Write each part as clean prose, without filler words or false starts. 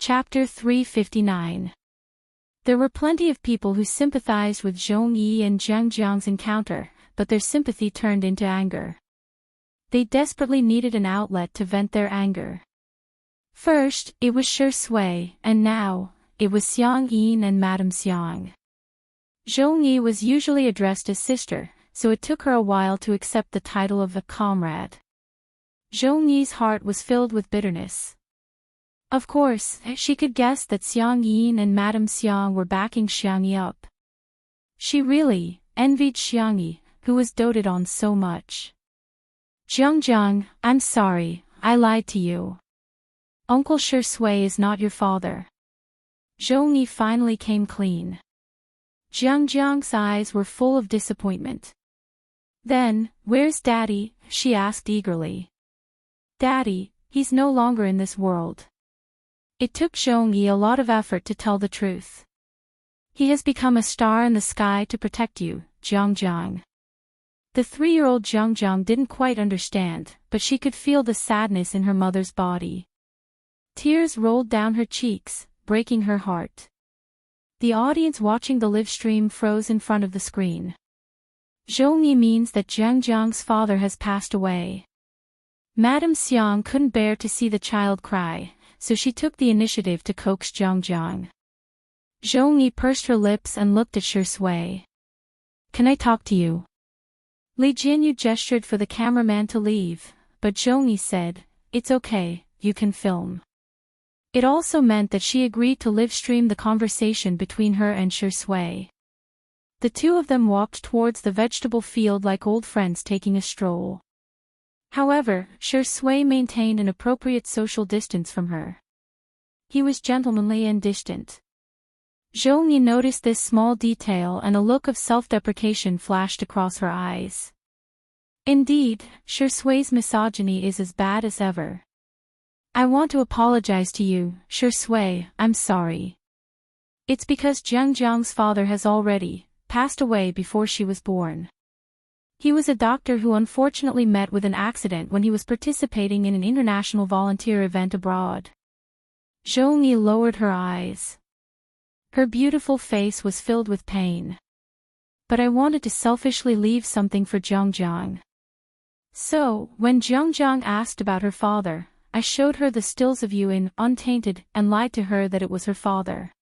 Chapter 359. There were plenty of people who sympathized with Zhong Yi and Jiang Jiang's encounter, but their sympathy turned into anger. They desperately needed an outlet to vent their anger. First, it was Shi Sui, and now, it was Xiang Yin and Madame Xiang. Zhong Yi was usually addressed as sister, so it took her a while to accept the title of a comrade. Zhong Yi's heart was filled with bitterness. Of course, she could guess that Xiang Yin and Madame Xiang were backing Xiang Yi up. She really envied Xiang Yi, who was doted on so much. Jiang, I'm sorry, I lied to you. Uncle Shi Sui is not your father. Zhong Yi finally came clean. Jiang's eyes were full of disappointment. Then, where's Daddy? She asked eagerly. Daddy, he's no longer in this world. It took Zhong Yi a lot of effort to tell the truth. He has become a star in the sky to protect you, Jiang. The 3-year-old Jiang didn't quite understand, but she could feel the sadness in her mother's body. Tears rolled down her cheeks, breaking her heart. The audience watching the live stream froze in front of the screen. Zhong Yi means that Jiang's father has passed away. Madame Xiang couldn't bear to see the child cry, so she took the initiative to coax Jiang. Zhong Yi pursed her lips and looked at Shi Sui. Can I talk to you? Li Jinyu gestured for the cameraman to leave, but Zhong Yi said, it's okay, you can film. It also meant that she agreed to live stream the conversation between her and Shi Sui. The two of them walked towards the vegetable field like old friends taking a stroll. However, Shi Sui maintained an appropriate social distance from her. He was gentlemanly and distant. Zhong Yi noticed this small detail and a look of self-deprecation flashed across her eyes. Indeed, Shi Sui's misogyny is as bad as ever. I want to apologize to you, Shi Sui, I'm sorry. It's because Jiang's father has already passed away before she was born. He was a doctor who unfortunately met with an accident when he was participating in an international volunteer event abroad. Zhong Yi lowered her eyes. Her beautiful face was filled with pain. But I wanted to selfishly leave something for Jiang. So, when Jiang asked about her father, I showed her the stills of you in Untainted and lied to her that it was her father.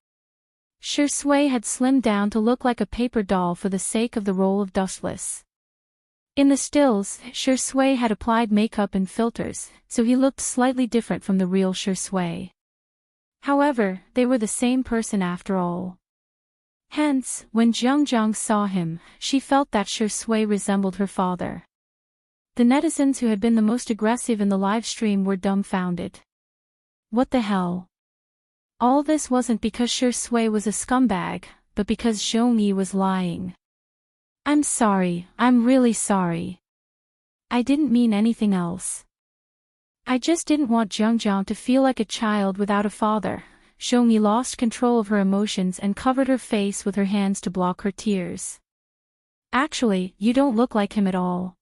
Shi Sui had slimmed down to look like a paper doll for the sake of the role of Dustless. In the stills, Shi Sui had applied makeup and filters, so he looked slightly different from the real Shi Sui. However, they were the same person after all. Hence, when Jiang saw him, she felt that Shi Sui resembled her father. The netizens who had been the most aggressive in the live stream were dumbfounded. What the hell? All this wasn't because Shi Sui was a scumbag, but because Zhong Yi was lying. I'm sorry, I'm really sorry. I didn't mean anything else. I just didn't want Jiang to feel like a child without a father. Zhong Yi lost control of her emotions and covered her face with her hands to block her tears. Actually, you don't look like him at all.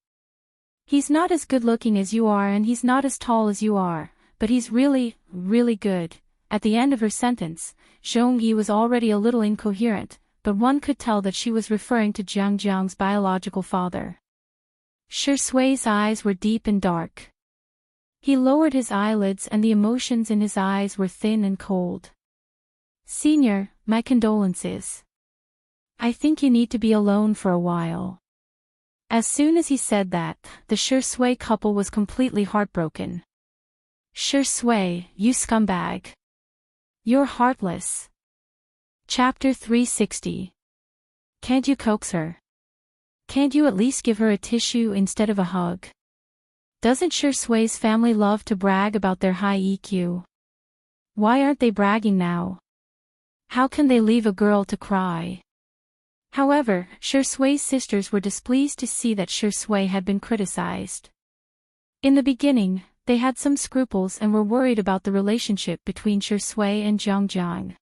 He's not as good looking as you are and he's not as tall as you are, but he's really, really good. At the end of her sentence, Zhong Yi was already a little incoherent, but one could tell that she was referring to Jiang's biological father. Shi Sui's eyes were deep and dark. He lowered his eyelids and the emotions in his eyes were thin and cold. Senior, my condolences. I think you need to be alone for a while. As soon as he said that, the Shi Sui couple was completely heartbroken. Shi Sui, you scumbag. You're heartless. Chapter 360. Can't you coax her? Can't you at least give her a tissue instead of a hug? Doesn't Shi Sui's family love to brag about their high EQ? Why aren't they bragging now? How can they leave a girl to cry? However, Shi Sui's sisters were displeased to see that Shi Sui had been criticized. In the beginning, they had some scruples and were worried about the relationship between Shi Sui and Jiang.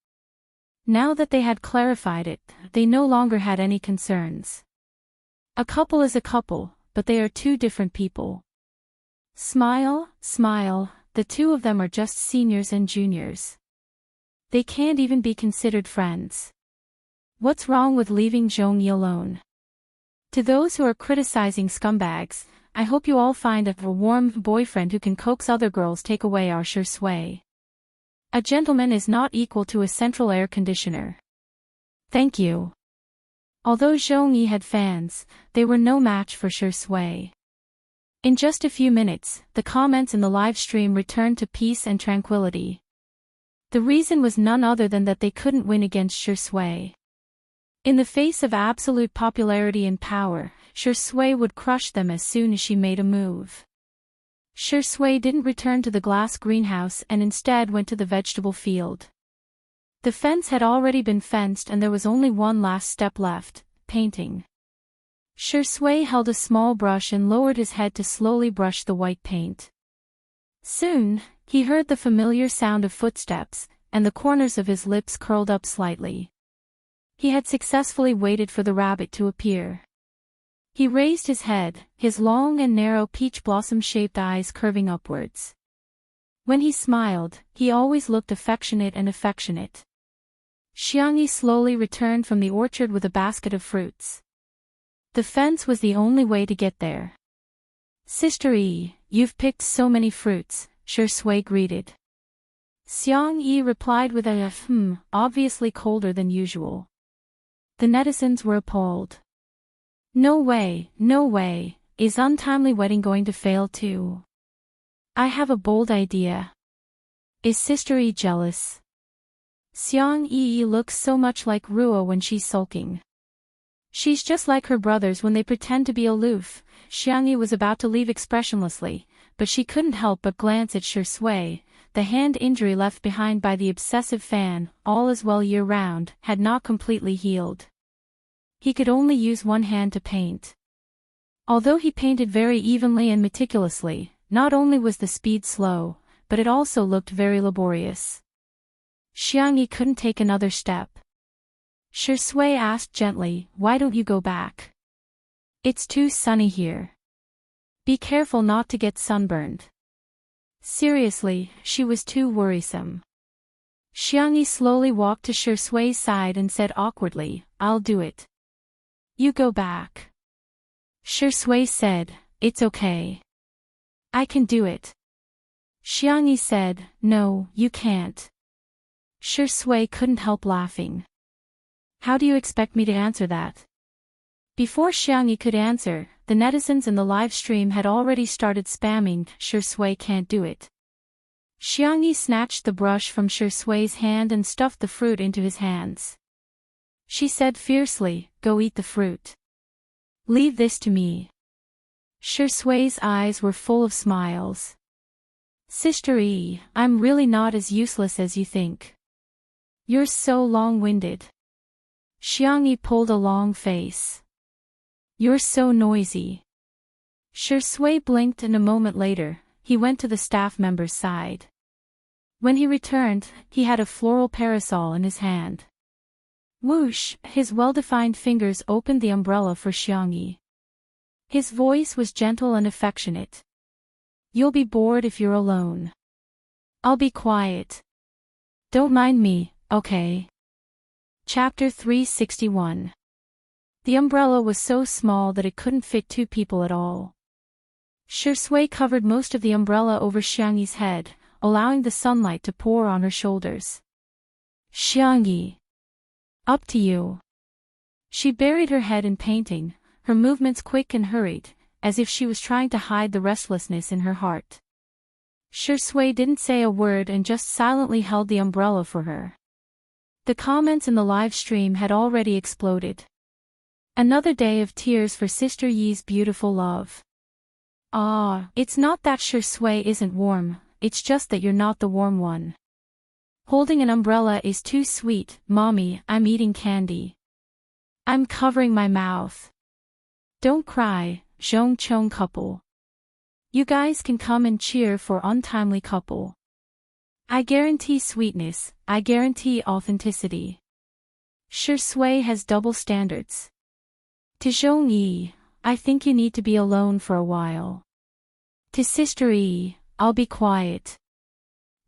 Now that they had clarified it, they no longer had any concerns. A couple is a couple, but they are two different people. Smile, smile, the two of them are just seniors and juniors. They can't even be considered friends. What's wrong with leaving Zhongyi alone? To those who are criticizing scumbags, I hope you all find a warm boyfriend who can coax other girls take away our shui. A gentleman is not equal to a central air conditioner. Thank you. Although Zhongyi had fans, they were no match for shui. In just a few minutes, the comments in the live stream returned to peace and tranquility. The reason was none other than that they couldn't win against shui. In the face of absolute popularity and power, shui would crush them as soon as she made a move. Shui didn't return to the glass greenhouse and instead went to the vegetable field. The fence had already been fenced and there was only one last step left, painting. Shui held a small brush and lowered his head to slowly brush the white paint. Soon, he heard the familiar sound of footsteps, and the corners of his lips curled up slightly. He had successfully waited for the rabbit to appear. He raised his head, his long and narrow peach blossom-shaped eyes curving upwards. When he smiled, he always looked affectionate and affectionate. Xiangyi slowly returned from the orchard with a basket of fruits. The fence was the only way to get there. Sister Yi, you've picked so many fruits, Shui greeted. Xiang Yi replied with a obviously colder than usual. The netizens were appalled. No way, is untimely wedding going to fail too? I have a bold idea. Is Sister Yi jealous? Xiang Yi looks so much like Ruo when she's sulking. She's just like her brothers when they pretend to be aloof. Xiang Yi was about to leave expressionlessly, but she couldn't help but glance at Shui. The hand injury left behind by the obsessive fan, all as well year-round, had not completely healed. He could only use one hand to paint. Although he painted very evenly and meticulously, not only was the speed slow, but it also looked very laborious. Xiangyi couldn't take another step. Shui asked gently, "Why don't you go back? It's too sunny here. Be careful not to get sunburned." Seriously, she was too worrisome. Xiangyi slowly walked to Shui's side and said awkwardly, "I'll do it. You go back." Shui said, "It's okay. I can do it." Xiangyi said, "No, you can't." Shui couldn't help laughing. "How do you expect me to answer that?" Before Xiangyi could answer, the netizens in the live stream had already started spamming, "Shui can't do it." Xiangyi snatched the brush from Shui's hand and stuffed the fruit into his hands. She said fiercely, "Go eat the fruit. Leave this to me." Shui's eyes were full of smiles. "Sister Yi, I'm really not as useless as you think. You're so long-winded." Xiangyi pulled a long face. "You're so noisy." Shui blinked and a moment later, he went to the staff member's side. When he returned, he had a floral parasol in his hand. Whoosh, his well-defined fingers opened the umbrella for Xiangyi. His voice was gentle and affectionate. "You'll be bored if you're alone. I'll be quiet. Don't mind me, okay?" Chapter 361. The umbrella was so small that it couldn't fit two people at all. Shui covered most of the umbrella over Xiangyi's head, allowing the sunlight to pour on her shoulders. "Xiangyi. Up to you." She buried her head in painting, her movements quick and hurried, as if she was trying to hide the restlessness in her heart. Shui didn't say a word and just silently held the umbrella for her. The comments in the live stream had already exploded. Another day of tears for Sister Yi's beautiful love. "Ah, it's not that Shui isn't warm, it's just that you're not the warm one. Holding an umbrella is too sweet, Mommy, I'm eating candy. I'm covering my mouth. Don't cry, Zhongchong couple. You guys can come and cheer for untimely couple. I guarantee sweetness, I guarantee authenticity." Shui has double standards. To Zhongyi, "I think you need to be alone for a while." To Sister Yi, "I'll be quiet.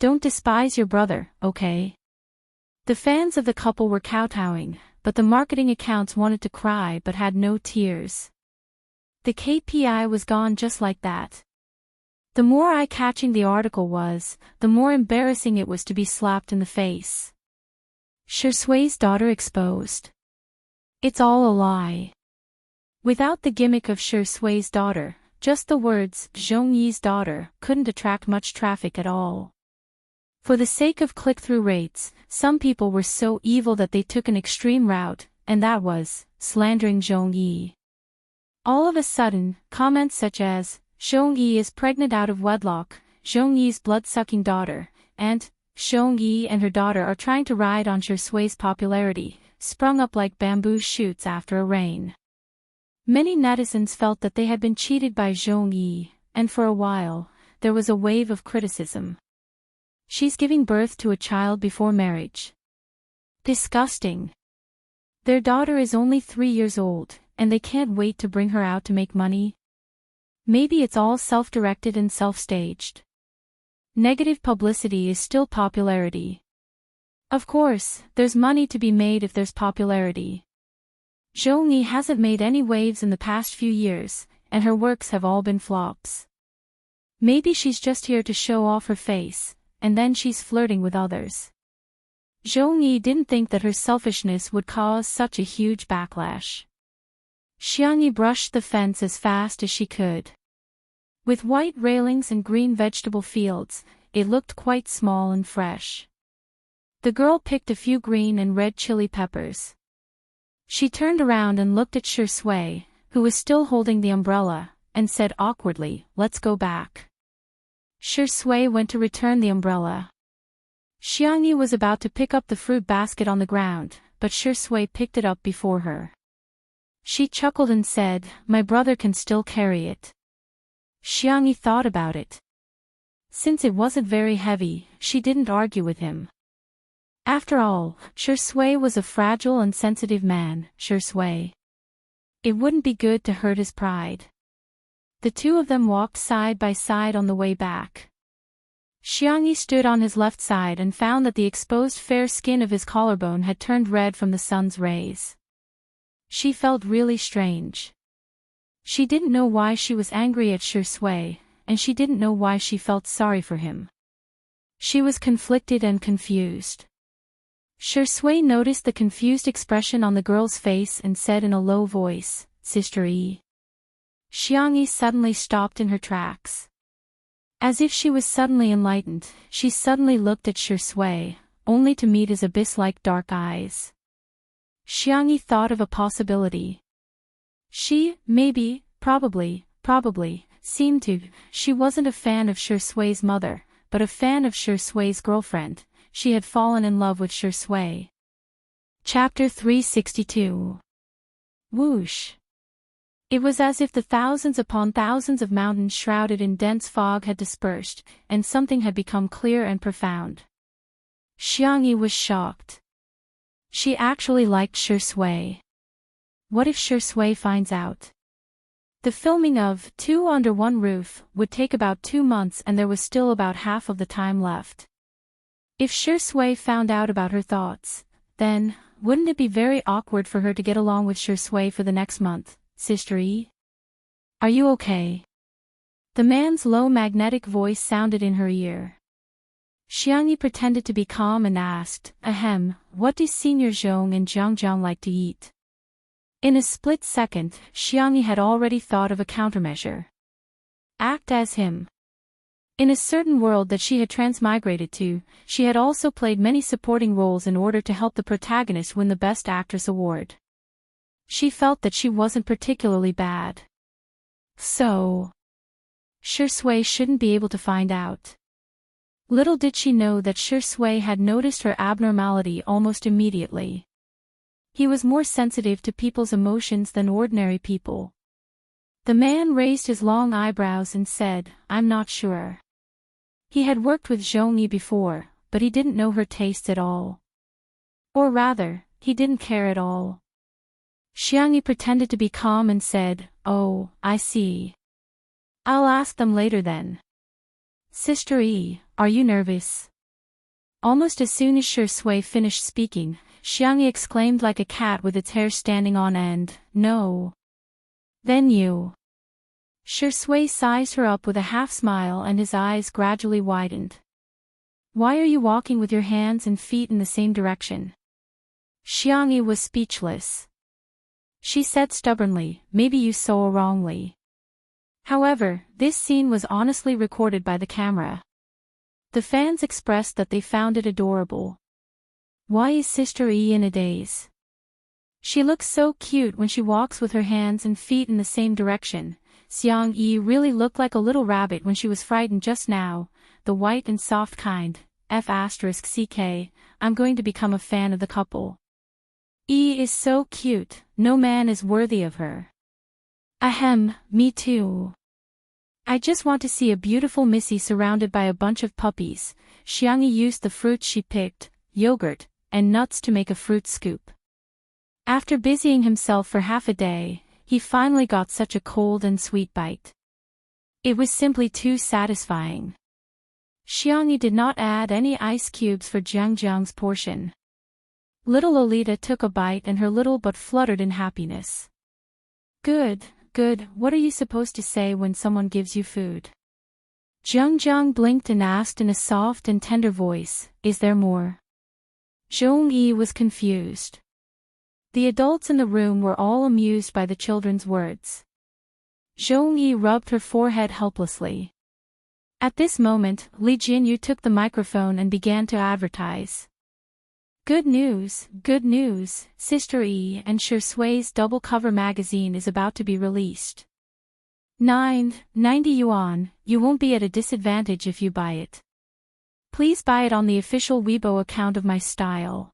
Don't despise your brother, okay?" The fans of the couple were kowtowing, but the marketing accounts wanted to cry but had no tears. The KPI was gone just like that. The more eye-catching the article was, the more embarrassing it was to be slapped in the face. Shui's daughter exposed. It's all a lie. Without the gimmick of Shui's daughter, just the words Zhongyi's daughter couldn't attract much traffic at all. For the sake of click-through rates, some people were so evil that they took an extreme route, and that was slandering Zhongyi. All of a sudden, comments such as, Zhongyi is pregnant out of wedlock, Zhongyi's blood-sucking daughter, and, Zhongyi and her daughter are trying to ride on Shui's popularity, sprung up like bamboo shoots after a rain. Many netizens felt that they had been cheated by Zhongyi, and for a while, there was a wave of criticism. She's giving birth to a child before marriage. Disgusting. Their daughter is only 3 years old, and they can't wait to bring her out to make money. Maybe it's all self-directed and self-staged. Negative publicity is still popularity. Of course, there's money to be made if there's popularity. Zhongyi hasn't made any waves in the past few years, and her works have all been flops. Maybe she's just here to show off her face, and then she's flirting with others. Zhongyi didn't think that her selfishness would cause such a huge backlash. Xiangyi brushed the fence as fast as she could. With white railings and green vegetable fields, it looked quite small and fresh. The girl picked a few green and red chili peppers. She turned around and looked at Shui, who was still holding the umbrella, and said awkwardly, "Let's go back." Shui went to return the umbrella. Xiangyi was about to pick up the fruit basket on the ground, but Shui picked it up before her. She chuckled and said, "My brother can still carry it." Xiangyi thought about it. Since it wasn't very heavy, she didn't argue with him. After all, Shui was a fragile and sensitive man, Shui. It wouldn't be good to hurt his pride. The two of them walked side by side on the way back. Xiangyi stood on his left side and found that the exposed fair skin of his collarbone had turned red from the sun's rays. She felt really strange. She didn't know why she was angry at Shui, and she didn't know why she felt sorry for him. She was conflicted and confused. Shui noticed the confused expression on the girl's face and said in a low voice, "Sister E." Xiangyi suddenly stopped in her tracks. As if she was suddenly enlightened, she suddenly looked at Shui, only to meet his abyss-like dark eyes. Xiangyi thought of a possibility. She, maybe, probably, seemed to. She wasn't a fan of Shui's mother, but a fan of Shui's girlfriend. She had fallen in love with Shui. Chapter 362. Whoosh. It was as if the thousands upon thousands of mountains shrouded in dense fog had dispersed, and something had become clear and profound. Xiangyi was shocked. She actually liked Shui. What if Shui finds out? The filming of Two Under One Roof would take about 2 months, and there was still about half of the time left. If Shui found out about her thoughts, then, wouldn't it be very awkward for her to get along with Shui for the next month? "Sister E? Are you okay?" The man's low magnetic voice sounded in her ear. Xiangyi pretended to be calm and asked, "Ahem, what do Senior Zhong and Jiangjiang like to eat?" In a split second, Xiangyi had already thought of a countermeasure. Act as him. In a certain world that she had transmigrated to, she had also played many supporting roles in order to help the protagonist win the Best Actress award. She felt that she wasn't particularly bad. So, Shui shouldn't be able to find out. Little did she know that Shui had noticed her abnormality almost immediately. He was more sensitive to people's emotions than ordinary people. The man raised his long eyebrows and said, "I'm not sure." He had worked with Zhongyi before, but he didn't know her tastes at all. Or rather, he didn't care at all. Xiangyi pretended to be calm and said, "Oh, I see. I'll ask them later then." "Sister E, are you nervous?" Almost as soon as Shui finished speaking, Xiangyi exclaimed like a cat with its hair standing on end, "No. Then you." Shui sized her up with a half-smile and his eyes gradually widened. "Why are you walking with your hands and feet in the same direction?" Xiangyi was speechless. She said stubbornly, "Maybe you saw wrongly." However, this scene was honestly recorded by the camera. The fans expressed that they found it adorable. Why is Sister E in a daze? She looks so cute when she walks with her hands and feet in the same direction. Xiang Yi really looked like a little rabbit when she was frightened just now, the white and soft kind. F***ck, I'm going to become a fan of the couple. E is so cute, no man is worthy of her. Ahem, me too. I just want to see a beautiful Missy surrounded by a bunch of puppies. Xiangyi used the fruits she picked, yogurt, and nuts to make a fruit scoop. After busying himself for half a day, he finally got such a cold and sweet bite. It was simply too satisfying. Xiangyi did not add any ice cubes for Jiang's portion. Little Lolita took a bite and her little butt fluttered in happiness. Good. What are you supposed to say when someone gives you food? Jiang blinked and asked in a soft and tender voice, "Is there more?" Zhongyi was confused. The adults in the room were all amused by the children's words. Zhongyi rubbed her forehead helplessly. At this moment, Li Jinyu took the microphone and began to advertise. Good news, Sister E and Shui's double cover magazine is about to be released. 90 yuan, you won't be at a disadvantage if you buy it. Please buy it on the official Weibo account of My Style.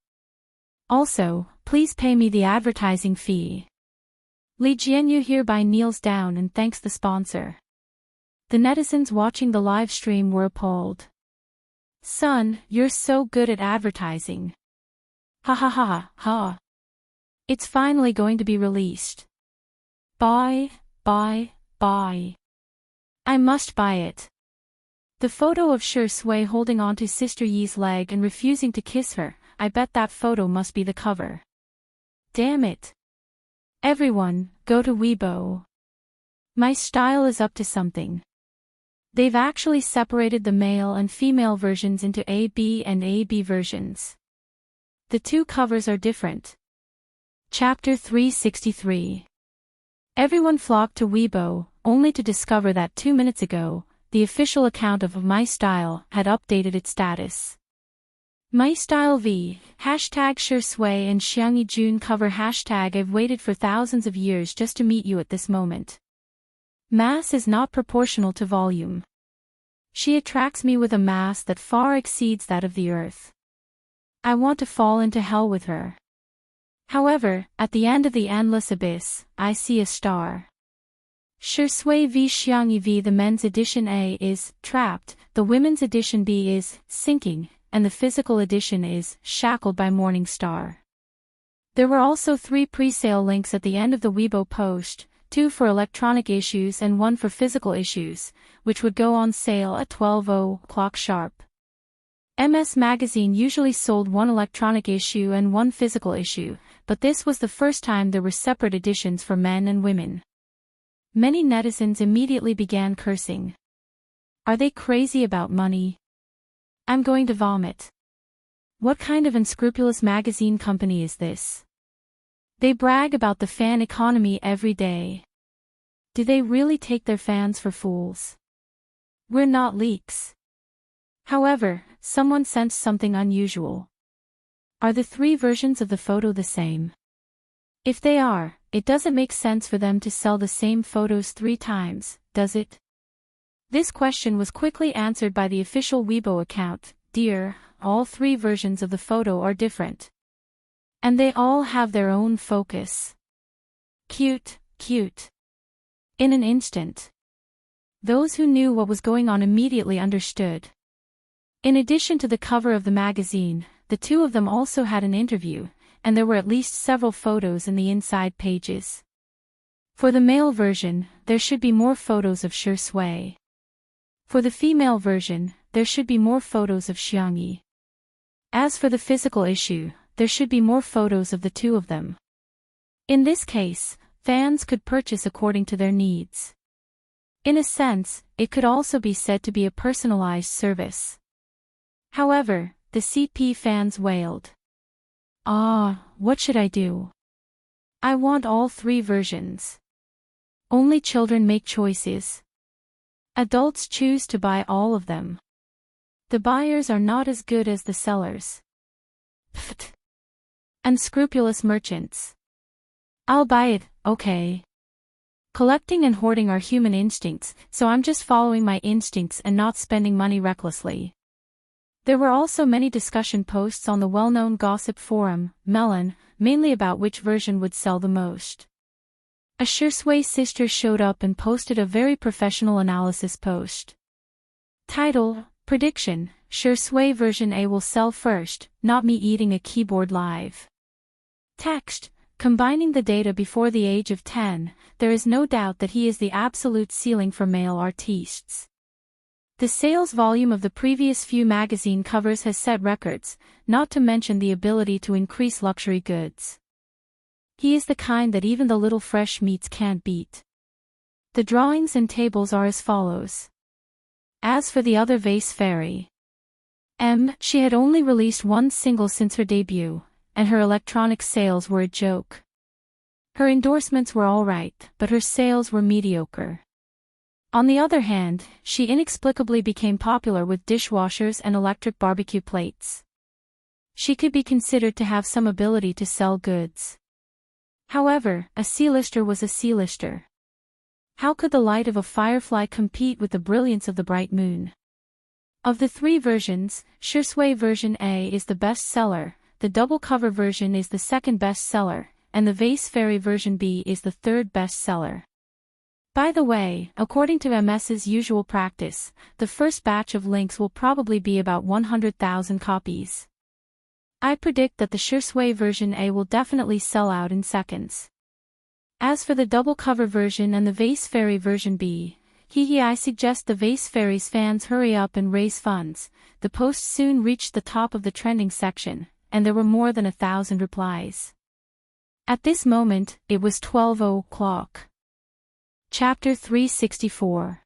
Also, please pay me the advertising fee. Li Jianyu hereby kneels down and thanks the sponsor. The netizens watching the live stream were appalled. Son, you're so good at advertising. Ha. It's finally going to be released. Buy. I must buy it. The photo of Shui holding onto Sister Yi's leg and refusing to kiss her, I bet that photo must be the cover. Damn it. Everyone, go to Weibo. My Style is up to something. They've actually separated the male and female versions into AB and AB versions. The two covers are different. Chapter 363. Everyone flocked to Weibo, only to discover that 2 minutes ago, the official account of My Style had updated its status. My Style V, hashtag Shui and Xiangyi Jun cover hashtag I've waited for thousands of years just to meet you at this moment. Mass is not proportional to volume. She attracts me with a mass that far exceeds that of the earth. I want to fall into hell with her. However, at the end of the endless abyss, I see a star. Shui v Xiangyi v. The men's edition A is trapped, the women's edition B is sinking, and the physical edition is shackled by Morning Star. There were also 3 pre-sale links at the end of the Weibo post, 2 for electronic issues and 1 for physical issues, which would go on sale at 12:00 sharp. MS Magazine usually sold 1 electronic issue and 1 physical issue, but this was the first time there were separate editions for men and women. Many netizens immediately began cursing. Are they crazy about money? I'm going to vomit. What kind of unscrupulous magazine company is this? They brag about the fan economy every day. Do they really take their fans for fools? We're not leaks. However, someone sensed something unusual. Are the 3 versions of the photo the same? If they are, it doesn't make sense for them to sell the same photos 3 times, does it? This question was quickly answered by the official Weibo account. Dear, all 3 versions of the photo are different. And they all have their own focus. Cute. In an instant. Those who knew what was going on immediately understood. In addition to the cover of the magazine, the 2 of them also had an interview, and there were at least several photos in the inside pages. For the male version, there should be more photos of Shui. For the female version, there should be more photos of Xiangyi. As for the physical issue, there should be more photos of the two of them. In this case, fans could purchase according to their needs. In a sense, it could also be said to be a personalized service. However, the CP fans wailed. What should I do? I want all 3 versions. Only children make choices. Adults choose to buy all of them. The buyers are not as good as the sellers. Pfft. Unscrupulous merchants. I'll buy it, okay. Collecting and hoarding are human instincts, so I'm just following my instincts and not spending money recklessly. There were also many discussion posts on the well-known gossip forum, Melon, mainly about which version would sell the most. A Shursui sister showed up and posted a very professional analysis post. Title, Prediction, Shursui version A will sell first, not me eating a keyboard live. Text, combining the data before the age of 10, there is no doubt that he is the absolute ceiling for male artistes. The sales volume of the previous few magazine covers has set records, not to mention the ability to increase luxury goods. He is the kind that even the little fresh meats can't beat. The drawings and tables are as follows. As for the other vase fairy, she had only released 1 single since her debut, and her electronic sales were a joke. Her endorsements were alright, but her sales were mediocre. On the other hand, she inexplicably became popular with dishwashers and electric barbecue plates. She could be considered to have some ability to sell goods. However, a C-lister was a C-lister. How could the light of a firefly compete with the brilliance of the bright moon? Of the 3 versions, Shursui version A is the best seller, the double cover version is the second best seller, and the vase fairy version B is the 3rd best seller. By the way, according to MS's usual practice, the first batch of links will probably be about 100,000 copies. I predict that the Shursui version A will definitely sell out in seconds. As for the double cover version and the vase fairy version B, I suggest the vase fairy's fans hurry up and raise funds. The post soon reached the top of the trending section, and there were more than 1,000 replies. At this moment, it was 12 o'clock. Chapter 364.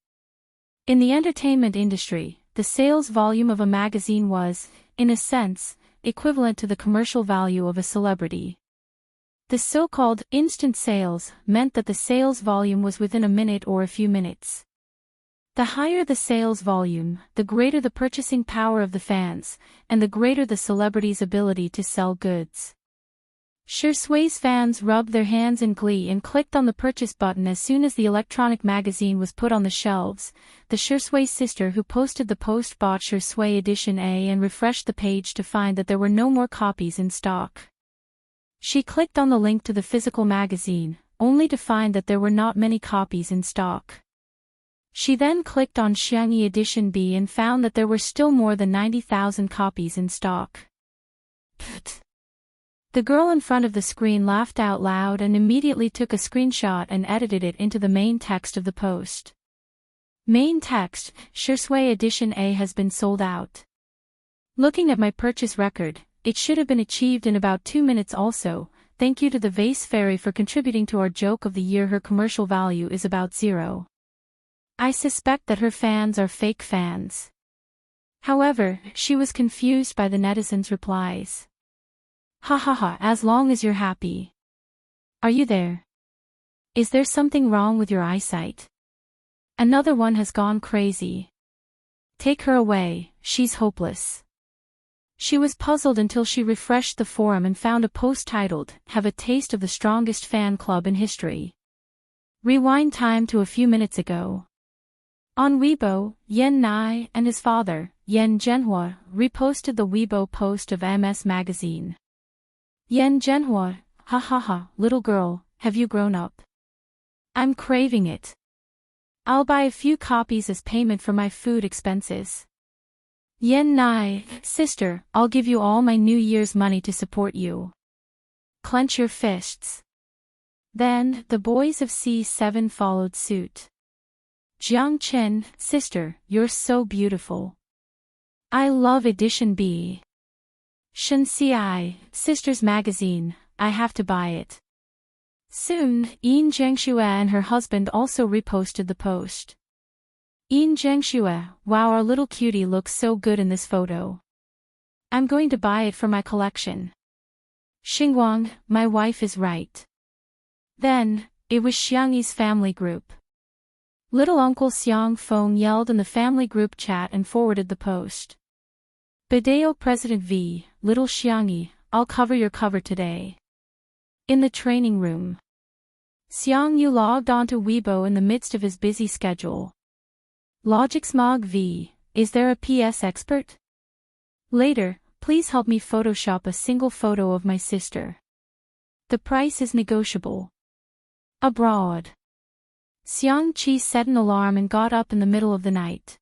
In the entertainment industry, the sales volume of a magazine was, in a sense, equivalent to the commercial value of a celebrity. The so-called instant sales meant that the sales volume was within a minute or a few minutes. The higher the sales volume, the greater the purchasing power of the fans, and the greater the celebrity's ability to sell goods. Shursui fans rubbed their hands in glee and clicked on the purchase button as soon as the electronic magazine was put on the shelves. The Shursui sister who posted the post bought Shursui edition A and refreshed the page to find that there were no more copies in stock. She clicked on the link to the physical magazine, only to find that there were not many copies in stock. She then clicked on Xiangyi edition B and found that there were still more than 90,000 copies in stock. Pfft. The girl in front of the screen laughed out loud and immediately took a screenshot and edited it into the main text of the post. Main text, Shursui edition A has been sold out. Looking at my purchase record, it should have been achieved in about 2 minutes also. Thank you to the vase fairy for contributing to our joke of the year. Her commercial value is about 0. I suspect that her fans are fake fans. However, she was confused by the netizens' replies. Ha ha ha, as long as you're happy. Are you there? Is there something wrong with your eyesight? Another one has gone crazy. Take her away, she's hopeless. She was puzzled until she refreshed the forum and found a post titled, Have a Taste of the Strongest Fan Club in History. Rewind time to a few minutes ago. On Weibo, Yan Nai and his father, Yan Zhenhua, reposted the Weibo post of MS magazine. Yan Zhenhua, ha ha ha, little girl, have you grown up? I'm craving it. I'll buy a few copies as payment for my food expenses. Yan Nai, sister, I'll give you all my New Year's money to support you. Clench your fists. Then, the boys of C7 followed suit. Jiang Chen, sister, you're so beautiful. I love edition B. Shen Ci, Sisters Magazine, I have to buy it. Soon, Yin Zhengxue and her husband also reposted the post. Yin Zhengxue, wow, our little cutie looks so good in this photo. I'm going to buy it for my collection. Xingguang, my wife is right. Then, it was Xiangyi's family group. Little Uncle Xiang Feng yelled in the family group chat and forwarded the post. Bideo President V, Little Xiangyi, I'll cover your cover today. In the training room. Xiang Yu logged onto Weibo in the midst of his busy schedule. Logicsmog V, is there a PS expert? Later, please help me Photoshop a single photo of my sister. The price is negotiable. Abroad. Xiang Qi set an alarm and got up in the middle of the night.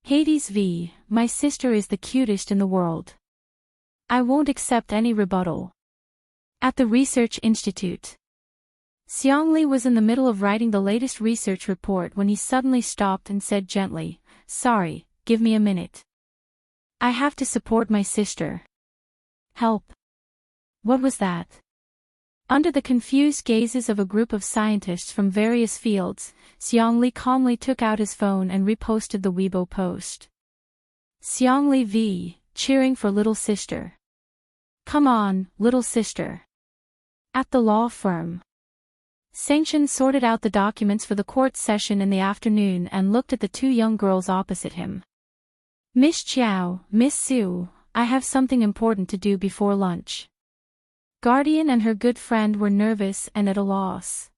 Hades V, my sister is the cutest in the world. I won't accept any rebuttal. At the Research Institute. Xiang Li was in the middle of writing the latest research report when he suddenly stopped and said gently, sorry, give me a minute. I have to support my sister. Help. What was that? Under the confused gazes of a group of scientists from various fields, Xiang Li calmly took out his phone and reposted the Weibo post. Xiang Li V, cheering for little sister. Come on, little sister. At the law firm. Sanction sorted out the documents for the court session in the afternoon and looked at the two young girls opposite him. Miss Chiao, Miss Su, I have something important to do before lunch. Guardian and her good friend were nervous and at a loss.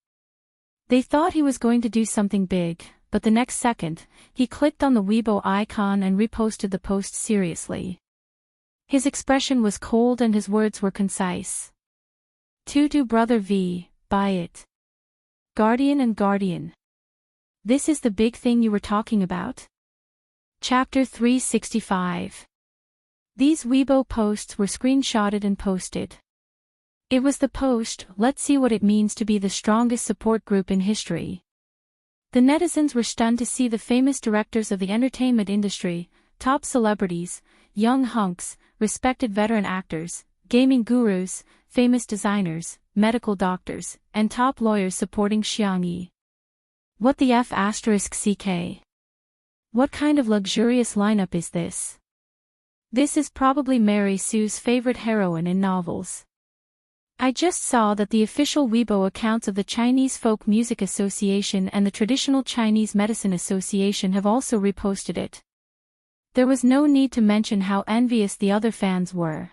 They thought he was going to do something big, but the next second, he clicked on the Weibo icon and reposted the post seriously. His expression was cold and his words were concise. Tutu brother V, buy it. Guardian and Guardian. This is the big thing you were talking about? Chapter 365. These Weibo posts were screenshotted and posted. It was the post, let's see what it means to be the strongest support group in history. The netizens were stunned to see the famous directors of the entertainment industry, top celebrities, young hunks, respected veteran actors, gaming gurus, famous designers, medical doctors, and top lawyers supporting Xiangyi. What the F*** CK? What kind of luxurious lineup is this? This is probably Mary Sue's favorite heroine in novels. I just saw that the official Weibo accounts of the Chinese Folk Music Association and the Traditional Chinese Medicine Association have also reposted it. There was no need to mention how envious the other fans were.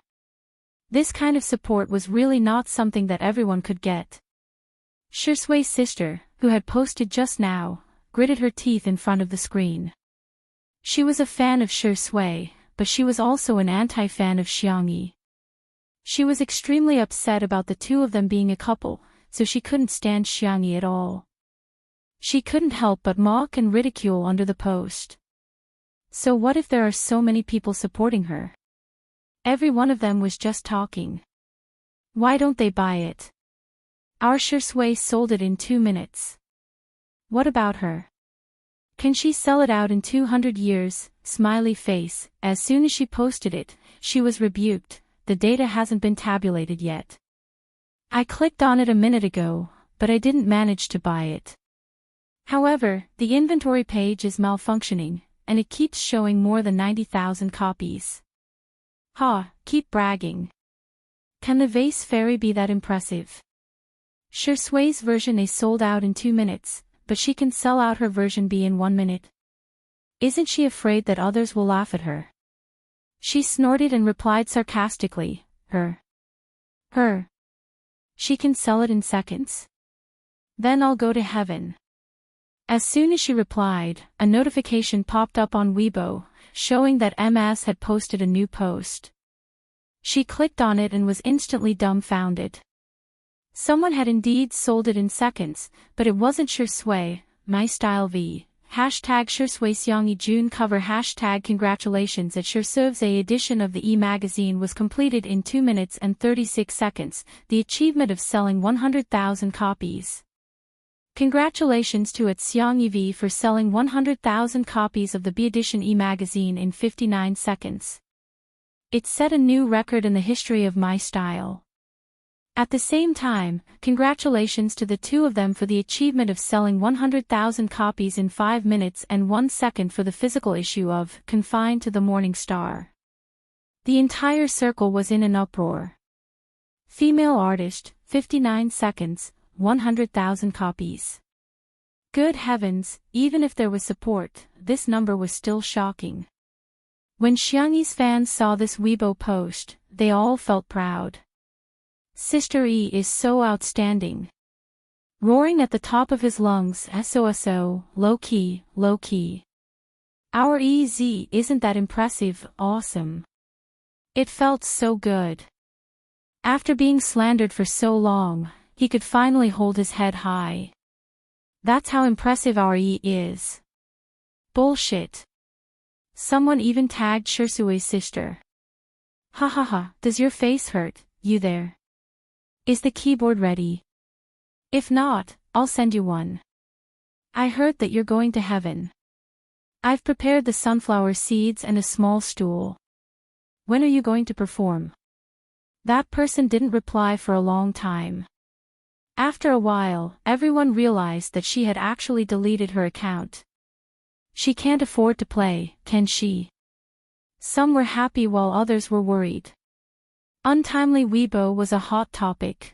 This kind of support was really not something that everyone could get. Shusui's sister, who had posted just now, gritted her teeth in front of the screen. She was a fan of Shusui, but she was also an anti-fan of Xiangyi. She was extremely upset about the two of them being a couple, so she couldn't stand Xiangyi at all. She couldn't help but mock and ridicule under the post. So what if there are so many people supporting her? Every one of them was just talking. Why don't they buy it? Our Shusui sold it in 2 minutes. What about her? Can she sell it out in 200 years? Smiley face. As soon as she posted it, she was rebuked. The data hasn't been tabulated yet. I clicked on it a minute ago, but I didn't manage to buy it. However, the inventory page is malfunctioning, and it keeps showing more than 90,000 copies. Ha, keep bragging. Can the vase fairy be that impressive? Shusui's version A sold out in 2 minutes, but she can sell out her version B in 1 minute. Isn't she afraid that others will laugh at her? She snorted and replied sarcastically, Her. She can sell it in seconds. Then I'll go to heaven. As soon as she replied, a notification popped up on Weibo, showing that MS had posted a new post. She clicked on it and was instantly dumbfounded. Someone had indeed sold it in seconds, but it wasn't Shusui, my style V. Hashtag Shusui Xiangyi June cover hashtag congratulations at Shusui's A edition of the e-magazine was completed in 2 minutes and 36 seconds, the achievement of selling 100,000 copies. Congratulations to its Xiangyi V for selling 100,000 copies of the B edition e-magazine in 59 seconds. It set a new record in the history of my style. At the same time, congratulations to the two of them for the achievement of selling 100,000 copies in 5 minutes and 1 second for the physical issue of Confined to the Morning Star. The entire circle was in an uproar. Female artist, 59 seconds, 100,000 copies. Good heavens, even if there was support, this number was still shocking. When Xiangyi's fans saw this Weibo post, they all felt proud. Sister E is so outstanding. Roaring at the top of his lungs, SOSO, low key, low key. Our EZ isn't that impressive, awesome. It felt so good. After being slandered for so long, he could finally hold his head high. That's how impressive our E is. Bullshit. Someone even tagged Shirsui's sister. Hahaha, does your face hurt, you there? Is the keyboard ready? If not, I'll send you one. I heard that you're going to heaven. I've prepared the sunflower seeds and a small stool. When are you going to perform? That person didn't reply for a long time. After a while, everyone realized that she had actually deleted her account. She can't afford to play, can she? Some were happy while others were worried. Untimely Weibo was a hot topic.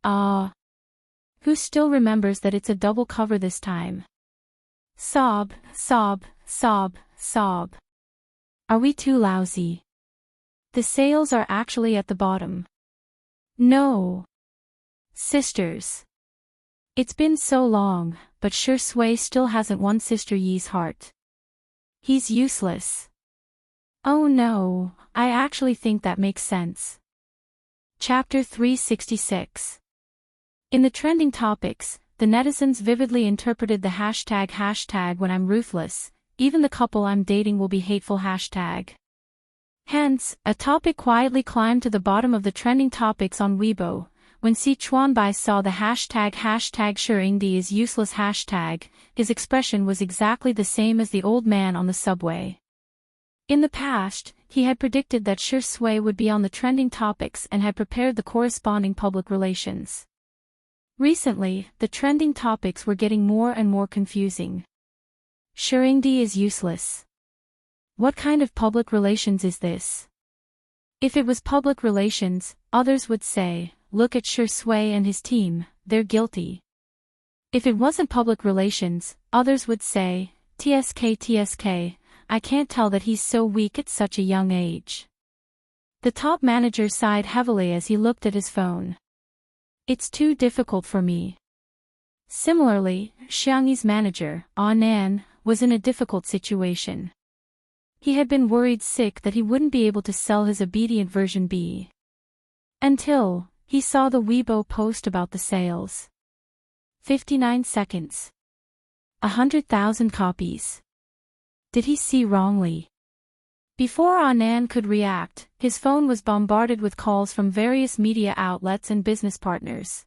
Who still remembers that it's a double cover this time? Sob, sob, sob, sob. Are we too lousy? The sales are actually at the bottom. No. Sisters. It's been so long, but Shui still hasn't won Sister Yi's heart. He's useless. Oh no, I actually think that makes sense. Chapter 366. In the trending topics, the netizens vividly interpreted the hashtag when I'm ruthless, even the couple I'm dating will be hateful hashtag. Hence, a topic quietly climbed to the bottom of the trending topics on Weibo. When Si Chuanbai saw the hashtag Shuringdi is useless hashtag, his expression was exactly the same as the old man on the subway. In the past, he had predicted that Shui would be on the trending topics and had prepared the corresponding public relations. Recently, the trending topics were getting more and more confusing. Shuringdi is useless. What kind of public relations is this? If it was public relations, others would say, look at Shui and his team, they're guilty. If it wasn't public relations, others would say, TSK, I can't tell that he's so weak at such a young age. The top manager sighed heavily as he looked at his phone. It's too difficult for me. Similarly, Xiangyi's manager, Nan, was in a difficult situation. He had been worried sick that he wouldn't be able to sell his obedient version B. Until he saw the Weibo post about the sales. 59 seconds. 100,000 copies. Did he see wrongly? Before Anand could react, his phone was bombarded with calls from various media outlets and business partners.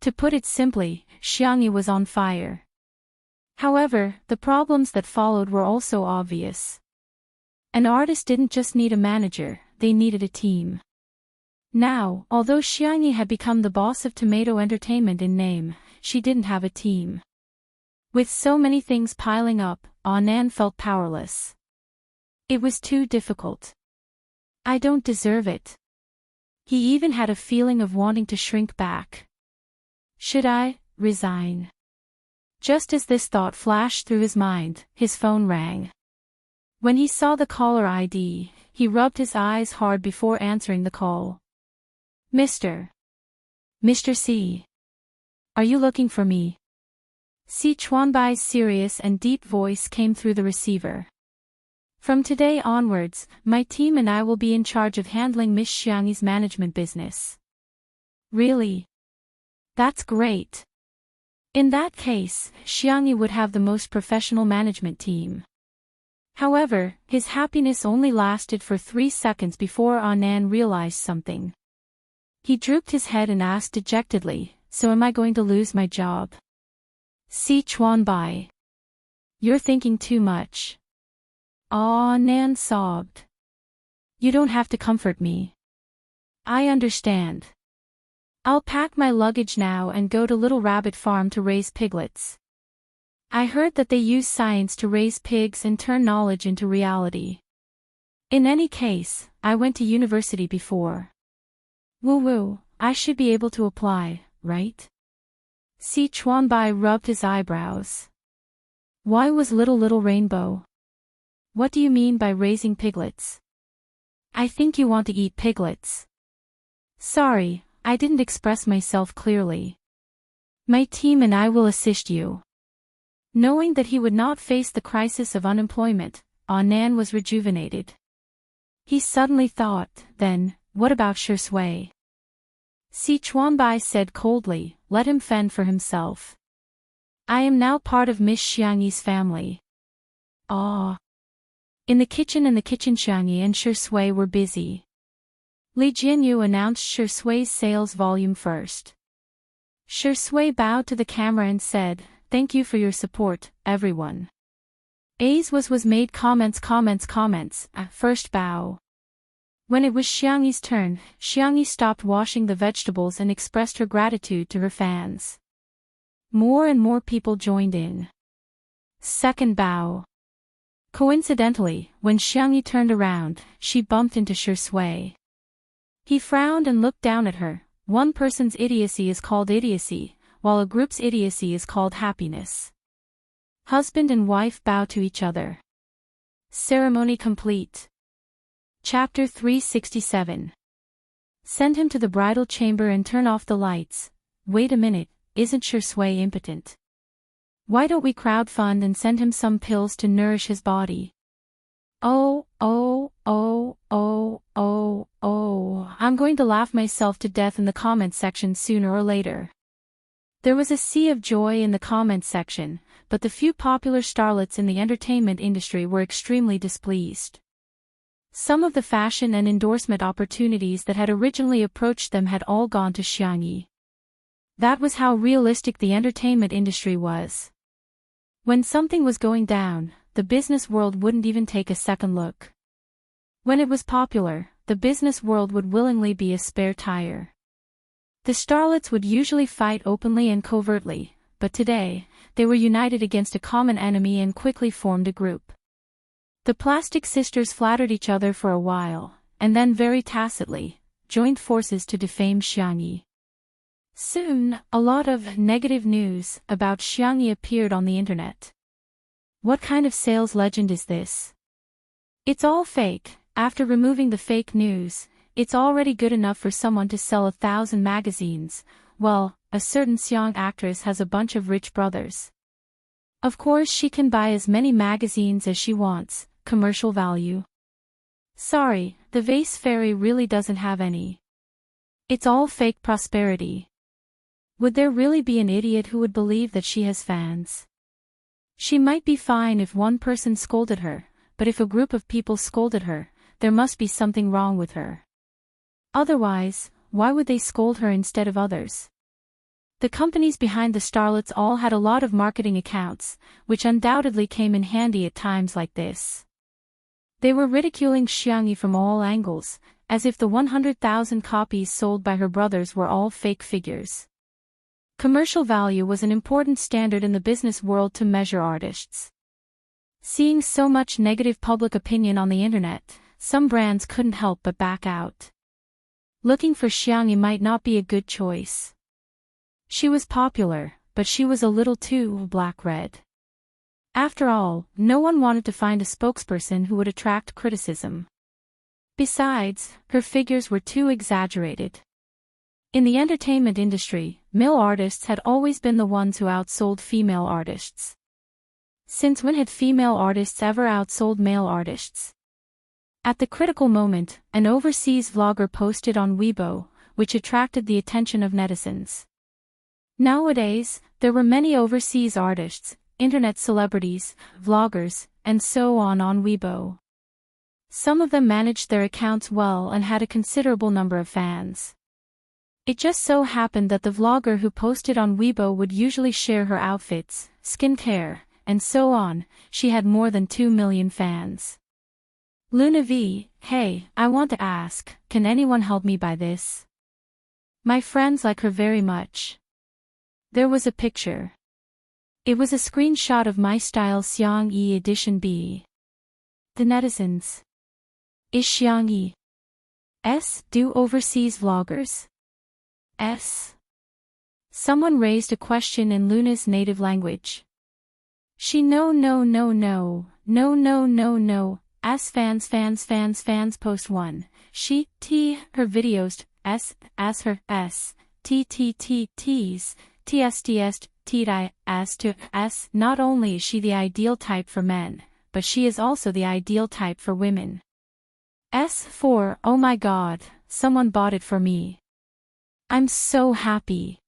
To put it simply, Xiangyi was on fire. However, the problems that followed were also obvious. An artist didn't just need a manager, they needed a team. Now, although Xiangyi had become the boss of Tomato Entertainment in name, she didn't have a team. With so many things piling up, Anand felt powerless. It was too difficult. I don't deserve it. He even had a feeling of wanting to shrink back. Should I resign? Just as this thought flashed through his mind, his phone rang. When he saw the caller ID, he rubbed his eyes hard before answering the call. Mr. C. Are you looking for me? Si Chuanbai's serious and deep voice came through the receiver. From today onwards, my team and I will be in charge of handling Miss Xiangyi's management business. Really? That's great. In that case, Xiangyi would have the most professional management team. However, his happiness only lasted for 3 seconds before Anand realized something. He drooped his head and asked dejectedly, so am I going to lose my job? Si Chuanbai. You're thinking too much. Anand sobbed. You don't have to comfort me. I understand. I'll pack my luggage now and go to Little Rabbit Farm to raise piglets. I heard that they use science to raise pigs and turn knowledge into reality. In any case, I went to university before. Woo-woo, I should be able to apply, right? Si Chuanbai rubbed his eyebrows. Why was Little Rainbow? What do you mean by raising piglets? I think you want to eat piglets. Sorry, I didn't express myself clearly. My team and I will assist you. Knowing that he would not face the crisis of unemployment, Annan was rejuvenated. He suddenly thought, then, what about Shui? Si Chuanbai said coldly, let him fend for himself. I am now part of Miss Xiangyi's family. Ah. In the kitchen Xiangyi and Shui were busy. Li Jinyu announced Shui's sales volume first. Shui bowed to the camera and said, thank you for your support, everyone. Was made comments, first bow. When it was Xiangyi's turn, Xiangyi stopped washing the vegetables and expressed her gratitude to her fans. More and more people joined in. Second bow. Coincidentally, when Xiangyi turned around, she bumped into Shui. He frowned and looked down at her. One person's idiocy is called idiocy, while a group's idiocy is called happiness. Husband and wife bow to each other. Ceremony complete. Chapter 367. Send him to the bridal chamber and turn off the lights. Wait a minute, isn't Shui impotent? Why don't we crowdfund and send him some pills to nourish his body? Oh, I'm going to laugh myself to death in the comments section sooner or later. There was a sea of joy in the comments section, but the few popular starlets in the entertainment industry were extremely displeased. Some of the fashion and endorsement opportunities that had originally approached them had all gone to Xiangyi. That was how realistic the entertainment industry was. When something was going down, the business world wouldn't even take a second look. When it was popular, the business world would willingly be a spare tire. The starlets would usually fight openly and covertly, but today, they were united against a common enemy and quickly formed a group. The Plastic Sisters flattered each other for a while, and then very tacitly, joined forces to defame Xiangyi. Soon, a lot of negative news about Xiangyi appeared on the internet. What kind of sales legend is this? It's all fake. After removing the fake news, it's already good enough for someone to sell 1,000 magazines. Well, a certain Xiang actress has a bunch of rich brothers. Of course she can buy as many magazines as she wants, commercial value. Sorry, the vase fairy really doesn't have any. It's all fake prosperity. Would there really be an idiot who would believe that she has fans? She might be fine if one person scolded her, but if a group of people scolded her, there must be something wrong with her. Otherwise, why would they scold her instead of others? The companies behind the starlets all had a lot of marketing accounts, which undoubtedly came in handy at times like this. They were ridiculing Xiangyi from all angles, as if the 100,000 copies sold by her brothers were all fake figures. Commercial value was an important standard in the business world to measure artists. Seeing so much negative public opinion on the internet, some brands couldn't help but back out. Looking for Xiangyi might not be a good choice. She was popular, but she was a little too black-red. After all, no one wanted to find a spokesperson who would attract criticism. Besides, her figures were too exaggerated. In the entertainment industry, male artists had always been the ones who outsold female artists. Since when had female artists ever outsold male artists? At the critical moment, an overseas vlogger posted on Weibo, which attracted the attention of netizens. Nowadays, there were many overseas artists, internet celebrities, vloggers, and so on Weibo. Some of them managed their accounts well and had a considerable number of fans. It just so happened that the vlogger who posted on Weibo would usually share her outfits, skincare, and so on. She had more than 2 million fans. Luna V, hey, I want to ask, can anyone help me buy this? My friends like her very much. There was a picture. It was a screenshot of my style Xiangyi Edition B. The netizens. Is Xiangyi S do overseas vloggers? S. Someone raised a question in Luna's native language. She no. As fans post 1. She, T, her videos, S, as her, S, T, Ts, TSDS, T, as to, S. Not only is she the ideal type for men, but she is also the ideal type for women. S4, oh my god, someone bought it for me. I'm so happy.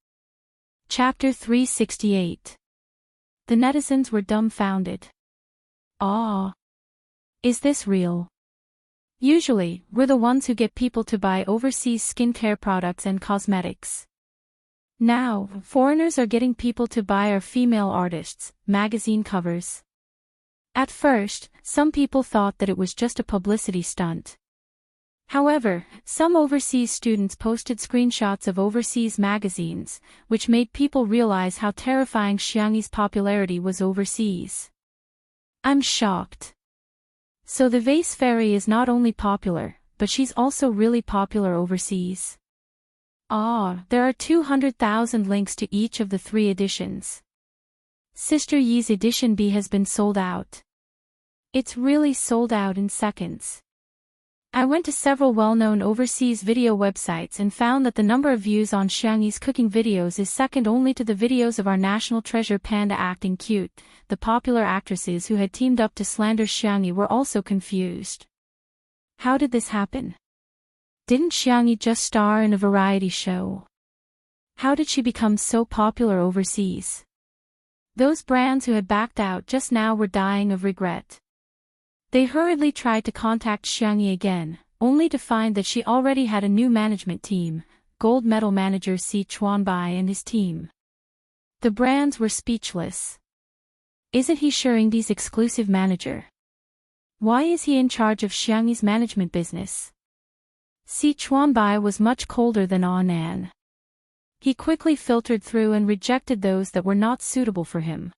Chapter 368. The netizens were dumbfounded. Aw. Is this real? Usually, we're the ones who get people to buy overseas skincare products and cosmetics. Now, foreigners are getting people to buy our female artists' magazine covers. At first, some people thought that it was just a publicity stunt. However, some overseas students posted screenshots of overseas magazines, which made people realize how terrifying Xiangyi's popularity was overseas. I'm shocked. So the Vase Fairy is not only popular, but she's also really popular overseas. There are 200,000 links to each of the 3 editions. Sister Yi's Edition B has been sold out. It's really sold out in seconds. I went to several well-known overseas video websites and found that the number of views on Xiangyi's cooking videos is second only to the videos of our national treasure Panda acting cute. The popular actresses who had teamed up to slander Xiangyi were also confused. How did this happen? Didn't Xiangyi just star in a variety show? How did she become so popular overseas? Those brands who had backed out just now were dying of regret. They hurriedly tried to contact Xiangyi again, only to find that she already had a new management team, gold medal manager Si Chuanbai and his team. The brands were speechless. Isn't he Shengdi's exclusive manager? Why is he in charge of Xiangyi's management business? Si Chuanbai was much colder than Anan. He quickly filtered through and rejected those that were not suitable for him.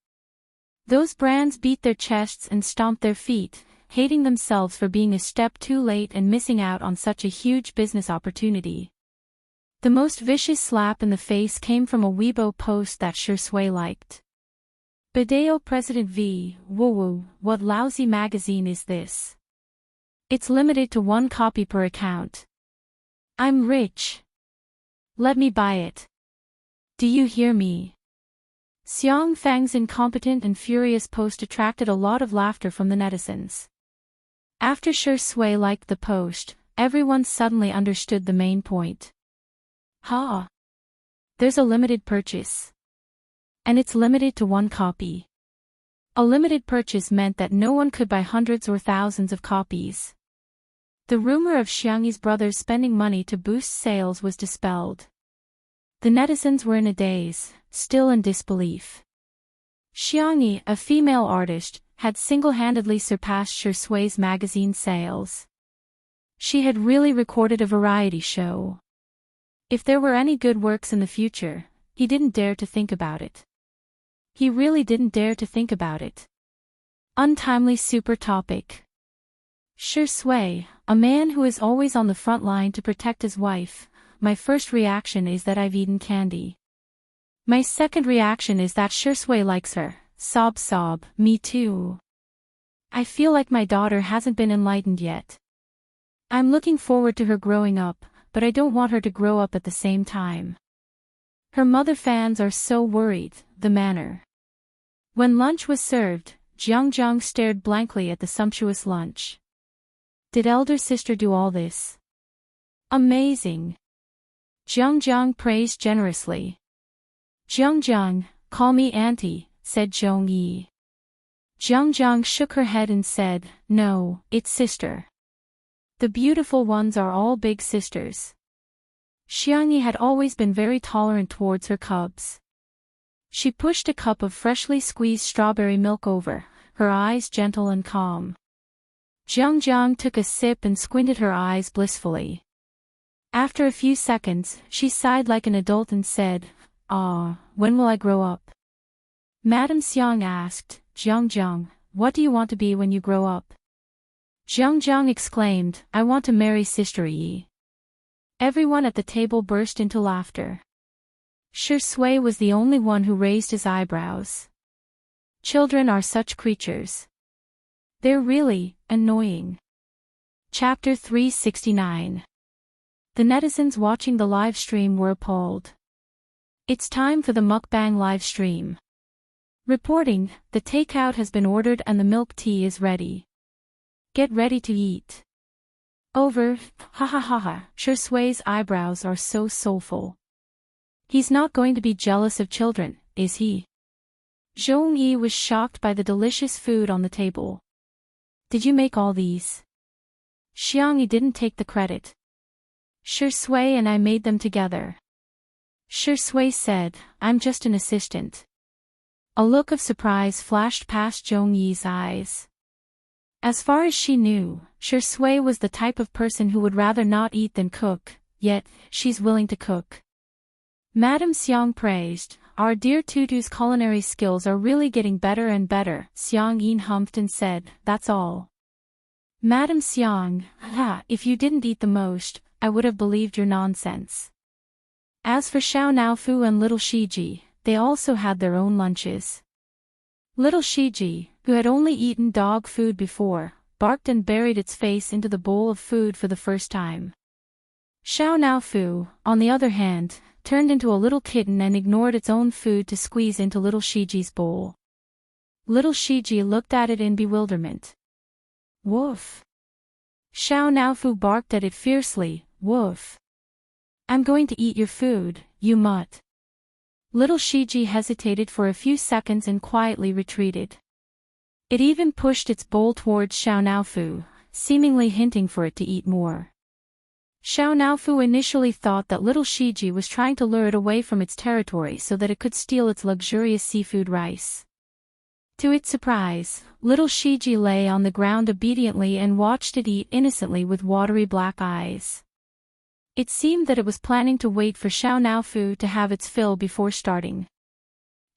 Those brands beat their chests and stomped their feet, hating themselves for being a step too late and missing out on such a huge business opportunity. The most vicious slap in the face came from a Weibo post that Shui liked. Bideo President V, woo, what lousy magazine is this? It's limited to 1 copy per account. I'm rich. Let me buy it. Do you hear me? Xiang Fang's incompetent and furious post attracted a lot of laughter from the netizens. After Shui liked the post, everyone suddenly understood the main point. There's a limited purchase. And it's limited to 1 copy. A limited purchase meant that no one could buy hundreds or thousands of copies. The rumor of Xiangyi's brothers spending money to boost sales was dispelled. The netizens were in a daze, still in disbelief. Xiangyi, a female artist, had single-handedly surpassed Shui's magazine sales. She had really recorded a variety show. If there were any good works in the future, he didn't dare to think about it. He really didn't dare to think about it. Untimely super topic. Shui, a man who is always on the front line to protect his wife, my first reaction is that I've eaten candy. My second reaction is that Shui likes her, sob, me too. I feel like my daughter hasn't been enlightened yet. I'm looking forward to her growing up, but I don't want her to grow up at the same time. Her mother fans are so worried, the manner. When lunch was served, Jiang stared blankly at the sumptuous lunch. Did elder sister do all this? Amazing. Jiang praised generously. Jiang, call me auntie, said Zhongyi. Jiang shook her head and said, no, it's sister. The beautiful ones are all big sisters. Xiangyi had always been very tolerant towards her cubs. She pushed a cup of freshly squeezed strawberry milk over, her eyes gentle and calm. Jiang took a sip and squinted her eyes blissfully. After a few seconds, she sighed like an adult and said, "Ah, when will I grow up?" Madame Xiang asked, "Jiang, what do you want to be when you grow up?" Jiang exclaimed, "I want to marry Sister Yi." Everyone at the table burst into laughter. Shi Sui was the only one who raised his eyebrows. Children are such creatures. They're really annoying. Chapter 369. The netizens watching the live stream were appalled. It's time for the mukbang live stream. Reporting, the takeout has been ordered and the milk tea is ready. Get ready to eat. Over, ha ha ha ha, Shi Sui's eyebrows are so soulful. He's not going to be jealous of children, is he? Zhong Yi was shocked by the delicious food on the table. Did you make all these? Xiang Yi didn't take the credit. Shi Sui and I made them together. Shi Sui said, I'm just an assistant. A look of surprise flashed past Zhong Yi's eyes. As far as she knew, Shi Sui was the type of person who would rather not eat than cook, yet, she's willing to cook. Madame Xiang praised, our dear Tutu's culinary skills are really getting better and better. Xiang Yin humphed and said, that's all. Madame Xiang, if you didn't eat the most, I would have believed your nonsense. As for Xiao Naofu and little Shiji, they also had their own lunches. Little Shiji, who had only eaten dog food before, barked and buried its face into the bowl of food for the first time. Xiao Naofu, on the other hand, turned into a little kitten and ignored its own food to squeeze into little Shiji's bowl. Little Shiji looked at it in bewilderment. Woof. Xiao Naofu barked at it fiercely, woof. I'm going to eat your food, you mutt. Little Shiji hesitated for a few seconds and quietly retreated. It even pushed its bowl towards Xiao Naofu, seemingly hinting for it to eat more. Xiao Naofu initially thought that little Shiji was trying to lure it away from its territory so that it could steal its luxurious seafood rice. To its surprise, little Shiji lay on the ground obediently and watched it eat innocently with watery black eyes. It seemed that it was planning to wait for Xiao Naofu to have its fill before starting.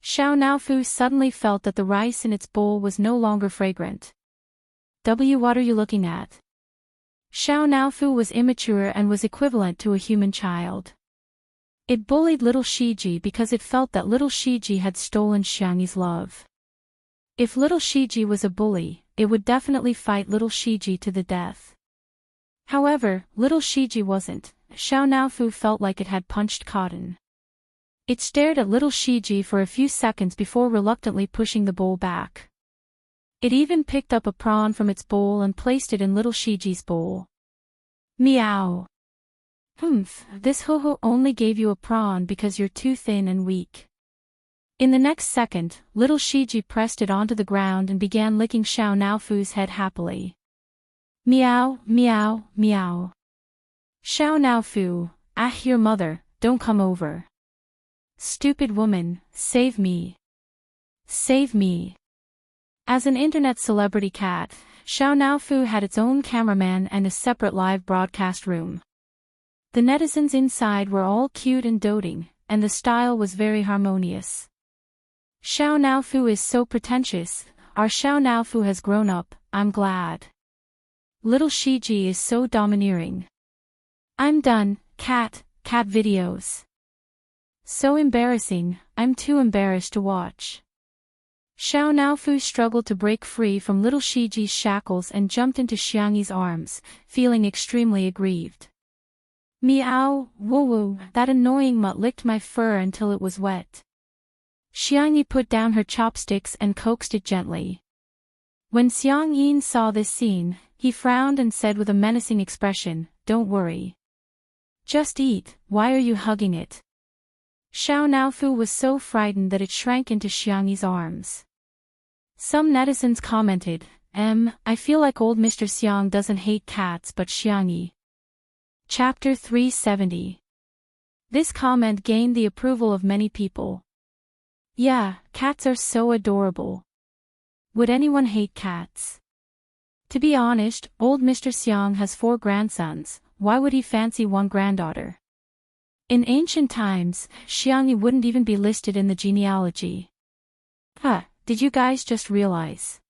Xiao Naofu suddenly felt that the rice in its bowl was no longer fragrant. What are you looking at? Xiao Naofu was immature and was equivalent to a human child. It bullied little Shiji because it felt that little Shiji had stolen Xiangyi's love. If little Shiji was a bully, it would definitely fight little Shiji to the death. However, little Shiji wasn't. Xiao Naofu felt like it had punched cotton. It stared at little Shiji for a few seconds before reluctantly pushing the bowl back. It even picked up a prawn from its bowl and placed it in little Shiji's bowl. Meow. This ho-ho only gave you a prawn because you're too thin and weak. In the next second, little Shiji pressed it onto the ground and began licking Xiao Naofu's head happily. Meow, meow, meow. Xiao Naofu, your mother, don't come over. Stupid woman, save me. Save me. As an internet celebrity cat, Xiao Naofu had its own cameraman and a separate live broadcast room. The netizens inside were all cute and doting, and the style was very harmonious. Xiao Naofu is so pretentious, our Xiao Naofu has grown up, I'm glad. Little Shiji is so domineering. I'm done, cat videos. So embarrassing, I'm too embarrassed to watch. Xiao Naofu struggled to break free from little Shiji's shackles and jumped into Xiangyi's arms, feeling extremely aggrieved. Meow, woo-woo, that annoying mutt licked my fur until it was wet. Xiangyi put down her chopsticks and coaxed it gently. When Xiang Yin saw this scene, he frowned and said with a menacing expression, don't worry. Just eat, why are you hugging it? Xiao Naofu was so frightened that it shrank into Xiangyi's arms. Some netizens commented, I feel like old Mr. Xiang doesn't hate cats but Xiangyi. Chapter 370. This comment gained the approval of many people. Yeah, cats are so adorable. Would anyone hate cats? To be honest, old Mr. Xiang has 4 grandsons, why would he fancy one granddaughter? In ancient times, Xiangyi wouldn't even be listed in the genealogy. Did you guys just realize?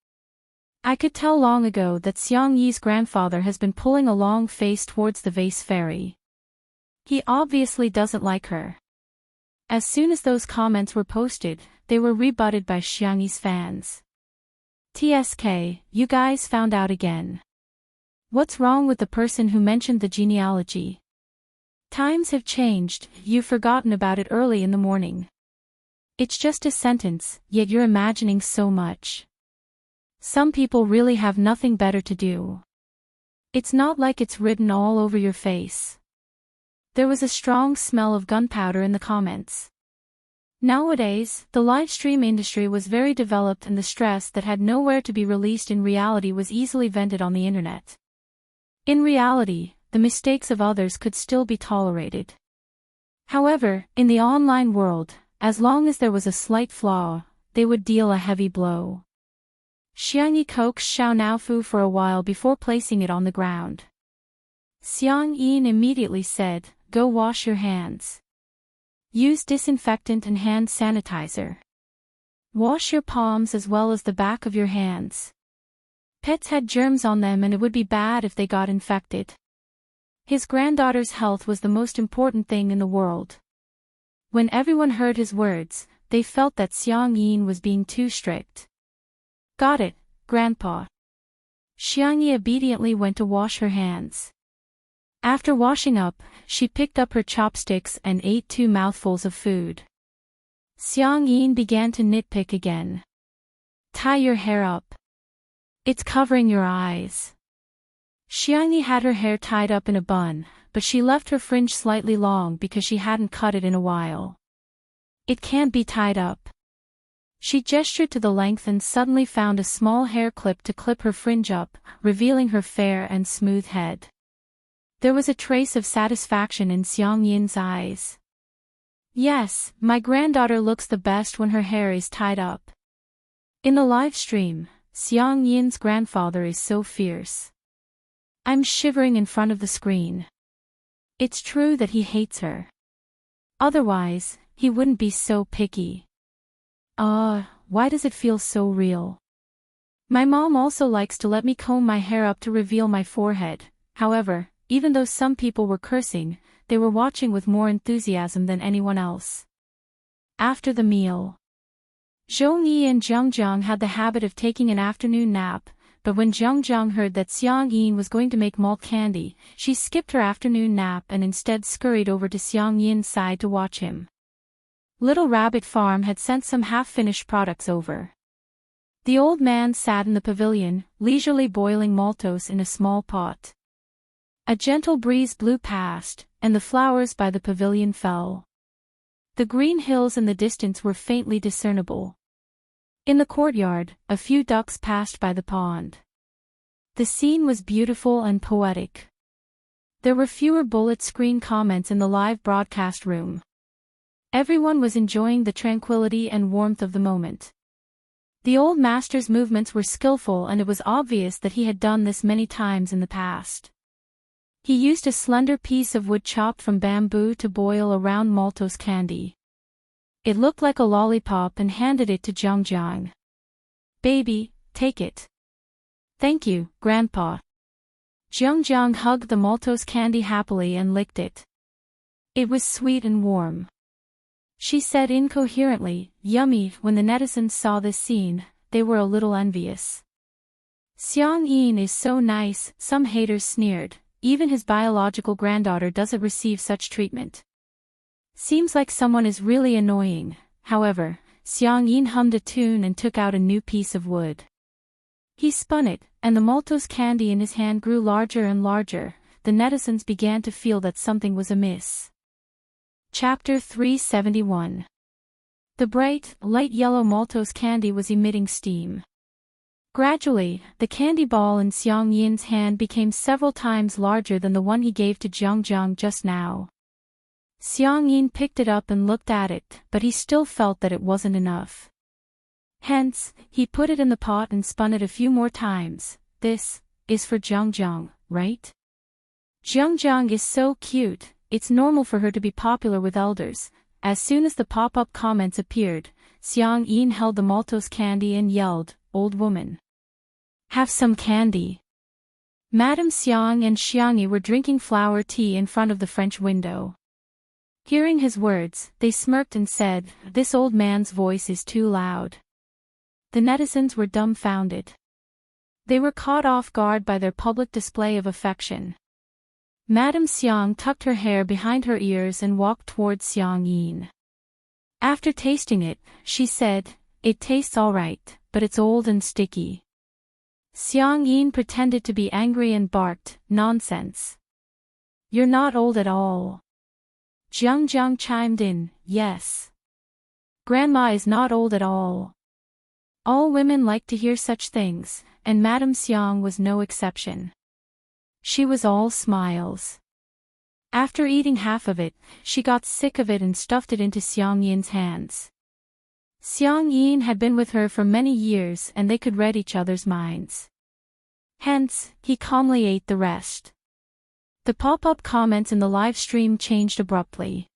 I could tell long ago that Xiangyi's grandfather has been pulling a long face towards the vase fairy. He obviously doesn't like her. As soon as those comments were posted, they were rebutted by Xiangyi's fans. TSK, you guys found out again. What's wrong with the person who mentioned the genealogy? Times have changed, you've forgotten about it early in the morning. It's just a sentence, yet you're imagining so much. Some people really have nothing better to do. It's not like it's written all over your face. There was a strong smell of gunpowder in the comments. Nowadays, the live stream industry was very developed and the stress that had nowhere to be released in reality was easily vented on the internet. In reality, the mistakes of others could still be tolerated. However, in the online world, as long as there was a slight flaw, they would deal a heavy blow. Xiangyi coaxed Xiao Naofu for a while before placing it on the ground. Xiang Yin immediately said, "Go wash your hands. Use disinfectant and hand sanitizer. Wash your palms as well as the back of your hands. Pets had germs on them and it would be bad if they got infected." His granddaughter's health was the most important thing in the world. When everyone heard his words, they felt that Xiang Yin was being too strict. "Got it, Grandpa." Xiangyi obediently went to wash her hands. After washing up, she picked up her chopsticks and ate 2 mouthfuls of food. Xiang Yin began to nitpick again. "Tie your hair up. It's covering your eyes." Xiangyi had her hair tied up in a bun, but she left her fringe slightly long because she hadn't cut it in a while. "It can't be tied up." She gestured to the length and suddenly found a small hair clip to clip her fringe up, revealing her fair and smooth head. There was a trace of satisfaction in Xiang Yin's eyes. "Yes, my granddaughter looks the best when her hair is tied up." In the live stream, Xiang Yin's grandfather is so fierce. I'm shivering in front of the screen. It's true that he hates her. Otherwise, he wouldn't be so picky. Why does it feel so real? My mom also likes to let me comb my hair up to reveal my forehead. However, even though some people were cursing, they were watching with more enthusiasm than anyone else. After the meal, Zhongyi and Zhangjiang had the habit of taking an afternoon nap, but when Zhangjiang heard that Xiang Yin was going to make malt candy, she skipped her afternoon nap and instead scurried over to Xiang Yin's side to watch him. Little Rabbit Farm had sent some half-finished products over. The old man sat in the pavilion, leisurely boiling maltose in a small pot. A gentle breeze blew past, and the flowers by the pavilion fell. The green hills in the distance were faintly discernible. In the courtyard, a few ducks passed by the pond. The scene was beautiful and poetic. There were fewer bullet screen comments in the live broadcast room. Everyone was enjoying the tranquility and warmth of the moment. The old master's movements were skillful and it was obvious that he had done this many times in the past. He used a slender piece of wood chopped from bamboo to boil a round maltose candy. It looked like a lollipop and handed it to Zhangjiang. "Baby, take it." "Thank you, Grandpa." Zhangjiang hugged the maltose candy happily and licked it. It was sweet and warm. She said incoherently, "Yummy." When the netizens saw this scene, they were a little envious. "Xiang Yin is so nice," some haters sneered. "Even his biological granddaughter doesn't receive such treatment. Seems like someone is really annoying." However, Xiang Yin hummed a tune and took out a new piece of wood. He spun it, and the maltose candy in his hand grew larger and larger. The netizens began to feel that something was amiss. Chapter 371. The bright, light yellow maltose candy was emitting steam. Gradually, the candy ball in Xiang Yin's hand became several times larger than the one he gave to Zhangjiang just now. Xiang Yin picked it up and looked at it, but he still felt that it wasn't enough. Hence, he put it in the pot and spun it a few more times. This is for Jiang, right? Jiang is so cute, it's normal for her to be popular with elders. As soon as the pop-up comments appeared, Xiang Yin held the maltose candy and yelled, "Old woman! Have some candy!" Madame Xiang and Xiangyi were drinking flower tea in front of the French window. Hearing his words, they smirked and said, "This old man's voice is too loud." The netizens were dumbfounded. They were caught off guard by their public display of affection. Madame Xiang tucked her hair behind her ears and walked towards Xiang Yin. After tasting it, she said, "It tastes all right, but it's old and sticky." Xiang Yin pretended to be angry and barked, "Nonsense. You're not old at all." Jiang chimed in, "Yes. Grandma is not old at all." All women like to hear such things, and Madame Xiang was no exception. She was all smiles. After eating half of it, she got sick of it and stuffed it into Xiang Yin's hands. Xiang Yin had been with her for many years and they could read each other's minds. Hence, he calmly ate the rest. The pop-up comments in the live stream changed abruptly.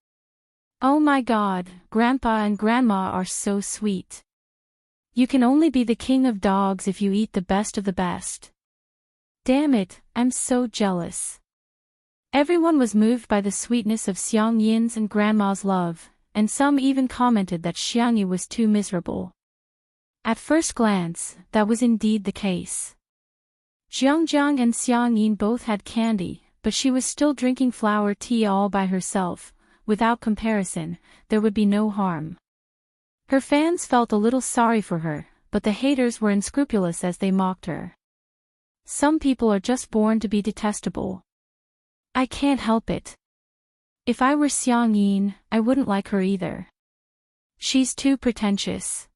"Oh my God, Grandpa and Grandma are so sweet. You can only be the king of dogs if you eat the best of the best. Damn it, I'm so jealous." Everyone was moved by the sweetness of Xiang Yin's and Grandma's love, and some even commented that Xiangyi was too miserable. At first glance, that was indeed the case. Jiang and Xiang Yin both had candy, but she was still drinking flower tea all by herself. Without comparison, there would be no harm. Her fans felt a little sorry for her, but the haters were unscrupulous as they mocked her. Some people are just born to be detestable. I can't help it. If I were Xiang Yin, I wouldn't like her either. She's too pretentious.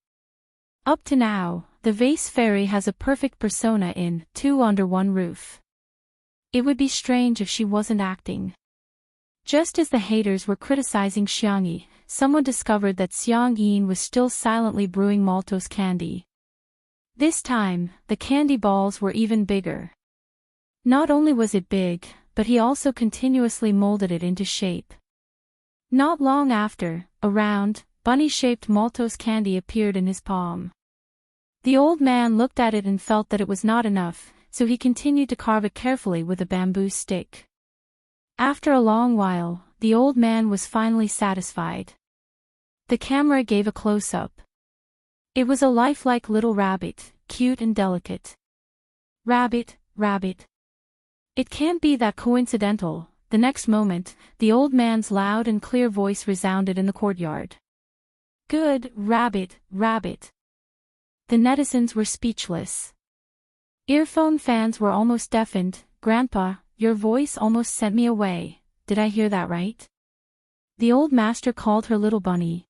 Up to now, the vase fairy has a perfect persona in Two Under One Roof. It would be strange if she wasn't acting. Just as the haters were criticizing Xiangyi, someone discovered that Xiang Yin was still silently brewing maltose candy. This time, the candy balls were even bigger. Not only was it big, but he also continuously molded it into shape. Not long after, a round, bunny-shaped maltose candy appeared in his palm. The old man looked at it and felt that it was not enough, so he continued to carve it carefully with a bamboo stick. After a long while, the old man was finally satisfied. The camera gave a close-up. It was a lifelike little rabbit, cute and delicate. Rabbit. It can't be that coincidental. The next moment, the old man's loud and clear voice resounded in the courtyard. "Good, rabbit. The netizens were speechless. Earphone fans were almost deafened. "Grandpa, your voice almost sent me away. Did I hear that right?" The old master called her little bunny.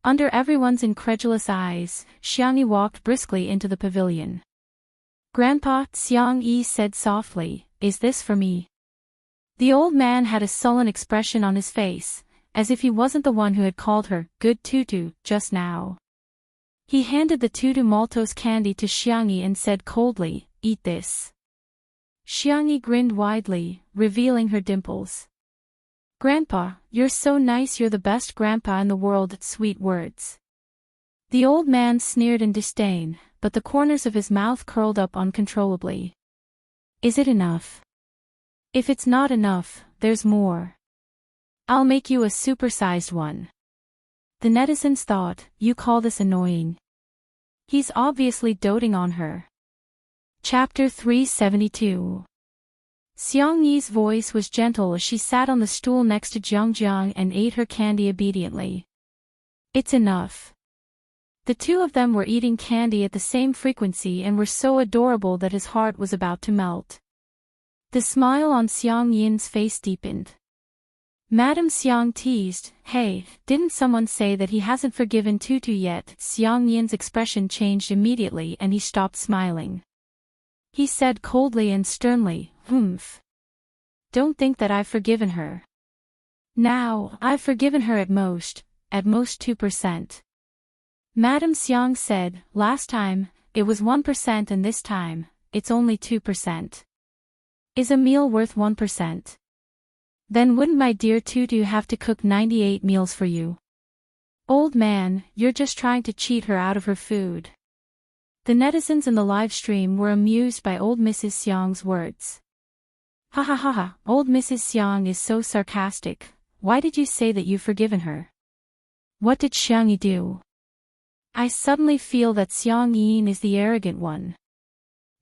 Under everyone's incredulous eyes, Xiangyi walked briskly into the pavilion. "Grandpa," Xiang Yi said softly, "is this for me?" The old man had a sullen expression on his face, as if he wasn't the one who had called her "good tutu" just now. He handed the tutu maltose candy to Xiangyi and said coldly, "Eat this." Xiangyi grinned widely, revealing her dimples. "Grandpa, you're so nice, you're the best grandpa in the world." Sweet words. The old man sneered in disdain, but the corners of his mouth curled up uncontrollably. "Is it enough? If it's not enough, there's more. I'll make you a supersized one." The netizens thought, "You call this annoying? He's obviously doting on her." Chapter 372. Xiang Yi's voice was gentle as she sat on the stool next to Jiang and ate her candy obediently. "It's enough." The two of them were eating candy at the same frequency and were so adorable that his heart was about to melt. The smile on Xiang Yin's face deepened. Madame Xiang teased, "Hey, didn't someone say that he hasn't forgiven Tutu yet?" Xiang Yin's expression changed immediately and he stopped smiling. He said coldly and sternly, "Humph. Don't think that I've forgiven her. Now, I've forgiven her at most 2%. Madame Xiang said, "Last time, it was 1% and this time, it's only 2%. Is a meal worth 1%? Then wouldn't my dear Tutu have to cook 98 meals for you? Old man, you're just trying to cheat her out of her food. The netizens in the live stream were amused by old Mrs. Xiang's words. Ha ha ha ha, old Mrs. Xiang is so sarcastic. Why did you say that you've forgiven her? What did Xiang Yi do? I suddenly feel that Xiang Yin is the arrogant one.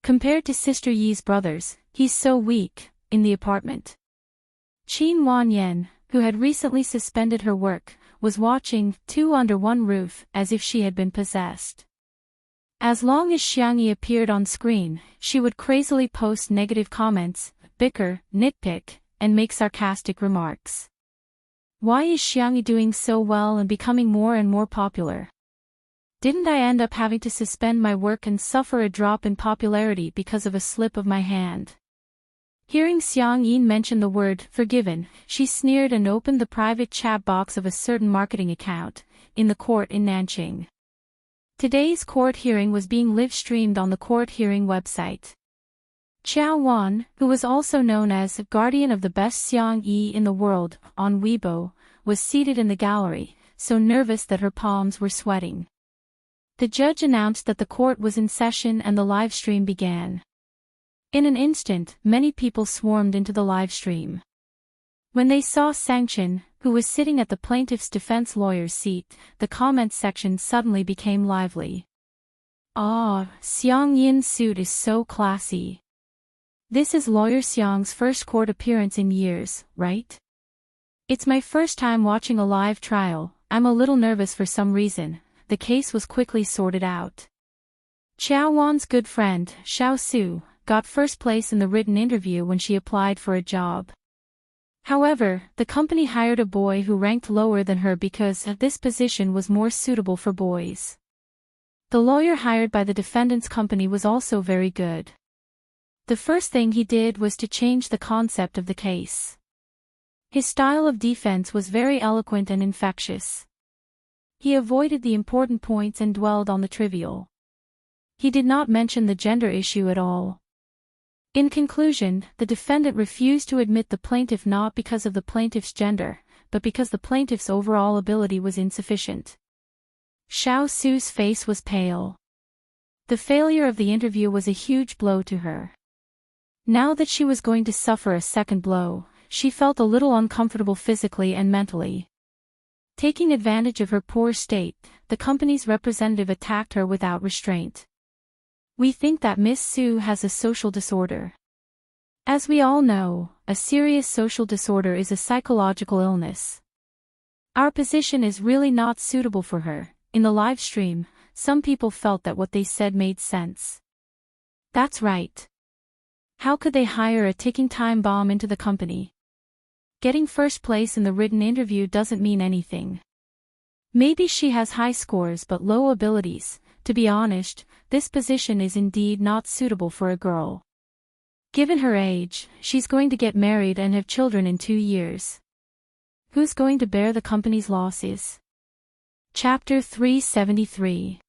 Compared to Sister Yi's brothers, he's so weak, in the apartment. Qin Wanyan, who had recently suspended her work, was watching, two under one roof, as if she had been possessed. As long as Xiang Yi appeared on screen, she would crazily post negative comments, bicker, nitpick, and make sarcastic remarks. Why is Xiang Yi doing so well and becoming more and more popular? Didn't I end up having to suspend my work and suffer a drop in popularity because of a slip of my hand? Hearing Xiang Yin mention the word forgiven, she sneered and opened the private chat box of a certain marketing account, in the court in Nanjing. Today's court hearing was being live-streamed on the court hearing website. Qiao Wan, who was also known as Guardian of the Best Xiang Yi in the world, on Weibo, was seated in the gallery, so nervous that her palms were sweating. The judge announced that the court was in session and the live stream began. In an instant, many people swarmed into the live stream. When they saw Sanction, who was sitting at the plaintiff's defense lawyer's seat, the comments section suddenly became lively. Ah, Xiang Yin's suit is so classy. This is Lawyer Xiang's first court appearance in years, right? It's my first time watching a live trial. I'm a little nervous for some reason. The case was quickly sorted out. Qiao Wan's good friend, Xiao Su, got first place in the written interview when she applied for a job. However, the company hired a boy who ranked lower than her because this position was more suitable for boys. The lawyer hired by the defendant's company was also very good. The first thing he did was to change the concept of the case. His style of defense was very eloquent and infectious. He avoided the important points and dwelled on the trivial. He did not mention the gender issue at all. In conclusion, the defendant refused to admit the plaintiff not because of the plaintiff's gender, but because the plaintiff's overall ability was insufficient. Xiao Su's face was pale. The failure of the interview was a huge blow to her. Now that she was going to suffer a second blow, she felt a little uncomfortable physically and mentally. Taking advantage of her poor state, the company's representative attacked her without restraint. We think that Miss Su has a social disorder. As we all know, a serious social disorder is a psychological illness. Our position is really not suitable for her. In the live stream, some people felt that what they said made sense. That's right. How could they hire a ticking time bomb into the company? Getting first place in the written interview doesn't mean anything. Maybe she has high scores but low abilities. To be honest, this position is indeed not suitable for a girl. Given her age, she's going to get married and have children in 2 years. Who's going to bear the company's losses? Chapter 373.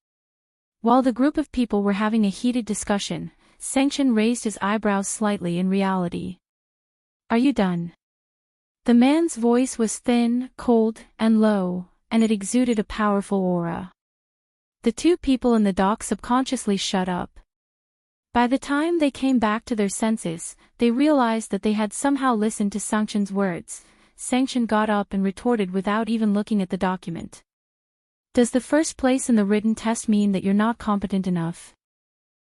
While the group of people were having a heated discussion, Sanction raised his eyebrows slightly in reality. Are you done? The man's voice was thin, cold, and low, and it exuded a powerful aura. The two people in the dock subconsciously shut up. By the time they came back to their senses, they realized that they had somehow listened to Sanction's words. Sanction got up and retorted without even looking at the document. Does the first place in the written test mean that you're not competent enough?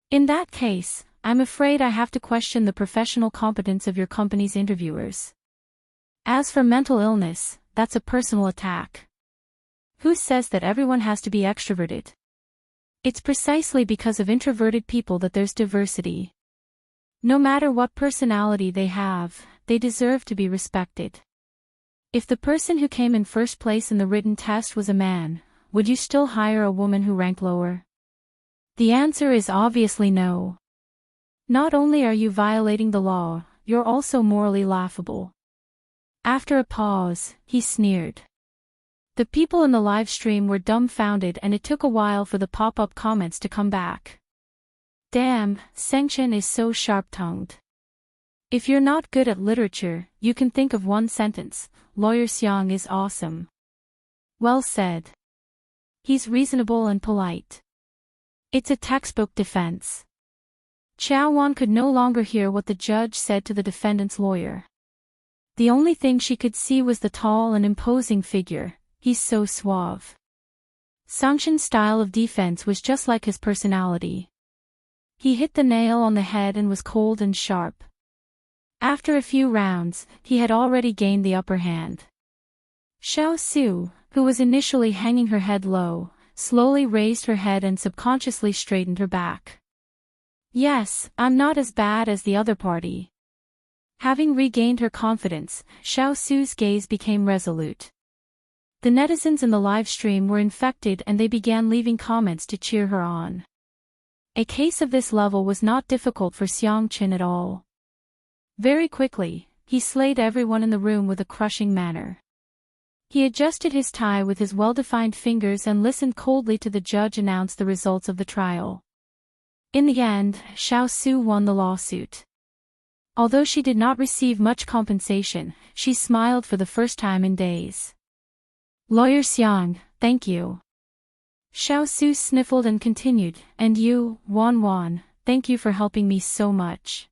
In that case, I'm afraid I have to question the professional competence of your company's interviewers. As for mental illness, that's a personal attack. Who says that everyone has to be extroverted? It's precisely because of introverted people that there's diversity. No matter what personality they have, they deserve to be respected. If the person who came in first place in the written test was a man, would you still hire a woman who ranked lower? The answer is obviously no. Not only are you violating the law, you're also morally laughable. After a pause, he sneered. The people in the live stream were dumbfounded and it took a while for the pop-up comments to come back. Damn, Sengchen is so sharp-tongued. If you're not good at literature, you can think of one sentence: Lawyer Xiang is awesome. Well said. He's reasonable and polite. It's a textbook defense. Qiao Wan could no longer hear what the judge said to the defendant's lawyer. The only thing she could see was the tall and imposing figure. He's so suave. Sengchen's style of defense was just like his personality. He hit the nail on the head and was cold and sharp. After a few rounds, he had already gained the upper hand. Xiao Su, who was initially hanging her head low, slowly raised her head and subconsciously straightened her back. Yes, I'm not as bad as the other party. Having regained her confidence, Xiao Su's gaze became resolute. The netizens in the live stream were infected and they began leaving comments to cheer her on. A case of this level was not difficult for Xiang Qin at all. Very quickly, he slayed everyone in the room with a crushing manner. He adjusted his tie with his well-defined fingers and listened coldly to the judge announce the results of the trial. In the end, Xiao Su won the lawsuit. Although she did not receive much compensation, she smiled for the first time in days. Lawyer Xiang, thank you. Xiao Su sniffled and continued, and you, Wan, thank you for helping me so much.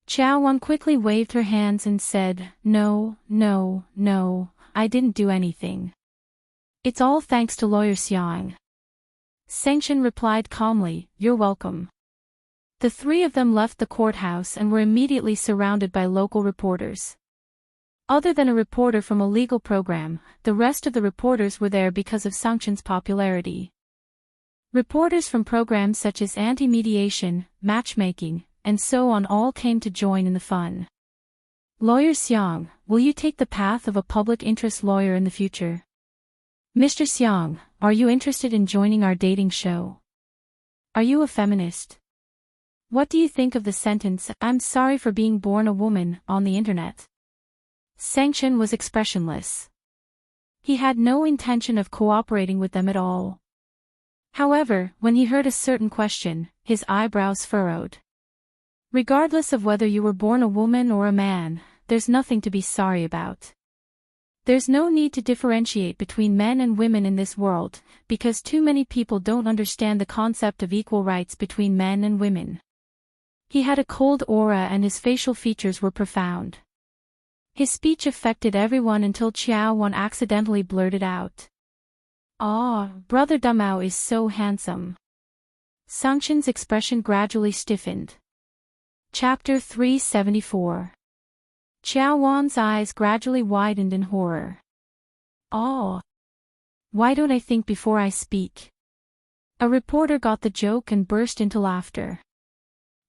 Qiao Wan quickly waved her hands and said, No, I didn't do anything. It's all thanks to Lawyer Xiang. Sengchen replied calmly, You're welcome. The three of them left the courthouse and were immediately surrounded by local reporters. Other than a reporter from a legal program, the rest of the reporters were there because of Sengchen's popularity. Reporters from programs such as anti-mediation, matchmaking, and so on all came to join in the fun. Lawyer Xiang, will you take the path of a public interest lawyer in the future? Mr. Xiang, are you interested in joining our dating show? Are you a feminist? What do you think of the sentence, I'm sorry for being born a woman, on the internet? Sengchen was expressionless. He had no intention of cooperating with them at all. However, when he heard a certain question, his eyebrows furrowed. Regardless of whether you were born a woman or a man, there's nothing to be sorry about. There's no need to differentiate between men and women in this world, because too many people don't understand the concept of equal rights between men and women. He had a cold aura and his facial features were profound. His speech affected everyone until Qiao Wan accidentally blurted out. Brother Dumao is so handsome. Sengchen's expression gradually stiffened. Chapter 374. Qiao Wan's eyes gradually widened in horror. Why don't I think before I speak? A reporter got the joke and burst into laughter.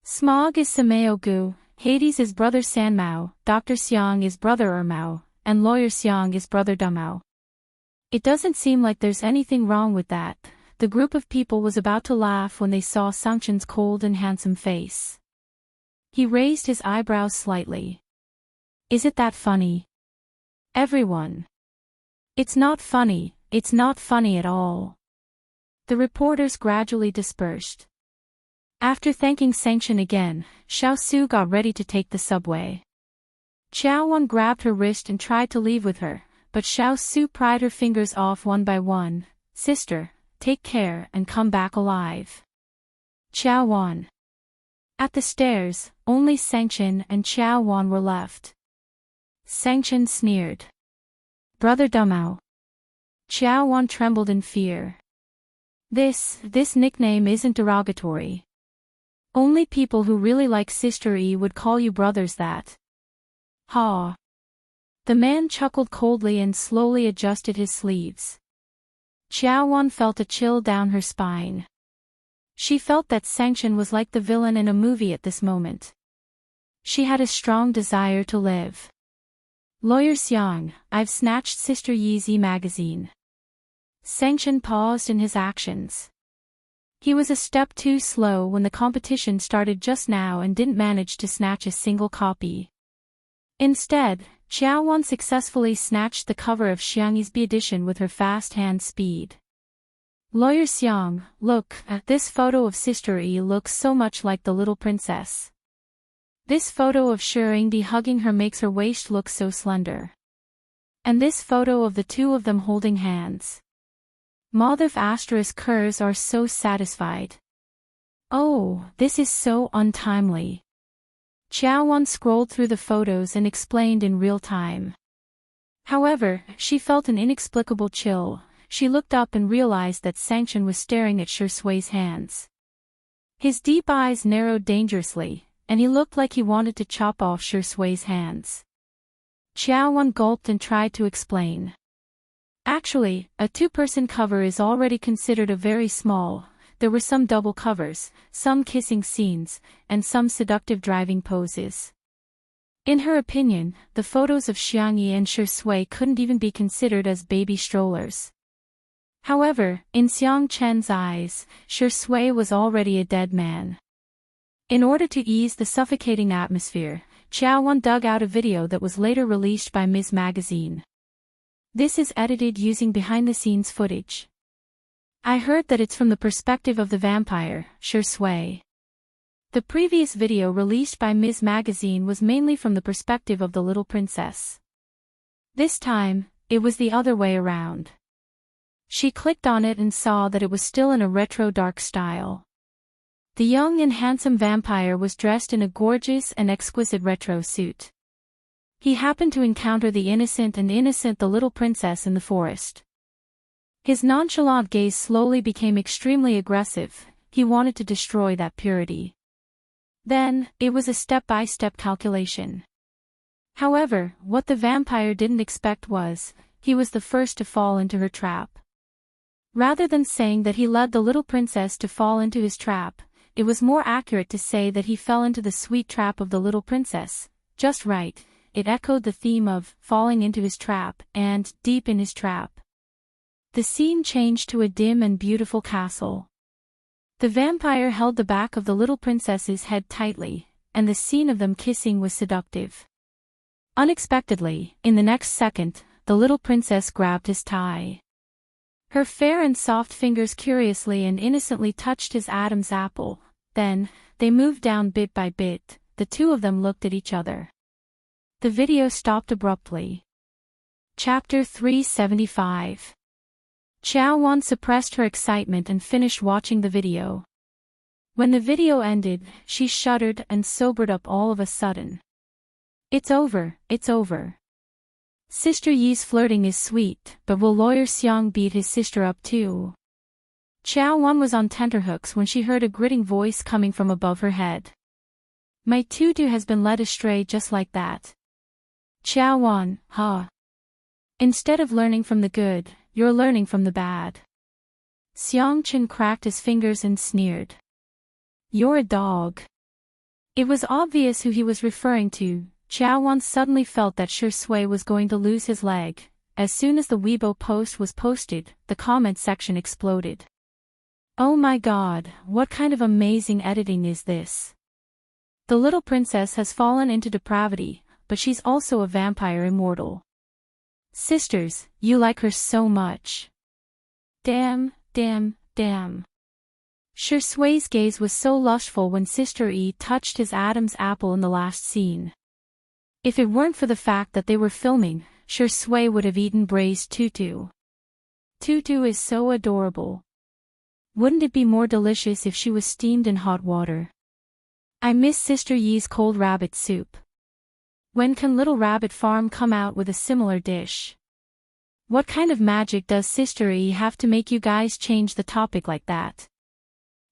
Smog is Sameo Gu, Hades is brother Sanmao, Dr. Xiang is brother Ermao, and Lawyer Xiang is brother Dumao. It doesn't seem like there's anything wrong with that. The group of people was about to laugh when they saw Sengchen's cold and handsome face. He raised his eyebrows slightly. Is it that funny? Everyone. It's not funny at all. The reporters gradually dispersed. After thanking Sengchen again, Xiao Su got ready to take the subway. Qiao Wan grabbed her wrist and tried to leave with her, but Xiao Su pried her fingers off one by one. Sister, take care and come back alive. Qiao Wan. At the stairs, only Sengchen and Qiao Wan were left. Sengchen sneered. Brother Dumao. Qiao Wan trembled in fear. This nickname isn't derogatory. Only people who really like Sister E would call you brothers that. Ha. The man chuckled coldly and slowly adjusted his sleeves. Qiao Wan felt a chill down her spine. She felt that Sengchen was like the villain in a movie at this moment. She had a strong desire to live. Lawyer Xiang, I've snatched Sister Yi's e-magazine. Sengchen paused in his actions. He was a step too slow when the competition started just now and didn't manage to snatch a single copy. Instead, Qiao Wan successfully snatched the cover of Xiang Yi's B edition with her fast hand speed. Lawyer Xiang, look, this photo of Sister Yi looks so much like the little princess. This photo of Shi Yingdi hugging her makes her waist look so slender. And this photo of the two of them holding hands. Mothif asterisk Kurs are so satisfied. Oh, this is so untimely. Xiaowan scrolled through the photos and explained in real time. However, she felt an inexplicable chill. She looked up and realized that Sanction was staring at Shi Sui's hands. His deep eyes narrowed dangerously, and he looked like he wanted to chop off Shi Sui's hands. Xiaowan gulped and tried to explain. Actually, a two-person cover is already considered a very small. There were some double covers, some kissing scenes, and some seductive driving poses. In her opinion, the photos of Xiangyi and Shi Sui couldn't even be considered as baby strollers. However, in Xiang Chen's eyes, Shi Sui was already a dead man. In order to ease the suffocating atmosphere, Xiaowan dug out a video that was later released by Ms. Magazine. This is edited using behind-the-scenes footage. I heard that it's from the perspective of the vampire, Shi Sui. The previous video released by Ms. Magazine was mainly from the perspective of the little princess. This time, it was the other way around. She clicked on it and saw that it was still in a retro dark style. The young and handsome vampire was dressed in a gorgeous and exquisite retro suit. He happened to encounter the innocent the little princess in the forest. His nonchalant gaze slowly became extremely aggressive. He wanted to destroy that purity. Then, it was a step-by-step calculation. However, what the vampire didn't expect was, he was the first to fall into her trap. Rather than saying that he led the little princess to fall into his trap, it was more accurate to say that he fell into the sweet trap of the little princess. Just right, it echoed the theme of falling into his trap and deep in his trap. The scene changed to a dim and beautiful castle. The vampire held the back of the little princess's head tightly, and the scene of them kissing was seductive. Unexpectedly, in the next second, the little princess grabbed his tie. Her fair and soft fingers curiously and innocently touched his Adam's apple. Then, they moved down bit by bit. The two of them looked at each other. The video stopped abruptly. Chapter 375. Xiaowan suppressed her excitement and finished watching the video. When the video ended, she shuddered and sobered up all of a sudden. It's over, it's over. Sister Yi's flirting is sweet, but will Lawyer Xiang beat his sister up too? Xiaowan was on tenterhooks when she heard a gritting voice coming from above her head. My tutu has been led astray just like that. Xiaowan, huh? Instead of learning from the good, you're learning from the bad. Xiang Chen cracked his fingers and sneered. You're a dog. It was obvious who he was referring to. Xiaowan suddenly felt that Shi Sui was going to lose his leg. As soon as the Weibo post was posted, the comment section exploded. Oh my god, what kind of amazing editing is this? The little princess has fallen into depravity, but she's also a vampire immortal. Sisters, you like her so much. Damn, damn, damn. Shi Sui's gaze was so lustful when Sister Yi touched his Adam's apple in the last scene. If it weren't for the fact that they were filming, Shi Sui would have eaten braised tutu. Tutu is so adorable. Wouldn't it be more delicious if she was steamed in hot water? I miss Sister Yi's cold rabbit soup. When can Little Rabbit Farm come out with a similar dish? What kind of magic does Sister Yi have to make you guys change the topic like that?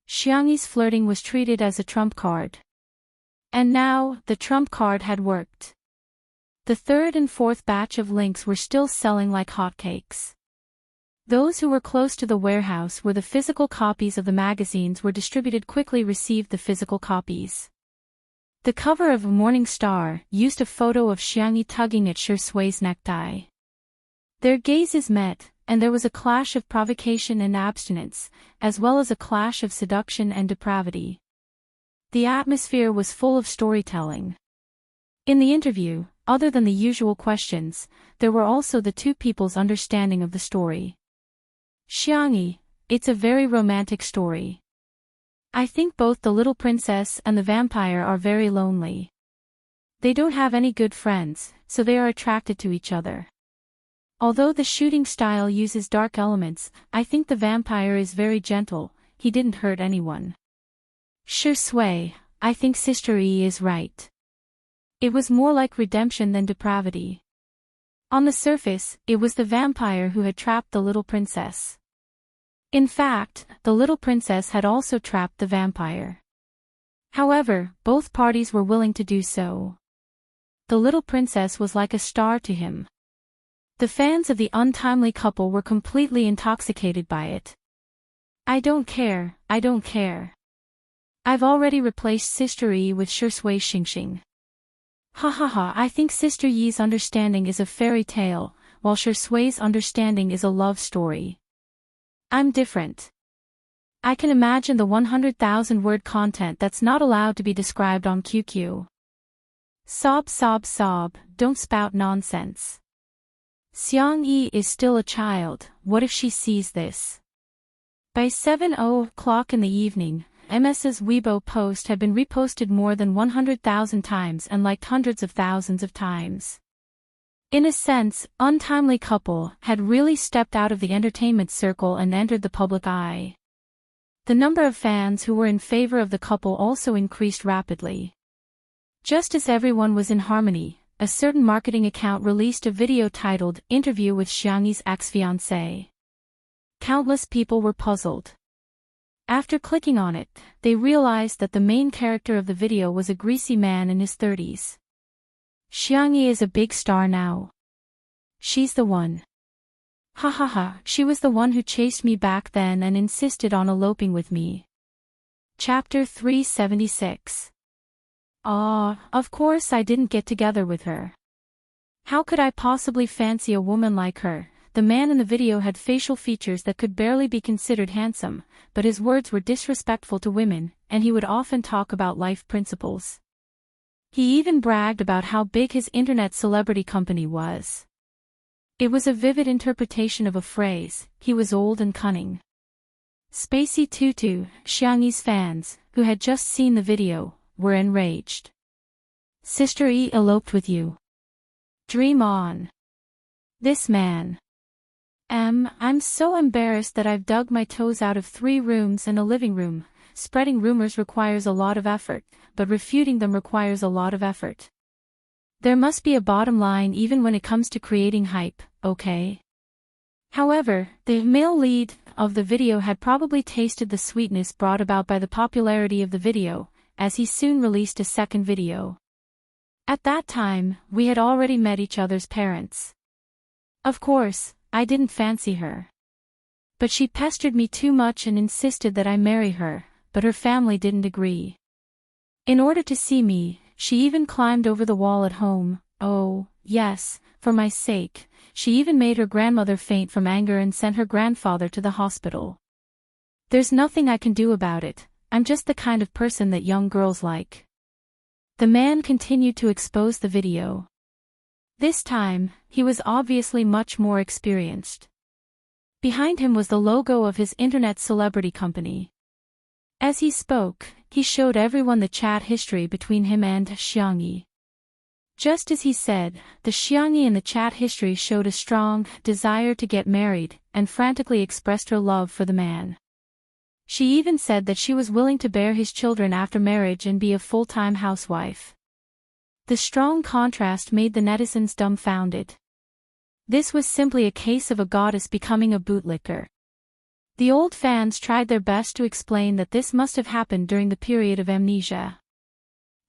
Xiangyi's flirting was treated as a trump card. And now, the trump card had worked. The third and fourth batch of links were still selling like hotcakes. Those who were close to the warehouse where the physical copies of the magazines were distributed quickly received the physical copies. The cover of Morning Star used a photo of Xiangyi tugging at Shi Sui's necktie. Their gazes met, and there was a clash of provocation and abstinence, as well as a clash of seduction and depravity. The atmosphere was full of storytelling. In the interview, other than the usual questions, there were also the two people's understanding of the story. Xiangyi, it's a very romantic story. I think both the little princess and the vampire are very lonely. They don't have any good friends, so they are attracted to each other. Although the shooting style uses dark elements, I think the vampire is very gentle, he didn't hurt anyone. Shui, I think Sister E is right. It was more like redemption than depravity. On the surface, it was the vampire who had trapped the little princess. In fact, the little princess had also trapped the vampire. However, both parties were willing to do so. The little princess was like a star to him. The fans of the untimely couple were completely intoxicated by it. I don't care, I don't care. I've already replaced Sister Yi with Shui Xingxing. Ha ha ha, I think Sister Yi's understanding is a fairy tale, while Shui's understanding is a love story. I'm different. I can imagine the 100,000 word content that's not allowed to be described on QQ. Sob sob sob, don't spout nonsense. Xiang Yi is still a child, what if she sees this? By 7:00 in the evening, MS's Weibo post had been reposted more than 100,000 times and liked hundreds of thousands of times. In a sense, untimely couple had really stepped out of the entertainment circle and entered the public eye. The number of fans who were in favor of the couple also increased rapidly. Just as everyone was in harmony, a certain marketing account released a video titled "Interview with Xiangyi's Ex-Fiancé." Countless people were puzzled. After clicking on it, they realized that the main character of the video was a greasy man in his 30s. Xiangyi is a big star now. She's the one. Ha ha ha, she was the one who chased me back then and insisted on eloping with me. Chapter 376. Of course I didn't get together with her. How could I possibly fancy a woman like her? The man in the video had facial features that could barely be considered handsome, but his words were disrespectful to women, and he would often talk about life principles. He even bragged about how big his internet celebrity company was. It was a vivid interpretation of a phrase, he was old and cunning. Spacey Tutu, Xiangyi's fans, who had just seen the video, were enraged. Sister E eloped with you. Dream on. This man. I'm so embarrassed that I've dug my toes out of 3 rooms and a living room. Spreading rumors requires a lot of effort, but refuting them requires a lot of effort. There must be a bottom line even when it comes to creating hype, okay? However, the male lead of the video had probably tasted the sweetness brought about by the popularity of the video, as he soon released a second video. At that time, we had already met each other's parents. Of course, I didn't fancy her. But she pestered me too much and insisted that I marry her, but her family didn't agree. In order to see me, she even climbed over the wall at home. Oh, yes, for my sake, she even made her grandmother faint from anger and sent her grandfather to the hospital. There's nothing I can do about it, I'm just the kind of person that young girls like. The man continued to expose the video. This time, he was obviously much more experienced. Behind him was the logo of his internet celebrity company. As he spoke, he showed everyone the chat history between him and Xiangyi. Just as he said, the Xiangyi in the chat history showed a strong desire to get married, and frantically expressed her love for the man. She even said that she was willing to bear his children after marriage and be a full-time housewife. The strong contrast made the netizens dumbfounded. This was simply a case of a goddess becoming a bootlicker. The old fans tried their best to explain that this must have happened during the period of amnesia.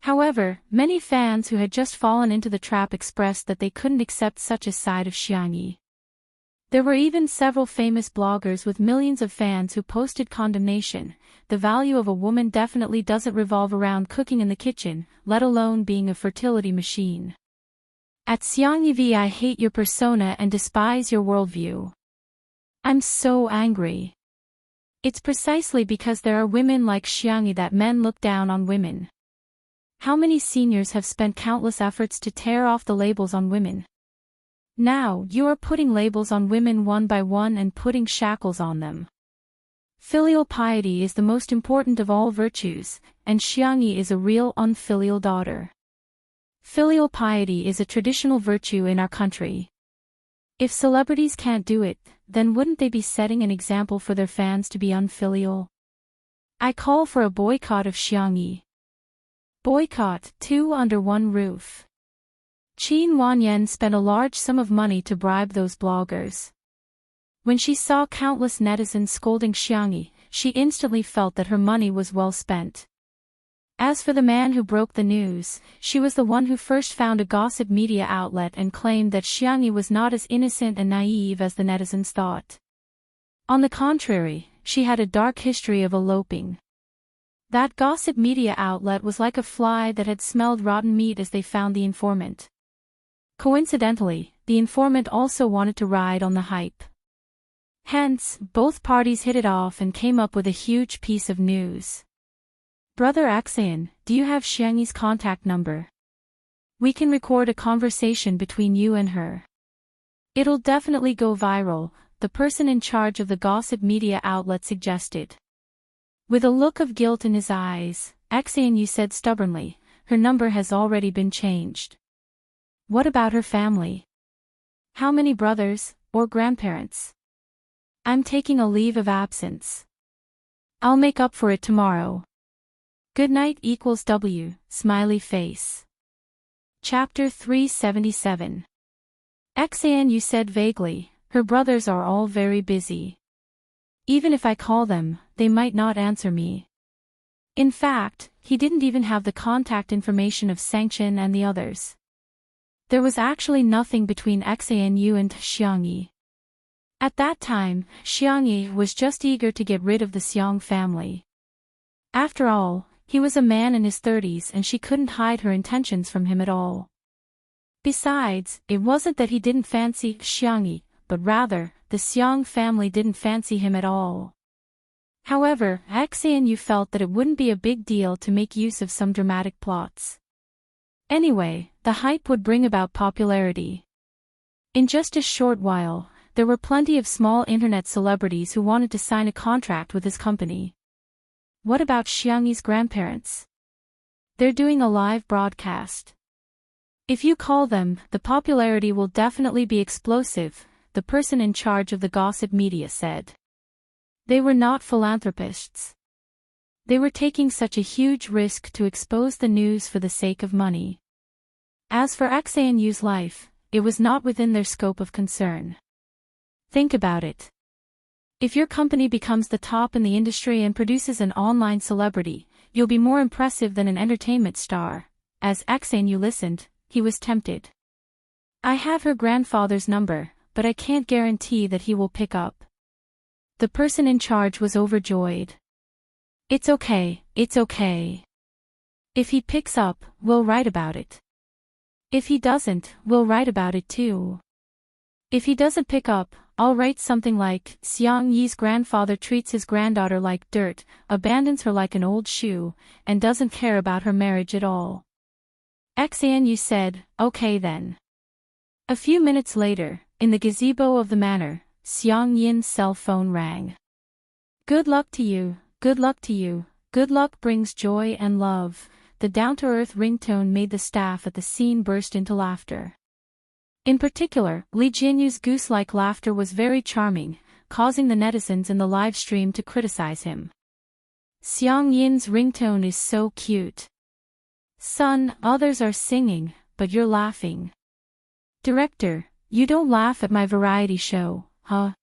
However, many fans who had just fallen into the trap expressed that they couldn't accept such a side of Xiangyi. There were even several famous bloggers with millions of fans who posted condemnation. The value of a woman definitely doesn't revolve around cooking in the kitchen, let alone being a fertility machine. At Xiangyi V, I hate your persona and despise your worldview. I'm so angry. It's precisely because there are women like Xiangyi that men look down on women. How many seniors have spent countless efforts to tear off the labels on women? Now, you are putting labels on women one by one and putting shackles on them. Filial piety is the most important of all virtues, and Xiangyi is a real unfilial daughter. Filial piety is a traditional virtue in our country. If celebrities can't do it, then wouldn't they be setting an example for their fans to be unfilial? I call for a boycott of Xiangyi. Boycott, 2 under 1 roof. Qin Wanyan spent a large sum of money to bribe those bloggers. When she saw countless netizens scolding Xiangyi, she instantly felt that her money was well spent. As for the man who broke the news, she was the one who first found a gossip media outlet and claimed that Xiangyi was not as innocent and naive as the netizens thought. On the contrary, she had a dark history of eloping. That gossip media outlet was like a fly that had smelled rotten meat as they found the informant. Coincidentally, the informant also wanted to ride on the hype. Hence, both parties hit it off and came up with a huge piece of news. Brother Axan, do you have Xiangyi's contact number? We can record a conversation between you and her. It'll definitely go viral, the person in charge of the gossip media outlet suggested. With a look of guilt in his eyes, Axan said stubbornly, her number has already been changed. What about her family? How many brothers, or grandparents? I'm taking a leave of absence. I'll make up for it tomorrow. Good night equals W, smiley face. Chapter 377. Axan said vaguely, her brothers are all very busy. Even if I call them, they might not answer me. In fact, he didn't even have the contact information of Sanction and the others. There was actually nothing between Axan and Xiangyi. At that time, Xiangyi was just eager to get rid of the Xiang family. After all, he was a man in his 30s and she couldn't hide her intentions from him at all. Besides, it wasn't that he didn't fancy Xiangyi, but rather, the Xiang family didn't fancy him at all. However, Axan felt that it wouldn't be a big deal to make use of some dramatic plots. Anyway, the hype would bring about popularity. In just a short while, there were plenty of small internet celebrities who wanted to sign a contract with his company. What about Xiangyi's grandparents? They're doing a live broadcast. If you call them, the popularity will definitely be explosive, the person in charge of the gossip media said. They were not philanthropists. They were taking such a huge risk to expose the news for the sake of money. As for Axan's life, it was not within their scope of concern. Think about it. If your company becomes the top in the industry and produces an online celebrity, you'll be more impressive than an entertainment star. As Axan listened, he was tempted. I have her grandfather's number, but I can't guarantee that he will pick up. The person in charge was overjoyed. It's okay, it's okay. If he picks up, we'll write about it. If he doesn't, we'll write about it too. If he doesn't pick up, I'll write something like, Xiangyi's grandfather treats his granddaughter like dirt, abandons her like an old shoe, and doesn't care about her marriage at all. Axan said, okay then. A few minutes later, in the gazebo of the manor, Xiangyin's cell phone rang. Good luck to you, good luck to you, good luck brings joy and love. The down-to-earth ringtone made the staff at the scene burst into laughter. In particular, Li Jianyu's goose-like laughter was very charming, causing the netizens in the live stream to criticize him. Xiangyin's ringtone is so cute. Son, others are singing, but you're laughing. Director, you don't laugh at my variety show, huh?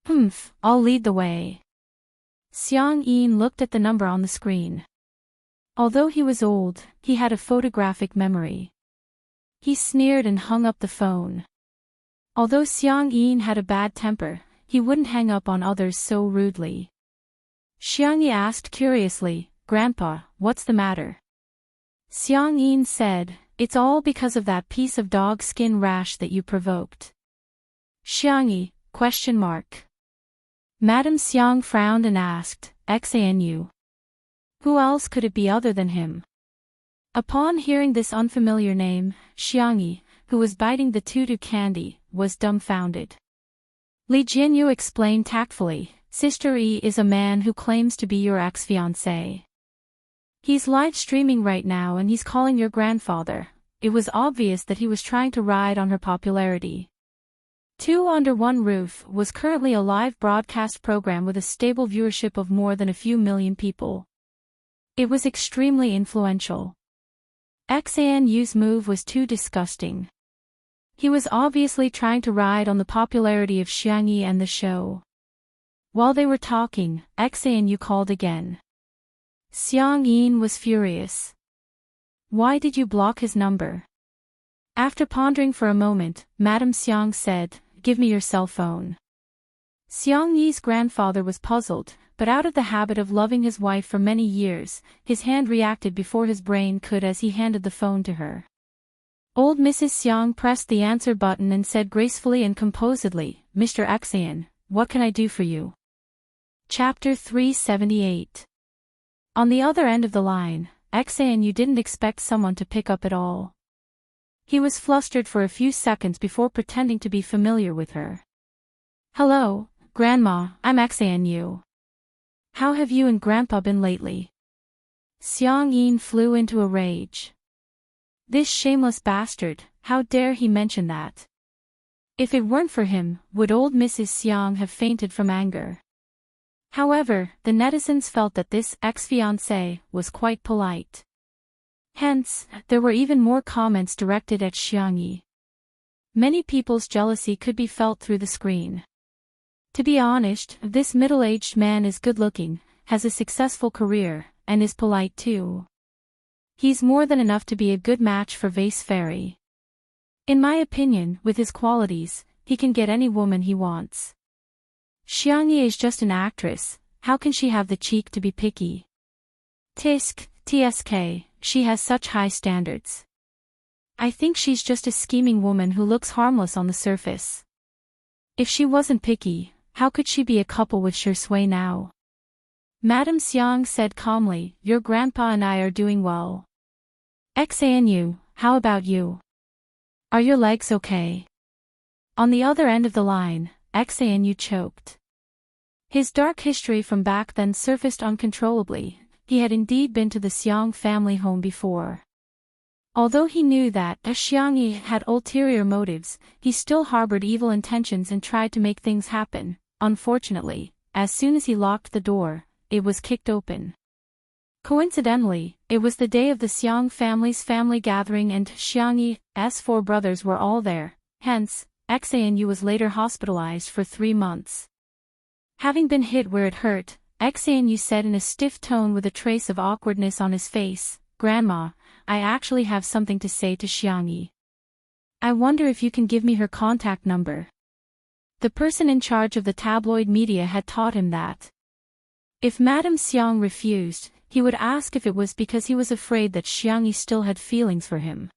Humph, I'll lead the way. Xiangyin looked at the number on the screen. Although he was old, he had a photographic memory. He sneered and hung up the phone. Although Xiangyin had a bad temper, he wouldn't hang up on others so rudely. Xiangyi asked curiously, Grandpa, what's the matter? Xiangyin said, it's all because of that piece of dog skin rash that you provoked. Xiangyi, ? Madame Xiang frowned and asked, Xanu. Who else could it be other than him? Upon hearing this unfamiliar name, Xiangyi, who was biting the tutu candy, was dumbfounded. Li Jianyu explained tactfully, Sister E is a man who claims to be your ex-fiancé. He's live streaming right now and he's calling your grandfather. It was obvious that he was trying to ride on her popularity. Two Under One Roof was currently a live broadcast program with a stable viewership of more than a few million people. It was extremely influential. XANU's move was too disgusting. He was obviously trying to ride on the popularity of Xiangyi and the show. While they were talking, XANU called again. Xiang Yin was furious. Why did you block his number? After pondering for a moment, Madame Xiang said, give me your cell phone. Xiang Yi's grandfather was puzzled, but out of the habit of loving his wife for many years, his hand reacted before his brain could as he handed the phone to her. Old Mrs. Xiang pressed the answer button and said gracefully and composedly, Mr. Xian, what can I do for you? Chapter 378. On the other end of the line, Xian didn't expect someone to pick up at all. He was flustered for a few seconds before pretending to be familiar with her. Hello, Grandma, I'm Xian. How have you and Grandpa been lately? Xiang Yin flew into a rage. This shameless bastard, how dare he mention that? If it weren't for him, would old Mrs. Xiang have fainted from anger? However, the netizens felt that this ex-fiancé was quite polite. Hence, there were even more comments directed at Xiangyi. Many people's jealousy could be felt through the screen. To be honest, this middle-aged man is good-looking, has a successful career, and is polite too. He's more than enough to be a good match for Vase Fairy. In my opinion, with his qualities, he can get any woman he wants. Xiangyi is just an actress, how can she have the cheek to be picky? TSK, she has such high standards. I think she's just a scheming woman who looks harmless on the surface. If she wasn't picky, how could she be a couple with Shui now? Madame Xiang said calmly, your grandpa and I are doing well. XANU, how about you? Are your legs okay? On the other end of the line, XANU choked. His dark history from back then surfaced uncontrollably. He had indeed been to the Xiang family home before. Although he knew that Xiangyi had ulterior motives, he still harbored evil intentions and tried to make things happen. Unfortunately, as soon as he locked the door, it was kicked open. Coincidentally, it was the day of the Xiang family's family gathering and Xiangyi's four brothers were all there, hence, XANU was later hospitalized for 3 months. Having been hit where it hurt, XANU said in a stiff tone with a trace of awkwardness on his face, Grandma, I actually have something to say to Xiangyi. I wonder if you can give me her contact number. The person in charge of the tabloid media had taught him that. If Madame Xiang refused, he would ask if it was because he was afraid that Xiangyi still had feelings for him.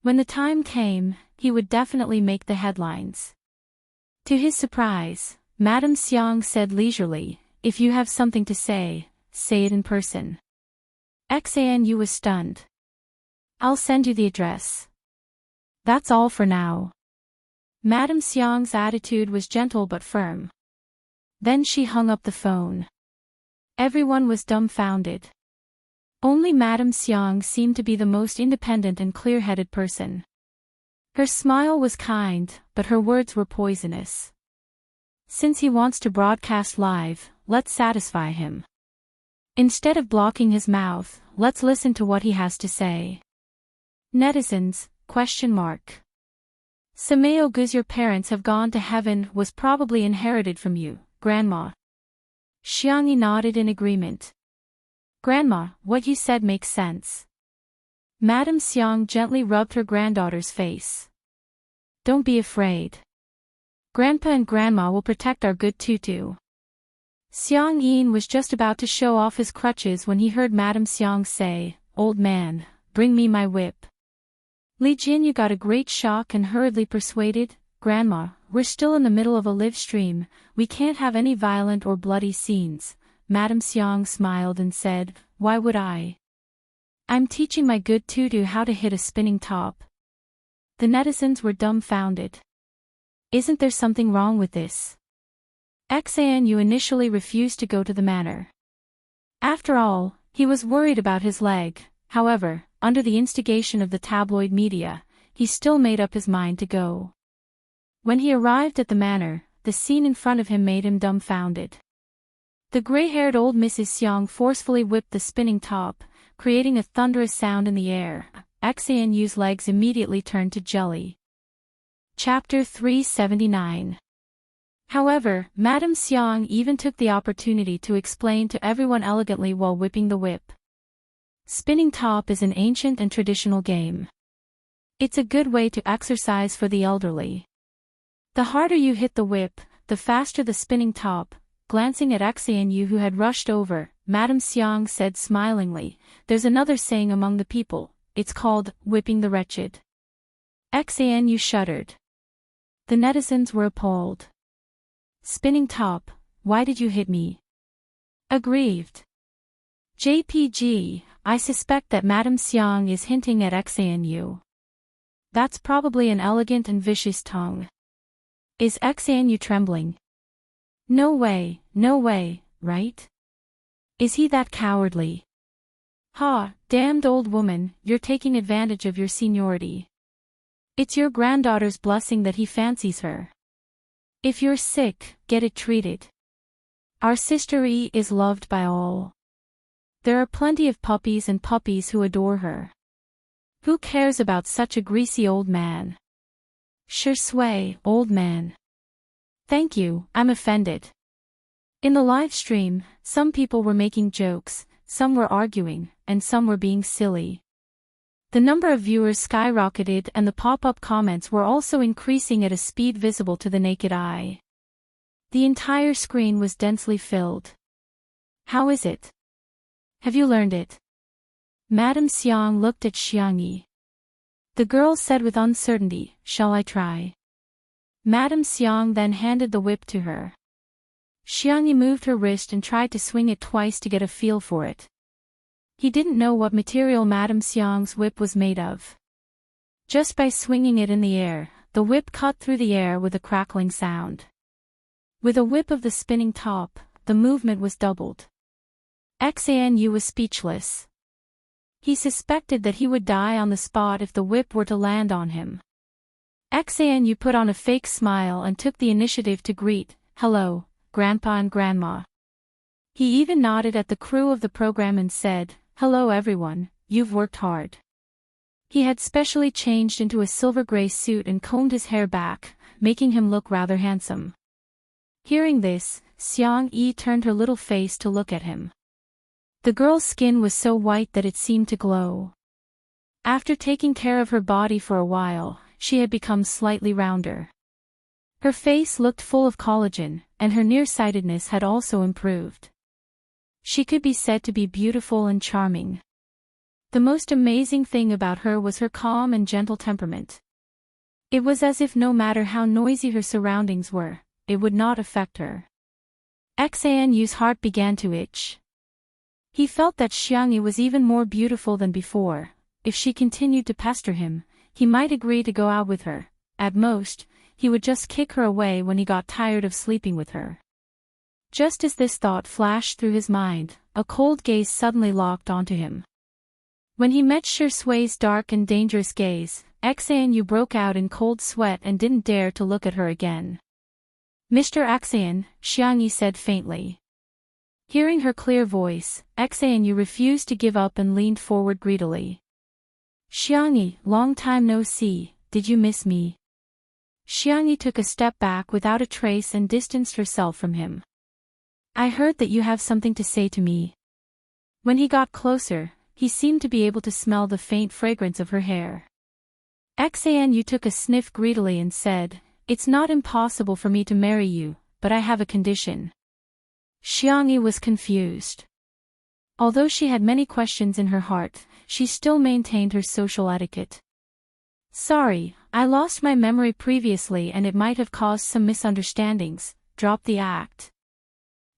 When the time came, he would definitely make the headlines. To his surprise, Madame Xiang said leisurely, if you have something to say it in person. XANU was stunned. I'll send you the address. That's all for now. Madame Xiang's attitude was gentle but firm. Then she hung up the phone. Everyone was dumbfounded. Only Madame Xiang seemed to be the most independent and clear-headed person. Her smile was kind, but her words were poisonous. Since he wants to broadcast live, let's satisfy him. Instead of blocking his mouth, let's listen to what he has to say. Netizens, ? Sameo Guz, your parents have gone to heaven was probably inherited from you, Grandma. Xiangyi nodded in agreement. Grandma, what you said makes sense. Madame Xiang gently rubbed her granddaughter's face. Don't be afraid. Grandpa and Grandma will protect our good tutu. Xiang Yin was just about to show off his crutches when he heard Madame Xiang say, Old man, bring me my whip. Li Jinyu got a great shock and hurriedly persuaded, Grandma, we're still in the middle of a live stream, we can't have any violent or bloody scenes. Madame Xiang smiled and said, Why would I? I'm teaching my good tutu how to hit a spinning top. The netizens were dumbfounded. Isn't there something wrong with this? Xanu initially refused to go to the manor. After all, he was worried about his leg. However, under the instigation of the tabloid media, he still made up his mind to go. When he arrived at the manor, the scene in front of him made him dumbfounded. The gray-haired old Mrs. Xiang forcefully whipped the spinning top, creating a thunderous sound in the air. Xanu's legs immediately turned to jelly. Chapter 379. However, Madame Xiang even took the opportunity to explain to everyone elegantly while whipping the whip. Spinning top is an ancient and traditional game. It's a good way to exercise for the elderly. The harder you hit the whip, the faster the spinning top. Glancing at Xanu who had rushed over, Madame Xiang said smilingly, "There's another saying among the people, it's called, whipping the wretched." Xanu shuddered. The netizens were appalled. "Spinning top, why did you hit me?" Aggrieved. JPG, I suspect that Madame Xiang is hinting at Xanu. That's probably an elegant and vicious tongue. Is Xanu trembling? No way, right? Is he that cowardly? Ha, damned old woman, you're taking advantage of your seniority. It's your granddaughter's blessing that he fancies her. If you're sick, get it treated. Our sister E is loved by all. There are plenty of puppies and puppies who adore her. Who cares about such a greasy old man? Sure sway, old man. Thank you, I'm offended. In the live stream, some people were making jokes, some were arguing, and some were being silly. The number of viewers skyrocketed and the pop-up comments were also increasing at a speed visible to the naked eye. The entire screen was densely filled. How is it? Have you learned it? Madame Xiang looked at Xiangyi. The girl said with uncertainty, "Shall I try?" Madame Xiang then handed the whip to her. Xiangyi moved her wrist and tried to swing it twice to get a feel for it. He didn't know what material Madame Xiang's whip was made of. Just by swinging it in the air, the whip cut through the air with a crackling sound. With a whip of the spinning top, the movement was doubled. Xanu was speechless. He suspected that he would die on the spot if the whip were to land on him. Xanu put on a fake smile and took the initiative to greet, "Hello, Grandpa and Grandma." He even nodded at the crew of the program and said, "Hello everyone, you've worked hard." He had specially changed into a silver-gray suit and combed his hair back, making him look rather handsome. Hearing this, Xiang Yi turned her little face to look at him. The girl's skin was so white that it seemed to glow. After taking care of her body for a while, she had become slightly rounder. Her face looked full of collagen, and her nearsightedness had also improved. She could be said to be beautiful and charming. The most amazing thing about her was her calm and gentle temperament. It was as if no matter how noisy her surroundings were, it would not affect her. Xanu's heart began to itch. He felt that Xiangyi was even more beautiful than before. If she continued to pester him, he might agree to go out with her. At most, he would just kick her away when he got tired of sleeping with her. Just as this thought flashed through his mind, a cold gaze suddenly locked onto him. When he met Sher Sui's dark and dangerous gaze, Xanu broke out in cold sweat and didn't dare to look at her again. "Mr. Xan," Xiangyi said faintly. Hearing her clear voice, Xanu refused to give up and leaned forward greedily. "Xiangyi, long time no see, did you miss me?" Xiangyi took a step back without a trace and distanced herself from him. "I heard that you have something to say to me." When he got closer, he seemed to be able to smell the faint fragrance of her hair. Xanu took a sniff greedily and said, "It's not impossible for me to marry you, but I have a condition." Xiangyi was confused. Although she had many questions in her heart, she still maintained her social etiquette. "Sorry, I lost my memory previously and it might have caused some misunderstandings. Drop the act."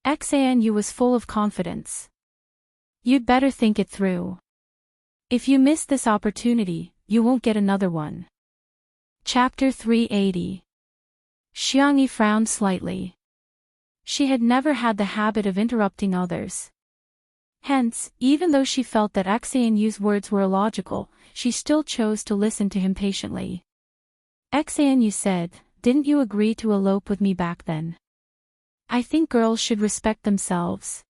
Xanu was full of confidence. "You'd better think it through. If you miss this opportunity, you won't get another one." Chapter 380. Xiangyi frowned slightly. She had never had the habit of interrupting others. Hence, even though she felt that Xanu's words were illogical, she still chose to listen to him patiently. Xanu said, "Didn't you agree to elope with me back then? I think girls should respect themselves.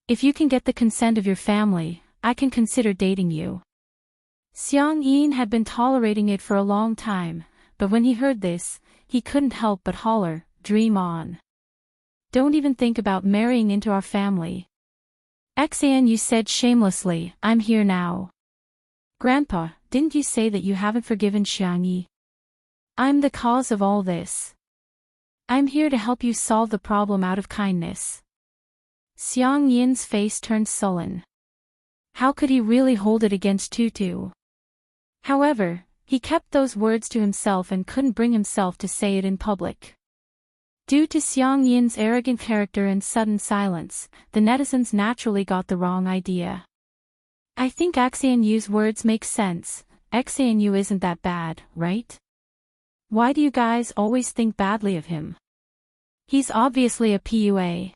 If you can get the consent of your family, I can consider dating you." Xiang Yin had been tolerating it for a long time, but when he heard this, he couldn't help but holler, "Dream on. Don't even think about marrying into our family." Xanu said shamelessly, "I'm here now. Grandpa, didn't you say that you haven't forgiven Xiang Yi? I'm the cause of all this. I'm here to help you solve the problem out of kindness." Xiang Yin's face turned sullen. How could he really hold it against Tutu? However, he kept those words to himself and couldn't bring himself to say it in public. Due to Xiang Yin's arrogant character and sudden silence, the netizens naturally got the wrong idea. "I think Xanu's words make sense. Xanu isn't that bad, right? Why do you guys always think badly of him? He's obviously a PUA.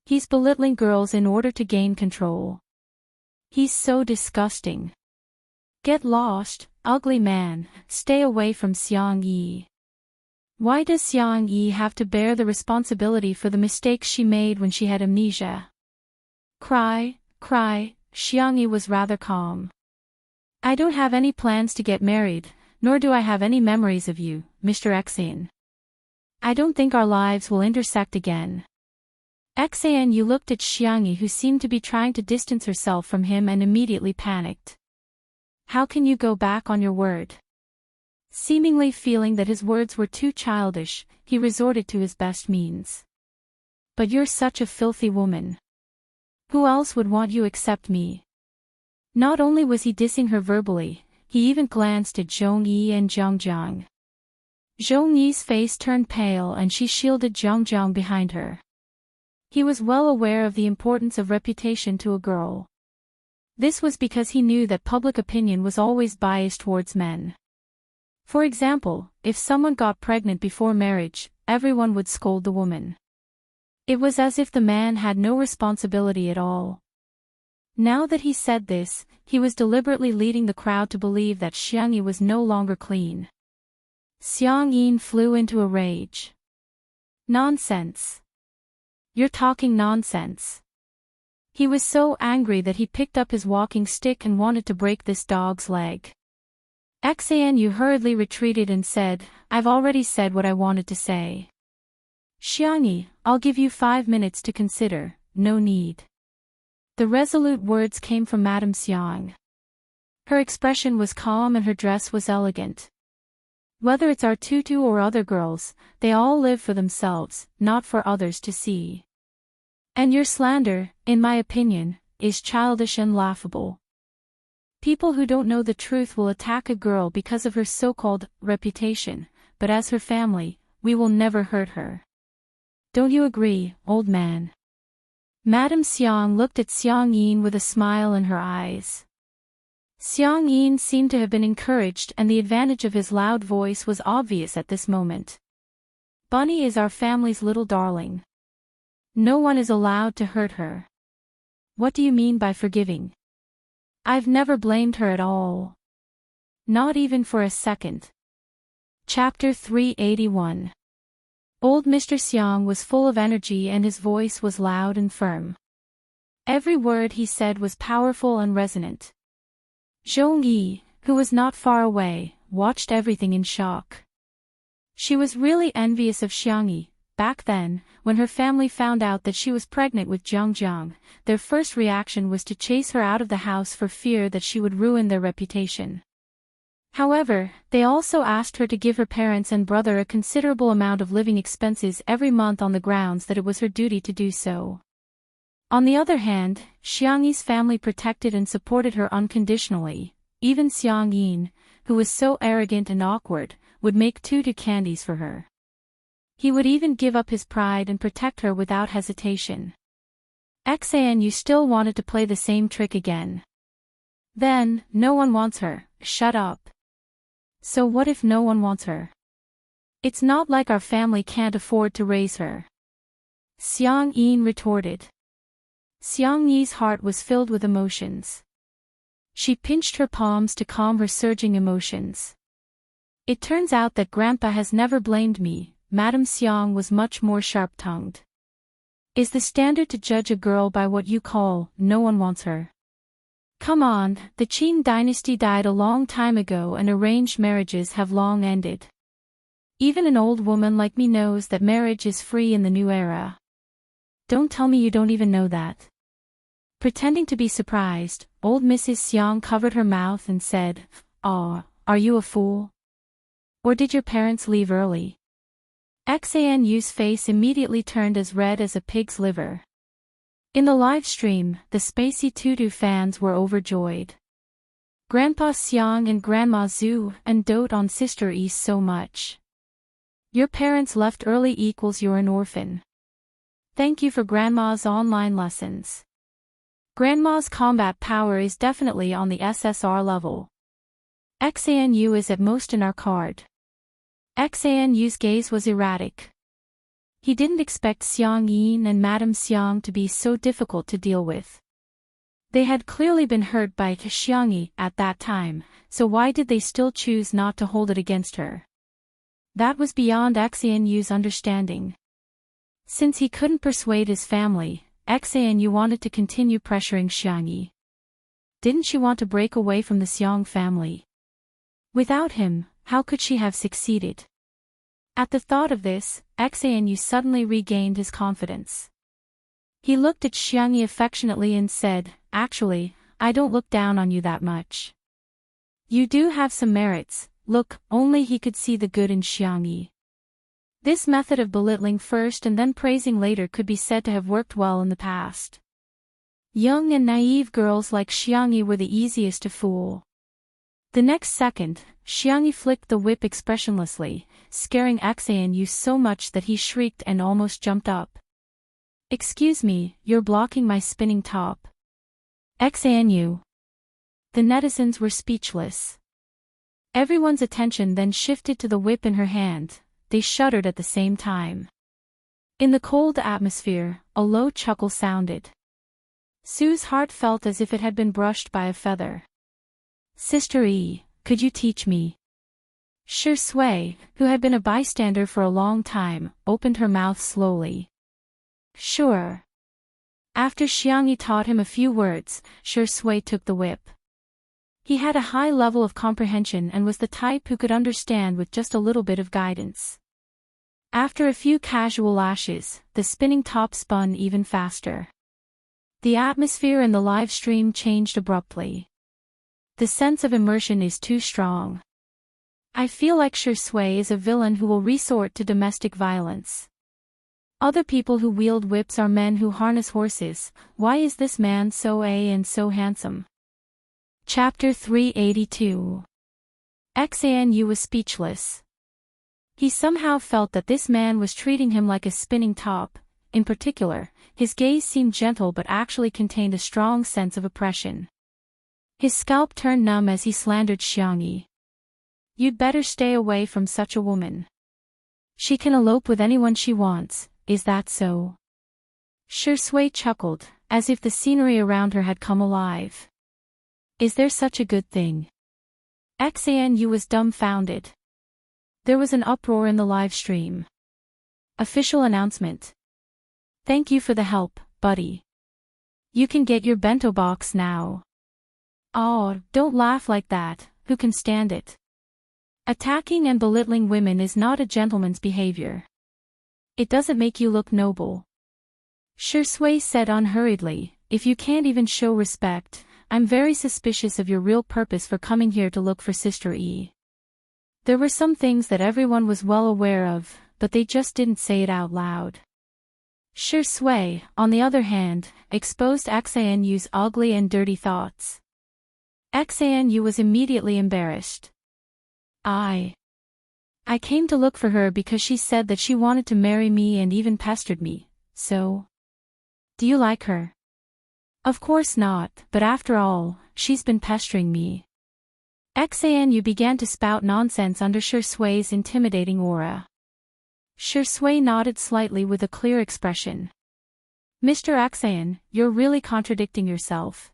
He's belittling girls in order to gain control. He's so disgusting. Get lost, ugly man, stay away from Xiang Yi. Why does Xiang Yi have to bear the responsibility for the mistakes she made when she had amnesia?" Cry. Xiang Yi was rather calm. "I don't have any plans to get married, nor do I have any memories of you, Mr. Xan. I don't think our lives will intersect again." Xanu looked at Xiang Yi, who seemed to be trying to distance herself from him, and immediately panicked. "How can you go back on your word?" Seemingly feeling that his words were too childish, he resorted to his best means. "But you're such a filthy woman. Who else would want you except me?" Not only was he dissing her verbally, he even glanced at Zhongyi and Zhangjiang. Zhongyi's face turned pale and she shielded Zhangjiang behind her. He was well aware of the importance of reputation to a girl. This was because he knew that public opinion was always biased towards men. For example, if someone got pregnant before marriage, everyone would scold the woman. It was as if the man had no responsibility at all. Now that he said this, he was deliberately leading the crowd to believe that Xiang Yi was no longer clean. Xiang Yin flew into a rage. "Nonsense. You're talking nonsense." He was so angry that he picked up his walking stick and wanted to break this dog's leg. Xanu hurriedly retreated and said, "I've already said what I wanted to say. Xiang Yi, I'll give you 5 minutes to consider, no need." The resolute words came from Madame Xiang. Her expression was calm and her dress was elegant. Whether it's our Tutu or other girls, they all live for themselves, not for others to see. And your slander, in my opinion, is childish and laughable. People who don't know the truth will attack a girl because of her so-called reputation, but as her family, we will never hurt her. Don't you agree, old man? Madame Xiang looked at Xiang Yin with a smile in her eyes. Xiang Yin seemed to have been encouraged, and the advantage of his loud voice was obvious at this moment. "Bunny is our family's little darling. No one is allowed to hurt her. What do you mean by forgiving? I've never blamed her at all. Not even for a second." Chapter 381. Old Mr. Xiang was full of energy and his voice was loud and firm. Every word he said was powerful and resonant. Zhongyi, who was not far away, watched everything in shock. She was really envious of Xiang Yi. Back then, when her family found out that she was pregnant with Zhangjiang, their first reaction was to chase her out of the house for fear that she would ruin their reputation. However, they also asked her to give her parents and brother a considerable amount of living expenses every month on the grounds that it was her duty to do so. On the other hand, Xiang Yi's family protected and supported her unconditionally. Even Xiang Yin, who was so arrogant and awkward, would make tutu candies for her. He would even give up his pride and protect her without hesitation. Xanu still wanted to play the same trick again. Then, no one wants her, shut up. So what if no one wants her? It's not like our family can't afford to raise her. Xiang Yin retorted. Xiang Yi's heart was filled with emotions. She pinched her palms to calm her surging emotions. It turns out that Grandpa has never blamed me. Madame Xiang was much more sharp-tongued. Is the standard to judge a girl by what you call, no one wants her? Come on, the Qing dynasty died a long time ago and arranged marriages have long ended. Even an old woman like me knows that marriage is free in the new era. Don't tell me you don't even know that. Pretending to be surprised, old Mrs. Xiang covered her mouth and said, "Aw, are you a fool? Or did your parents leave early?" Xanu's face immediately turned as red as a pig's liver. In the live stream, the Spacey Tutu fans were overjoyed. Grandpa Xiang and Grandma Zhu and dote on Sister Yi so much. Your parents left early equals you're an orphan. Thank you for Grandma's online lessons. Grandma's combat power is definitely on the SSR level. Xanu is at most in our card. Xanu's gaze was erratic. He didn't expect Xiang Yin and Madame Xiang to be so difficult to deal with. They had clearly been hurt by Xiang Yi at that time, so why did they still choose not to hold it against her? That was beyond Xanu's understanding. Since he couldn't persuade his family, Xanu wanted to continue pressuring Xiang Yi. Didn't she want to break away from the Xiang family? Without him, how could she have succeeded? At the thought of this, Xanu suddenly regained his confidence. He looked at Xiang Yi affectionately and said, "Actually, I don't look down on you that much. You do have some merits." Look, only he could see the good in Xiang Yi. This method of belittling first and then praising later could be said to have worked well in the past. Young and naive girls like Xiang Yi were the easiest to fool. The next second, Xiang Yi flicked the whip expressionlessly, scaring Xanu so much that he shrieked and almost jumped up. "Excuse me, you're blocking my spinning top." Xanu. The netizens were speechless. Everyone's attention then shifted to the whip in her hand. They shuddered at the same time. In the cold atmosphere, a low chuckle sounded. Sue's heart felt as if it had been brushed by a feather. "Sister Yi, could you teach me?" Shi Sui, who had been a bystander for a long time, opened her mouth slowly. "Sure." After Xiang Yi taught him a few words, Shi Sui took the whip. He had a high level of comprehension and was the type who could understand with just a little bit of guidance. After a few casual lashes, the spinning top spun even faster. The atmosphere in the live stream changed abruptly. The sense of immersion is too strong. I feel like Shi Sui is a villain who will resort to domestic violence. Other people who wield whips are men who harness horses. Why is this man so and so handsome? Chapter 382. Xanu was speechless. He somehow felt that this man was treating him like a spinning top. In particular, his gaze seemed gentle but actually contained a strong sense of oppression. His scalp turned numb as he slandered Xiang Yi. "You'd better stay away from such a woman. She can elope with anyone she wants, is that so?" Shi Sui chuckled, as if the scenery around her had come alive. "Is there such a good thing?" Xanu was dumbfounded. There was an uproar in the live stream. Official announcement. "Thank you for the help, buddy. You can get your bento box now." "Oh, don't laugh like that, who can stand it? Attacking and belittling women is not a gentleman's behavior. It doesn't make you look noble." Shi Sui said unhurriedly, "If you can't even show respect, I'm very suspicious of your real purpose for coming here to look for Sister Yi." There were some things that everyone was well aware of, but they just didn't say it out loud. Shi Sui, on the other hand, exposed Xanu's ugly and dirty thoughts. Xanu was immediately embarrassed. I came to look for her because she said that she wanted to marry me and even pestered me, so? Do you like her?" "Of course not, but after all, she's been pestering me." Xanu began to spout nonsense under Shi Sui's intimidating aura. Shui nodded slightly with a clear expression. Mr. Axan, you're really contradicting yourself.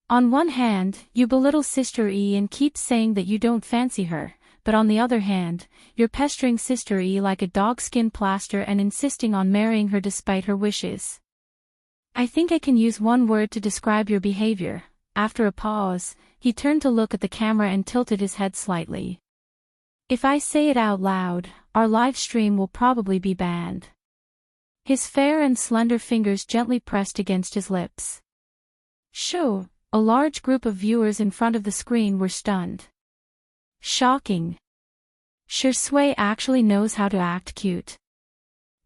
On one hand, you belittle Sister E and keep saying that you don't fancy her, but on the other hand, you're pestering Sister E like a dogskin plaster and insisting on marrying her despite her wishes. I think I can use one word to describe your behavior. After a pause, he turned to look at the camera and tilted his head slightly. If I say it out loud, our live stream will probably be banned. His fair and slender fingers gently pressed against his lips. Shoo! A large group of viewers in front of the screen were stunned. Shocking. Shui actually knows how to act cute.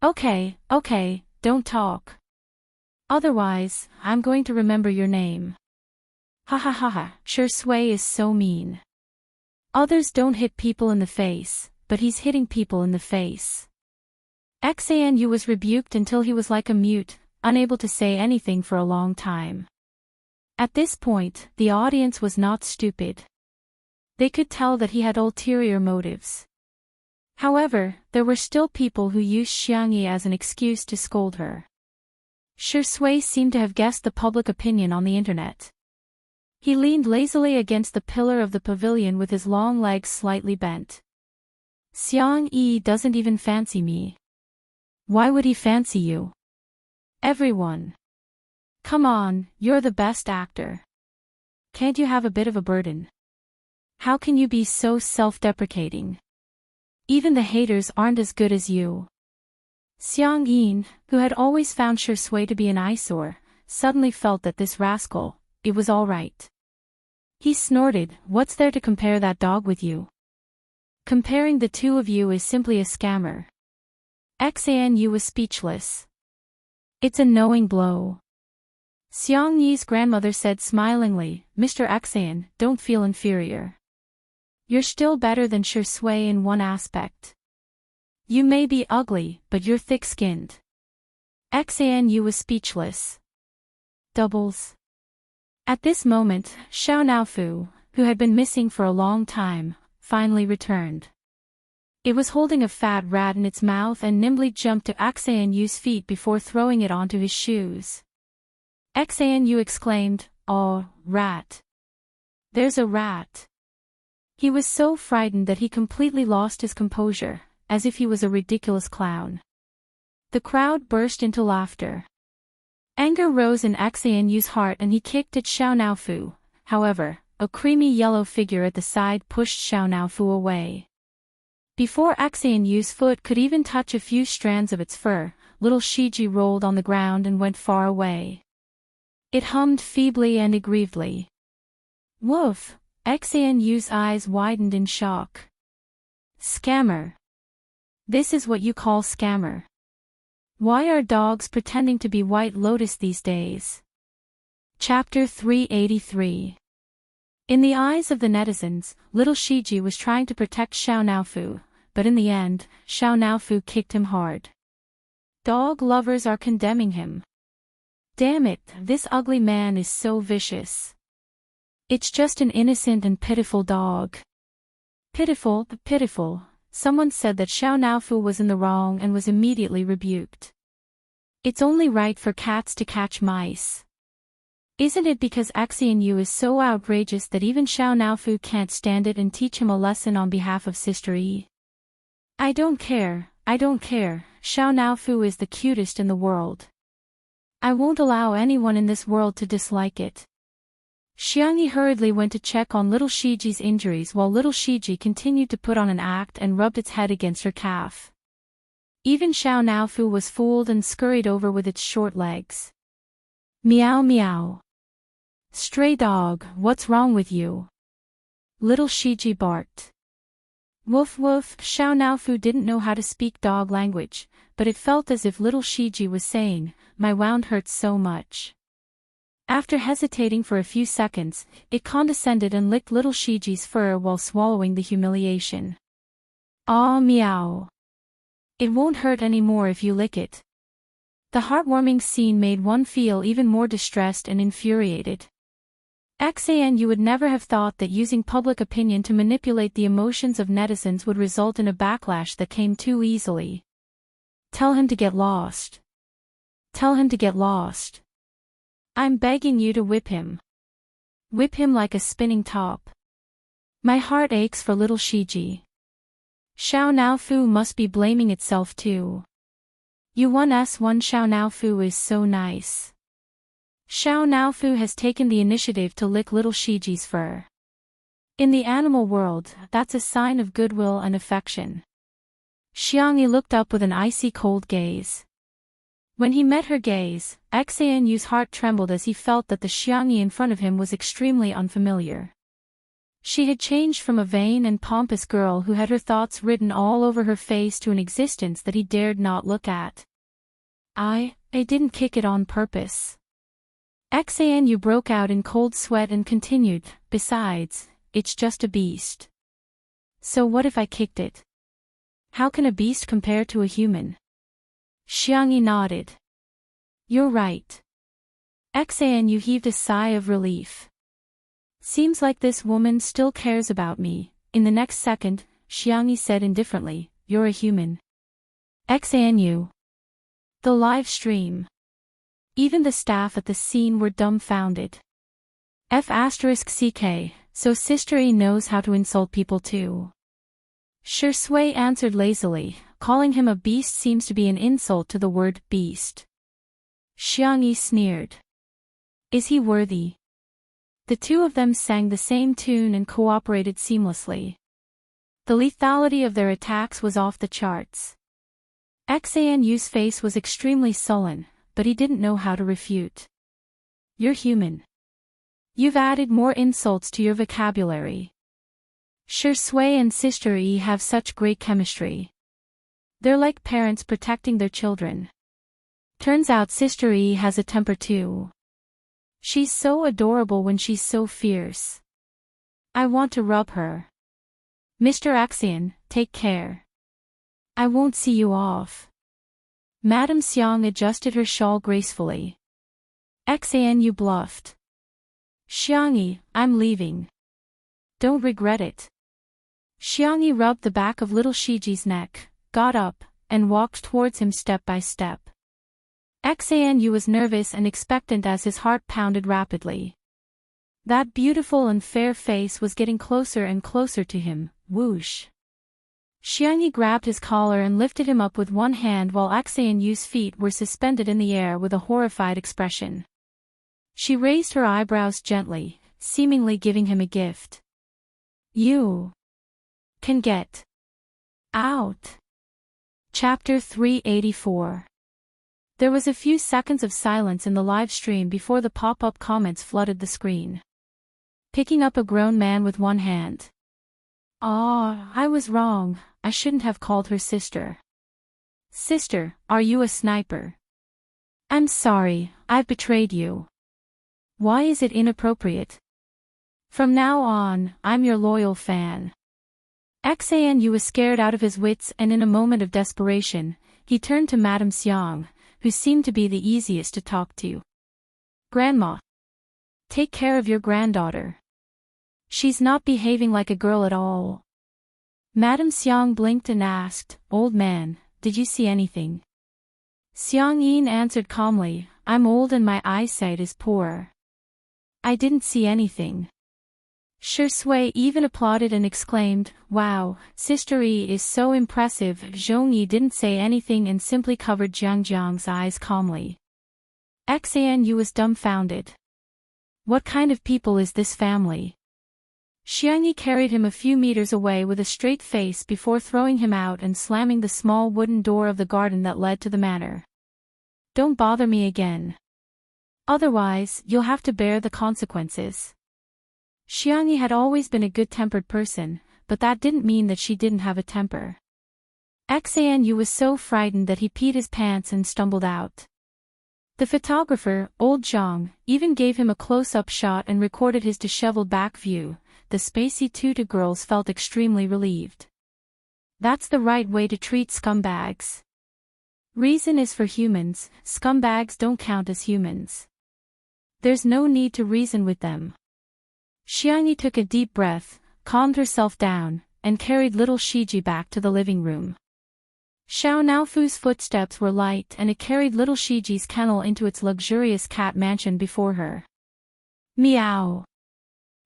Okay, don't talk. Otherwise, I'm going to remember your name. Ha ha ha ha, Shui is so mean. Others don't hit people in the face, but he's hitting people in the face. Xanu was rebuked until he was like a mute, unable to say anything for a long time. At this point, the audience was not stupid. They could tell that he had ulterior motives. However, there were still people who used Xiangyi as an excuse to scold her. Shui seemed to have guessed the public opinion on the internet. He leaned lazily against the pillar of the pavilion with his long legs slightly bent. Xiangyi doesn't even fancy me. Why would he fancy you? Everyone. Come on, you're the best actor. Can't you have a bit of a burden? How can you be so self-deprecating? Even the haters aren't as good as you. Xiang Yin, who had always found Shui to be an eyesore, suddenly felt that this rascal, it was all right. He snorted, what's there to compare that dog with you? Comparing the two of you is simply a scammer. Xanu was speechless. It's a knowing blow. Xiang Yi's grandmother said smilingly, Mr. Xan, don't feel inferior. You're still better than Shui in one aspect. You may be ugly, but you're thick-skinned. Xanu was speechless. Doubles. At this moment, Xiao Naofu, who had been missing for a long time, finally returned. It was holding a fat rat in its mouth and nimbly jumped to Xanu's feet before throwing it onto his shoes. Xanu exclaimed, "Oh, rat! There's a rat!" He was so frightened that he completely lost his composure, as if he was a ridiculous clown. The crowd burst into laughter. Anger rose in Xanu's heart and he kicked at Xiao Naofu. However, a creamy yellow figure at the side pushed Xiao Naofu away. Before Xanu's foot could even touch a few strands of its fur, little Shiji rolled on the ground and went far away. It hummed feebly and aggrievedly. Woof! Xanu's eyes widened in shock. Scammer. This is what you call scammer. Why are dogs pretending to be White Lotus these days? Chapter 383. In the eyes of the netizens, little Shiji was trying to protect Xiao Naofu, but in the end, Xiao Naofu kicked him hard. Dog lovers are condemning him. Damn it, this ugly man is so vicious. It's just an innocent and pitiful dog. Pitiful, pitiful. Someone said that Xiao Naofu was in the wrong and was immediately rebuked. It's only right for cats to catch mice. Isn't it because Xanu is so outrageous that even Xiao Naofu can't stand it and teach him a lesson on behalf of Sister E? I don't care, Xiao Naofu is the cutest in the world. I won't allow anyone in this world to dislike it. Xiangyi hurriedly went to check on little Shiji's injuries while little Shiji continued to put on an act and rubbed its head against her calf. Even Xiao Naofu was fooled and scurried over with its short legs. Meow meow. Stray dog, what's wrong with you? Little Shiji barked. Woof woof. Xiao Naofu didn't know how to speak dog language, but it felt as if little Shiji was saying, my wound hurts so much. After hesitating for a few seconds, it condescended and licked little Shiji's fur while swallowing the humiliation. Aw meow. It won't hurt anymore if you lick it. The heartwarming scene made one feel even more distressed and infuriated. Xanu would never have thought that using public opinion to manipulate the emotions of netizens would result in a backlash that came too easily. Tell him to get lost. Tell him to get lost. I'm begging you to whip him. Whip him like a spinning top. My heart aches for little Shiji. Xiao Naofu must be blaming itself too. U1S1 Xiao Naofu is so nice. Xiao Naofu has taken the initiative to lick little Shiji's fur. In the animal world, that's a sign of goodwill and affection. Xiangyi looked up with an icy cold gaze. When he met her gaze, Xanyu's heart trembled as he felt that the Xiangyi in front of him was extremely unfamiliar. She had changed from a vain and pompous girl who had her thoughts written all over her face to an existence that he dared not look at. I didn't kick it on purpose. Xanyu broke out in cold sweat and continued, besides, it's just a beast. So what if I kicked it? How can a beast compare to a human? Xiangyi nodded. You're right. Xanyu heaved a sigh of relief. Seems like this woman still cares about me. In the next second, Xiangyi said indifferently, you're a human. Xanyu. The live stream. Even the staff at the scene were dumbfounded. F*CK, so Sister E knows how to insult people too. Shui answered lazily, calling him a beast seems to be an insult to the word beast. Xiangyi sneered. Is he worthy? The two of them sang the same tune and cooperated seamlessly. The lethality of their attacks was off the charts. Xanyu's face was extremely sullen, but he didn't know how to refute. You're human. You've added more insults to your vocabulary. Shui and Sister E have such great chemistry. They're like parents protecting their children. Turns out Sister E has a temper too. She's so adorable when she's so fierce. I want to rub her. Mr. Axion, take care. I won't see you off. Madame Xiang adjusted her shawl gracefully. Xanyu bluffed. Xiangyi, I'm leaving. Don't regret it. Xiangyi rubbed the back of little Shiji's neck, got up, and walked towards him step by step. Xanyu was nervous and expectant as his heart pounded rapidly. That beautiful and fair face was getting closer and closer to him, whoosh. Xiangyi grabbed his collar and lifted him up with one hand while Xanyu's feet were suspended in the air with a horrified expression. She raised her eyebrows gently, seemingly giving him a gift. You can get out. Chapter 384. There was a few seconds of silence in the live stream before the pop-up comments flooded the screen. Picking up a grown man with one hand. I was wrong, I shouldn't have called her sister. Sister, are you a sniper? I'm sorry, I've betrayed you. Why is it inappropriate? From now on, I'm your loyal fan. Xanyu was scared out of his wits and in a moment of desperation, he turned to Madame Xiang, who seemed to be the easiest to talk to. Grandma. Take care of your granddaughter. She's not behaving like a girl at all. Madame Xiang blinked and asked, Old man, did you see anything? Xiang Yin answered calmly, I'm old and my eyesight is poor. I didn't see anything. Shui even applauded and exclaimed, Wow, Sister E is so impressive. Zhongyi didn't say anything and simply covered Jiang's eyes calmly. Xanyu was dumbfounded. What kind of people is this family? Xiangyi carried him a few meters away with a straight face before throwing him out and slamming the small wooden door of the garden that led to the manor. Don't bother me again. Otherwise, you'll have to bear the consequences. Xiangyi had always been a good-tempered person, but that didn't mean that she didn't have a temper. Xanyu was so frightened that he peed his pants and stumbled out. The photographer, old Zhang, even gave him a close-up shot and recorded his disheveled back view. The spacey tutu girls felt extremely relieved. That's the right way to treat scumbags. Reason is for humans, scumbags don't count as humans. There's no need to reason with them. Xiangyi took a deep breath, calmed herself down, and carried little Shiji back to the living room. Xiao Naofu's footsteps were light and it carried little Shiji's kennel into its luxurious cat mansion before her. Meow.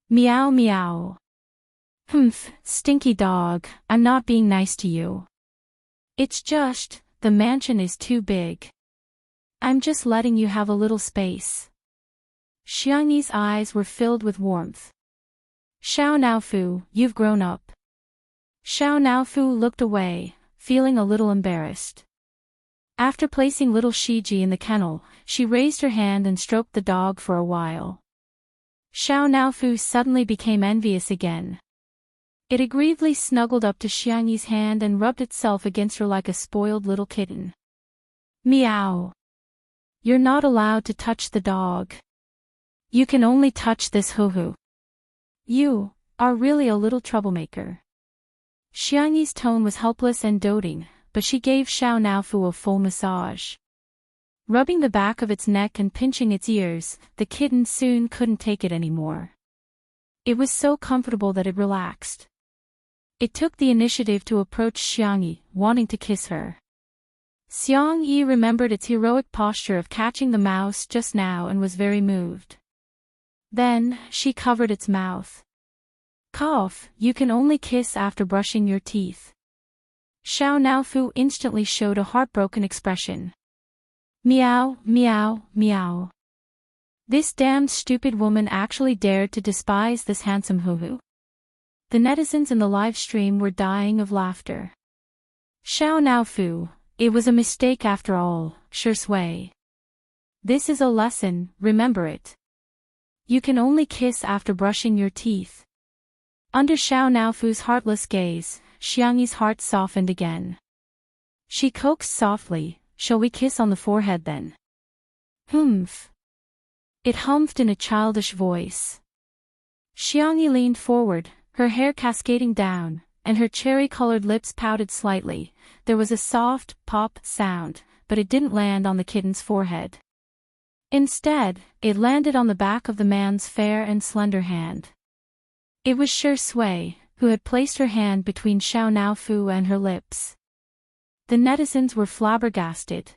Meow meow. Humph, stinky dog, I'm not being nice to you. It's just, the mansion is too big. I'm just letting you have a little space. Xiangyi's eyes were filled with warmth. Xiao Naofu, you've grown up. Xiao Naofu looked away, feeling a little embarrassed. After placing little Shiji in the kennel, she raised her hand and stroked the dog for a while. Xiao Naofu suddenly became envious again. It aggrievedly snuggled up to Xiangyi's hand and rubbed itself against her like a spoiled little kitten. Meow. You're not allowed to touch the dog. You can only touch this hoo-hoo. You are really a little troublemaker. Xiangyi's tone was helpless and doting, but she gave Xiao Naofu a full massage. Rubbing the back of its neck and pinching its ears, the kitten soon couldn't take it anymore. It was so comfortable that it relaxed. It took the initiative to approach Xiangyi, wanting to kiss her. Xiangyi remembered its heroic posture of catching the mouse just now and was very moved. Then, she covered its mouth. Cough, you can only kiss after brushing your teeth. Xiao Naofu instantly showed a heartbroken expression. Meow, meow, meow. This damned stupid woman actually dared to despise this handsome hoo-hoo. The netizens in the live stream were dying of laughter. Xiao Naofu, it was a mistake after all, Shi Sui. This is a lesson, remember it. You can only kiss after brushing your teeth. Under Xiao Naofu's heartless gaze, Xiangyi's heart softened again. She coaxed softly, shall we kiss on the forehead then? Humph. It humphed in a childish voice. Xiangyi leaned forward, her hair cascading down, and her cherry-colored lips pouted slightly. There was a soft, pop sound, but it didn't land on the kitten's forehead. Instead, it landed on the back of the man's fair and slender hand. It was Shi Sui, who had placed her hand between Xiao Naofu and her lips. The netizens were flabbergasted.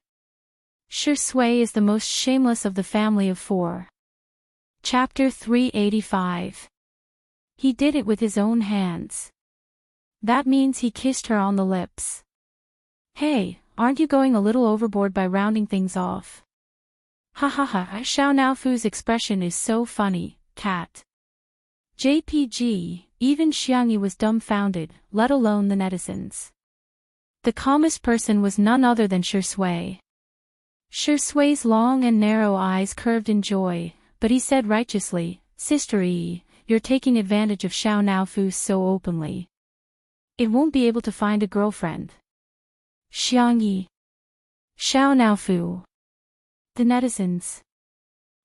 Shi Sui is the most shameless of the family of four. Chapter 385. He did it with his own hands. That means he kissed her on the lips. Hey, aren't you going a little overboard by rounding things off? Ha ha ha, Xiao Naofu's expression is so funny, cat. JPG, even Xiangyi was dumbfounded, let alone the netizens. The calmest person was none other than Shi Sui. Shi Sui's long and narrow eyes curved in joy, but he said righteously, Sister E, you're taking advantage of Xiao Naofu so openly. It won't be able to find a girlfriend. Xiangyi. Xiao Naofu. The netizens.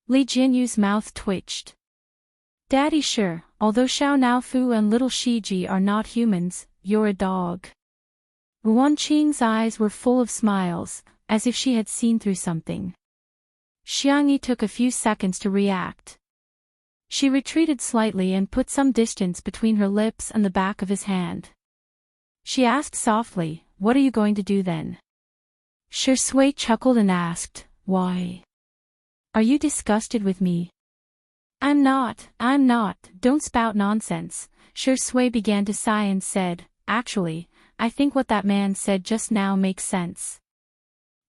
Li Jinyu's mouth twitched. Daddy sure, although Xiao Naofu and little Shiji are not humans, you're a dog. Wan Qing's eyes were full of smiles, as if she had seen through something. Xiangyi took a few seconds to react. She retreated slightly and put some distance between her lips and the back of his hand. She asked softly, what are you going to do then? Shi Sui chuckled and asked, why? Are you disgusted with me? I'm not, don't spout nonsense. Shi Sui began to sigh and said, actually, I think what that man said just now makes sense.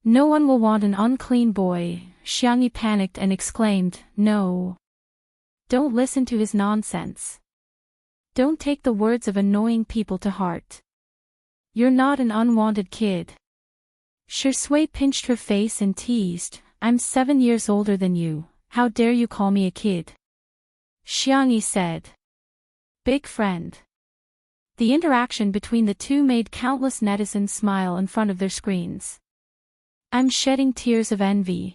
No one will want an unclean boy. Xiangyi panicked and exclaimed, no. Don't listen to his nonsense. Don't take the words of annoying people to heart. You're not an unwanted kid. Shi Sui pinched her face and teased, I'm 7 years older than you, how dare you call me a kid? Xiangyi said. Big friend. The interaction between the two made countless netizens smile in front of their screens. I'm shedding tears of envy.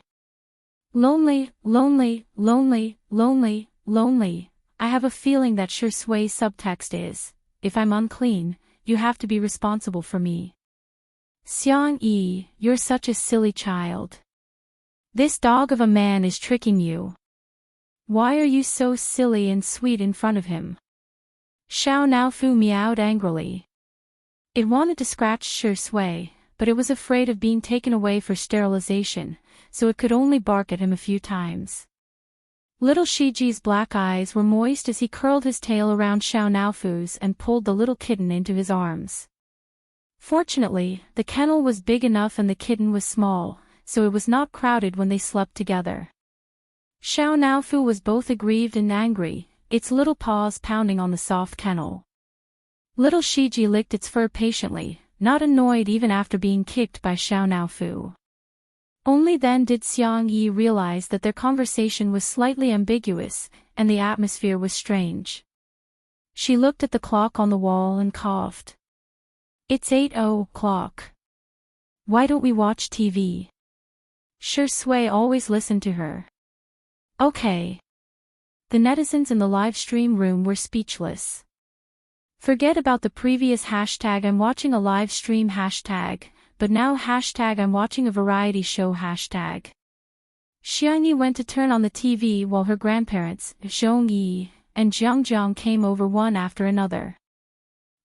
Lonely, lonely, lonely, lonely, lonely. I have a feeling that Shi Sui's subtext is, if I'm unclean, you have to be responsible for me. Xiangyi, you're such a silly child. This dog of a man is tricking you. Why are you so silly and sweet in front of him? Xiao Naofu meowed angrily. It wanted to scratch Shi Sui, but it was afraid of being taken away for sterilization, so it could only bark at him a few times. Little Shiji's black eyes were moist as he curled his tail around Xiao Naofu's and pulled the little kitten into his arms. Fortunately, the kennel was big enough and the kitten was small, so it was not crowded when they slept together. Xiao Naofu was both aggrieved and angry, its little paws pounding on the soft kennel. Little Shiji licked its fur patiently, not annoyed even after being kicked by Xiao Naofu. Only then did Xiang Yi realize that their conversation was slightly ambiguous, and the atmosphere was strange. She looked at the clock on the wall and coughed. "It's 8:00. Why don't we watch TV?" Shi Sui always listened to her. "Okay." The netizens in the live stream room were speechless. Forget about the previous hashtag "I'm watching a live stream" hashtag, but now hashtag "I'm watching a variety show" hashtag. Xiang Yi went to turn on the TV while her grandparents, Zhong Yi and Jiang Jiang, came over one after another.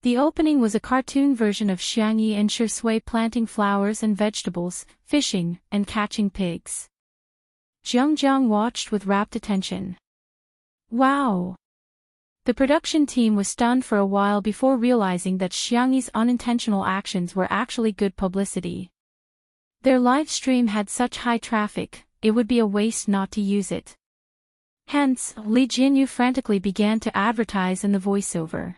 The opening was a cartoon version of Xiang Yi and Shi Sui planting flowers and vegetables, fishing, and catching pigs. Jiang Jiang watched with rapt attention. Wow! The production team was stunned for a while before realizing that Xiang Yi's unintentional actions were actually good publicity. Their live stream had such high traffic, it would be a waste not to use it. Hence, Li Jinyu frantically began to advertise in the voiceover.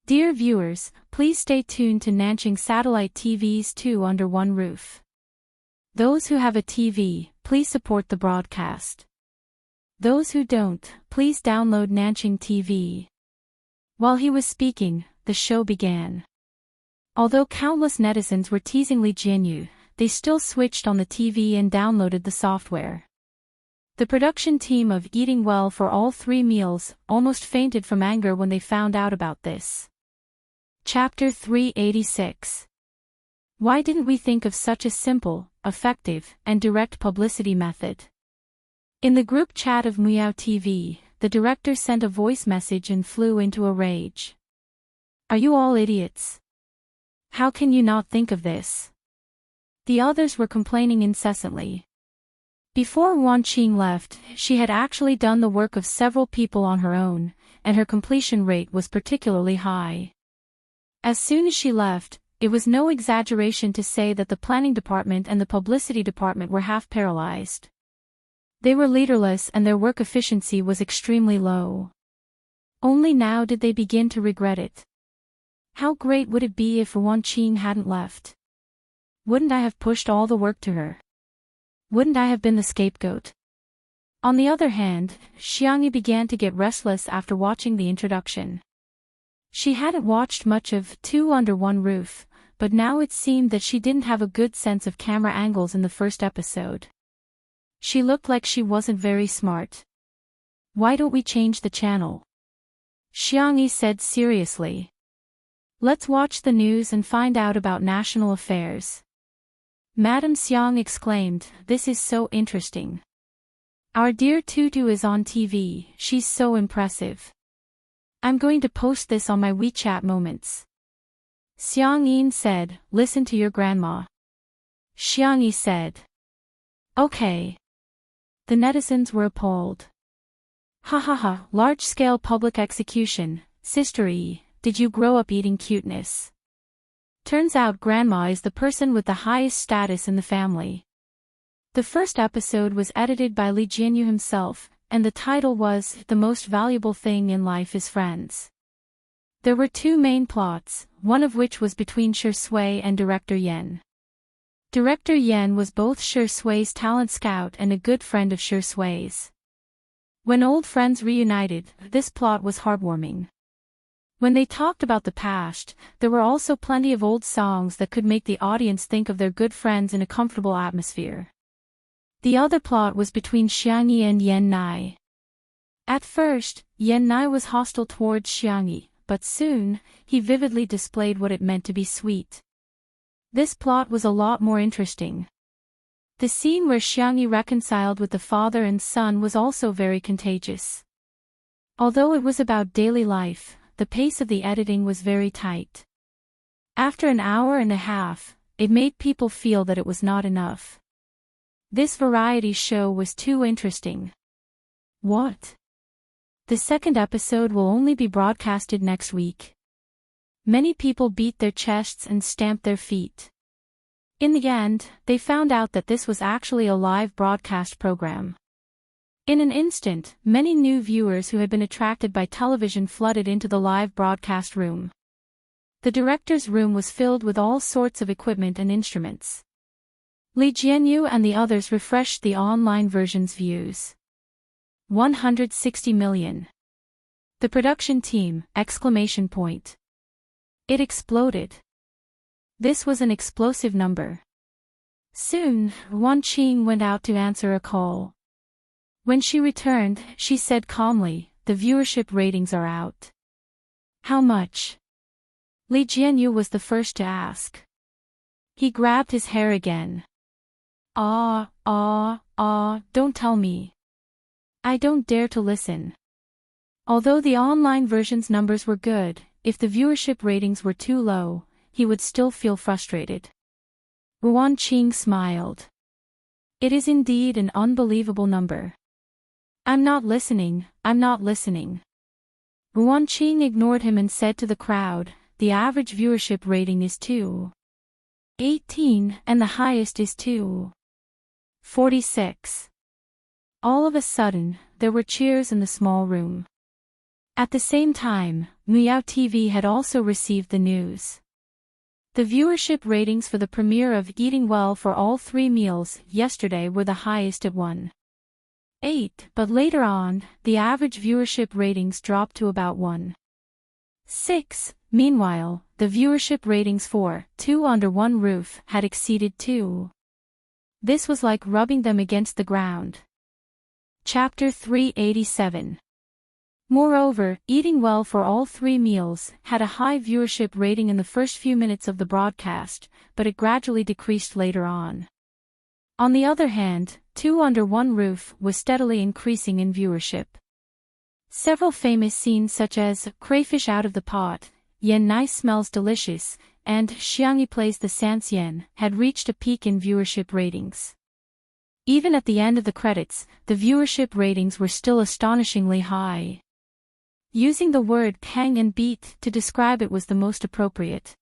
Dear viewers, please stay tuned to Nanjing Satellite TV's Two Under One Roof. Those who have a TV, please support the broadcast. Those who don't, please download Nanjing TV. While he was speaking, the show began. Although countless netizens were teasing Li Jinyu, they still switched on the TV and downloaded the software. The production team of Eating Well for All 3 Meals almost fainted from anger when they found out about this. Chapter 386. Why didn't we think of such a simple, effective, and direct publicity method? In the group chat of Meow TV, the director sent a voice message and flew into a rage. Are you all idiots? How can you not think of this? The others were complaining incessantly. Before Wan Qing left, she had actually done the work of several people on her own, and her completion rate was particularly high. As soon as she left, it was no exaggeration to say that the planning department and the publicity department were half paralyzed. They were leaderless and their work efficiency was extremely low. Only now did they begin to regret it. How great would it be if Wan Qing hadn't left? Wouldn't I have pushed all the work to her? Wouldn't I have been the scapegoat? On the other hand, Xiang Yi began to get restless after watching the introduction. She hadn't watched much of Two Under One Roof, but now it seemed that she didn't have a good sense of camera angles in the first episode. She looked like she wasn't very smart. Why don't we change the channel? Xiang Yi said seriously. Let's watch the news and find out about national affairs. Madame Xiang exclaimed, this is so interesting. Our dear Tutu is on TV, she's so impressive. I'm going to post this on my WeChat moments. Xiang Yin said, listen to your grandma. Xiang Yi said. Okay. The netizens were appalled. Ha ha ha, large-scale public execution, Sister E, did you grow up eating cuteness? Turns out grandma is the person with the highest status in the family. The first episode was edited by Li Jinyu himself, and the title was, The Most Valuable Thing in Life is Friends. There were two main plots, one of which was between Shi Sui and Director Yen. Director Yen was both Shi Sui's talent scout and a good friend of Shi Sui's. When old friends reunited, this plot was heartwarming. When they talked about the past, there were also plenty of old songs that could make the audience think of their good friends in a comfortable atmosphere. The other plot was between Xiang Yi and Yan Nai. At first, Yan Nai was hostile towards Xiang Yi, but soon, he vividly displayed what it meant to be sweet. This plot was a lot more interesting. The scene where Xiang Yi reconciled with the father and son was also very contagious. Although it was about daily life, the pace of the editing was very tight. After an hour and a half, it made people feel that it was not enough. This variety show was too interesting. What? The second episode will only be broadcasted next week. Many people beat their chests and stamped their feet. In the end, they found out that this was actually a live broadcast program. In an instant, many new viewers who had been attracted by television flooded into the live broadcast room. The director's room was filled with all sorts of equipment and instruments. Lee Jianyu and the others refreshed the online version's views. 160 million. The production team! It exploded. This was an explosive number. Soon, Wan Qing went out to answer a call. When she returned, she said calmly, "The viewership ratings are out." "How much?" Li Jianyu was the first to ask. He grabbed his hair again. Don't tell me. I don't dare to listen. Although the online version's numbers were good, if the viewership ratings were too low, he would still feel frustrated. Wan Qing smiled. It is indeed an unbelievable number. I'm not listening. Wan Qing ignored him and said to the crowd, "The average viewership rating is 2.18 and the highest is 2.46. All of a sudden, there were cheers in the small room. At the same time, Miao TV had also received the news. The viewership ratings for the premiere of Eating Well for All 3 Meals yesterday were the highest at 1.8, but later on, the average viewership ratings dropped to about 1.6. Meanwhile, the viewership ratings for Two Under One Roof had exceeded 2. This was like rubbing them against the ground. Chapter 387. Moreover, Eating Well for All 3 Meals had a high viewership rating in the first few minutes of the broadcast, but it gradually decreased later on. On the other hand, Two Under One Roof was steadily increasing in viewership. Several famous scenes such as Crayfish Out of the Pot, Yan Nai Smells Delicious, and Xiangyi Plays the Sanxian had reached a peak in viewership ratings. Even at the end of the credits, the viewership ratings were still astonishingly high. Using the word "pang" and "beat" to describe it was the most appropriate.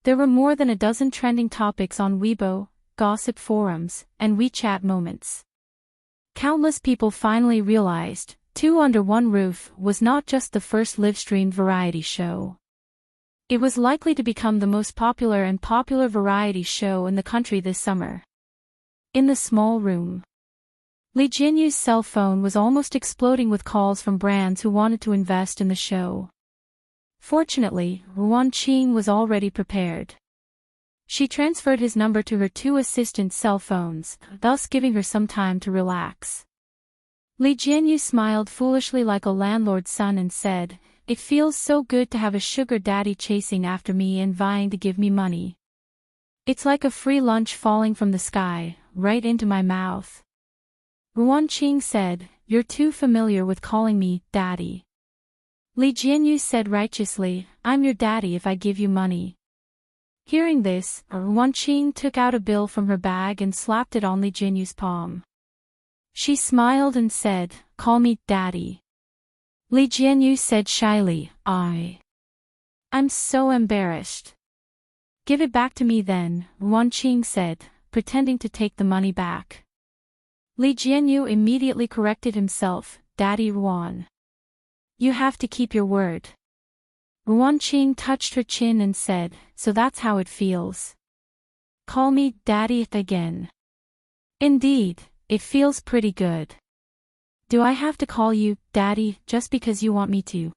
There were more than a dozen trending topics on Weibo, gossip forums, and WeChat moments. Countless people finally realized Two Under One Roof was not just the first live-streamed variety show. It was likely to become the most popular variety show in the country this summer. In the small room, Li Jianyu's cell phone was almost exploding with calls from brands who wanted to invest in the show. Fortunately, Wan Qing was already prepared. She transferred his number to her 2 assistant cell phones, thus giving her some time to relax. Li Jianyu smiled foolishly like a landlord's son and said, "It feels so good to have a sugar daddy chasing after me and vying to give me money. It's like a free lunch falling from the sky, right into my mouth." Wan Qing said, "You're too familiar with calling me daddy." Li Jianyu said righteously, "I'm your daddy if I give you money." Hearing this, Wan Qing took out a bill from her bag and slapped it on Li Jianyu's palm. She smiled and said, "Call me daddy." Li Jianyu said shyly, I'm so embarrassed." "Give it back to me then," Wan Qing said, pretending to take the money back. Li Jianyu immediately corrected himself, "Daddy Wan. You have to keep your word." Wan Qing touched her chin and said, "So that's how it feels. Call me daddy again." "Indeed, it feels pretty good. Do I have to call you daddy just because you want me to?"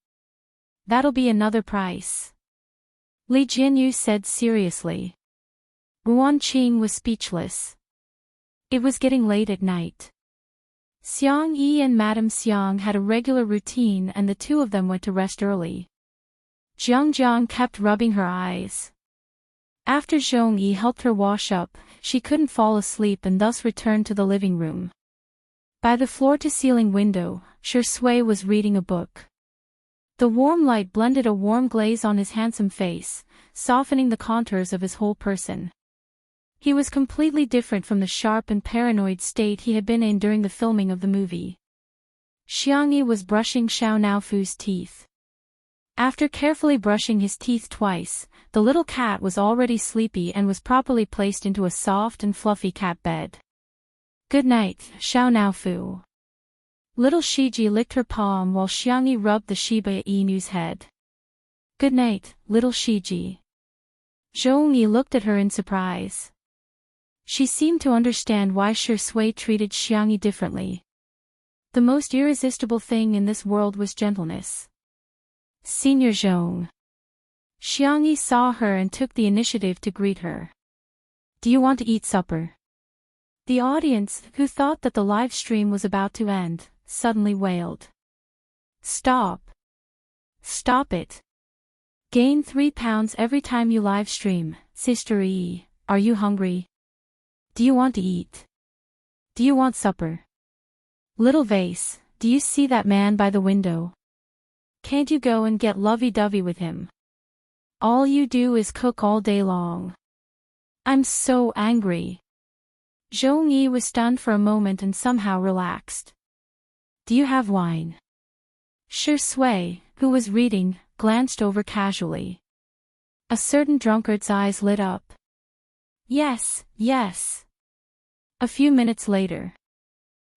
"That'll be another price," Li Jianyu said seriously. Wan Qing was speechless. It was getting late at night. Xiang Yi and Madame Xiang had a regular routine and the two of them went to rest early. Jiang kept rubbing her eyes. After Zhong Yi helped her wash up, she couldn't fall asleep and thus returned to the living room. By the floor-to-ceiling window, Shi Sui was reading a book. The warm light blended a warm glaze on his handsome face, softening the contours of his whole person. He was completely different from the sharp and paranoid state he had been in during the filming of the movie. Xiangyi was brushing Xiao Naofu's teeth. After carefully brushing his teeth twice, the little cat was already sleepy and was properly placed into a soft and fluffy cat bed. "Good night, Xiao Naofu." Little Shiji licked her palm while Xiangyi rubbed the Shiba Inu's head. "Good night, little Shiji." Zhongyi looked at her in surprise. She seemed to understand why Shui treated Xiangyi differently. The most irresistible thing in this world was gentleness. "Senior Zhong." Xiangyi saw her and took the initiative to greet her. "Do you want to eat supper?" The audience, who thought that the live stream was about to end, suddenly wailed. "Stop. Stop it. Gain 3 pounds every time you live stream, Sister E. Are you hungry? Do you want to eat? Do you want supper? Little Vase, do you see that man by the window? Can't you go and get lovey-dovey with him? All you do is cook all day long. I'm so angry." Zhongyi was stunned for a moment and somehow relaxed. "Do you have wine?" Shui, who was reading, glanced over casually. A certain drunkard's eyes lit up. "Yes, yes." A few minutes later,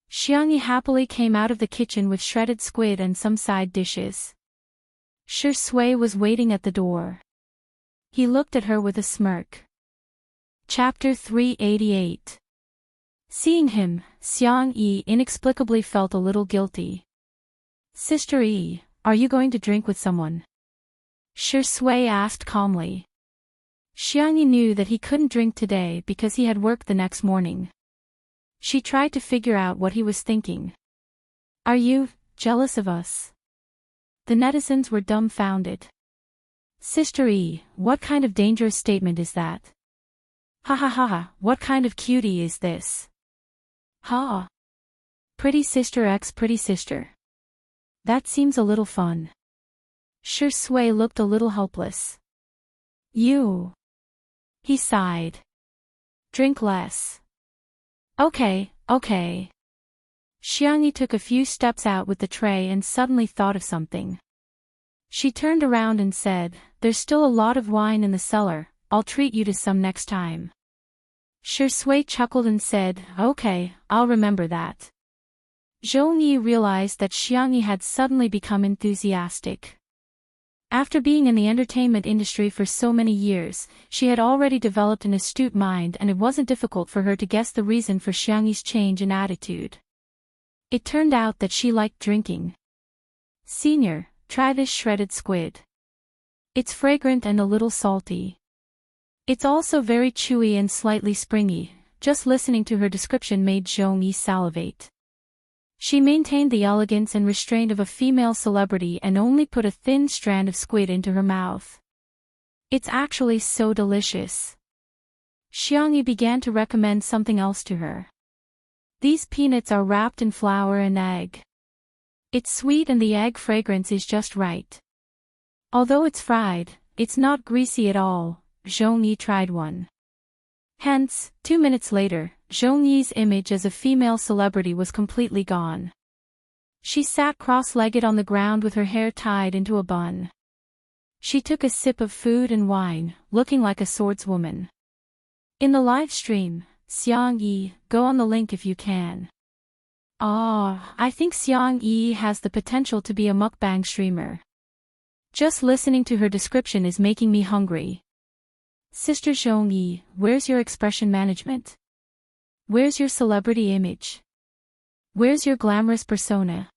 Xiangyi happily came out of the kitchen with shredded squid and some side dishes. Shui was waiting at the door. He looked at her with a smirk. Chapter 388. Seeing him, Xiangyi inexplicably felt a little guilty. "Sister E, are you going to drink with someone?" Shui asked calmly. Xiangyi knew that he couldn't drink today because he had work the next morning. She tried to figure out what he was thinking. "Are you jealous of us?" The netizens were dumbfounded. "Sister E, what kind of dangerous statement is that? Ha ha ha ha, what kind of cutie is this? Ha! Pretty sister x pretty sister. That seems a little fun." Shui looked a little helpless. "You." He sighed. "Drink less." Okay. Xiangyi took a few steps out with the tray and suddenly thought of something. She turned around and said, "There's still a lot of wine in the cellar, I'll treat you to some next time." Shui chuckled and said, "Okay, I'll remember that." Zhongyi realized that Xiangyi had suddenly become enthusiastic. After being in the entertainment industry for so many years, she had already developed an astute mind and it wasn't difficult for her to guess the reason for Xiangyi's change in attitude. It turned out that she liked drinking. "Senior, try this shredded squid. It's fragrant and a little salty. It's also very chewy and slightly springy." Just listening to her description made Zhongyi salivate. She maintained the elegance and restraint of a female celebrity and only put a thin strand of squid into her mouth. "It's actually so delicious." Xiangyi began to recommend something else to her. "These peanuts are wrapped in flour and egg. It's sweet and the egg fragrance is just right. Although it's fried, it's not greasy at all." Zhongyi tried one. Hence, 2 minutes later, Zhongyi's image as a female celebrity was completely gone. She sat cross-legged on the ground with her hair tied into a bun. She took a sip of food and wine, looking like a swordswoman. In the live stream, Xiangyi, go on the link if you can. I think Xiangyi has the potential to be a mukbang streamer. Just listening to her description is making me hungry. Sister Zhongyi, where's your expression management? Where's your celebrity image? Where's your glamorous persona?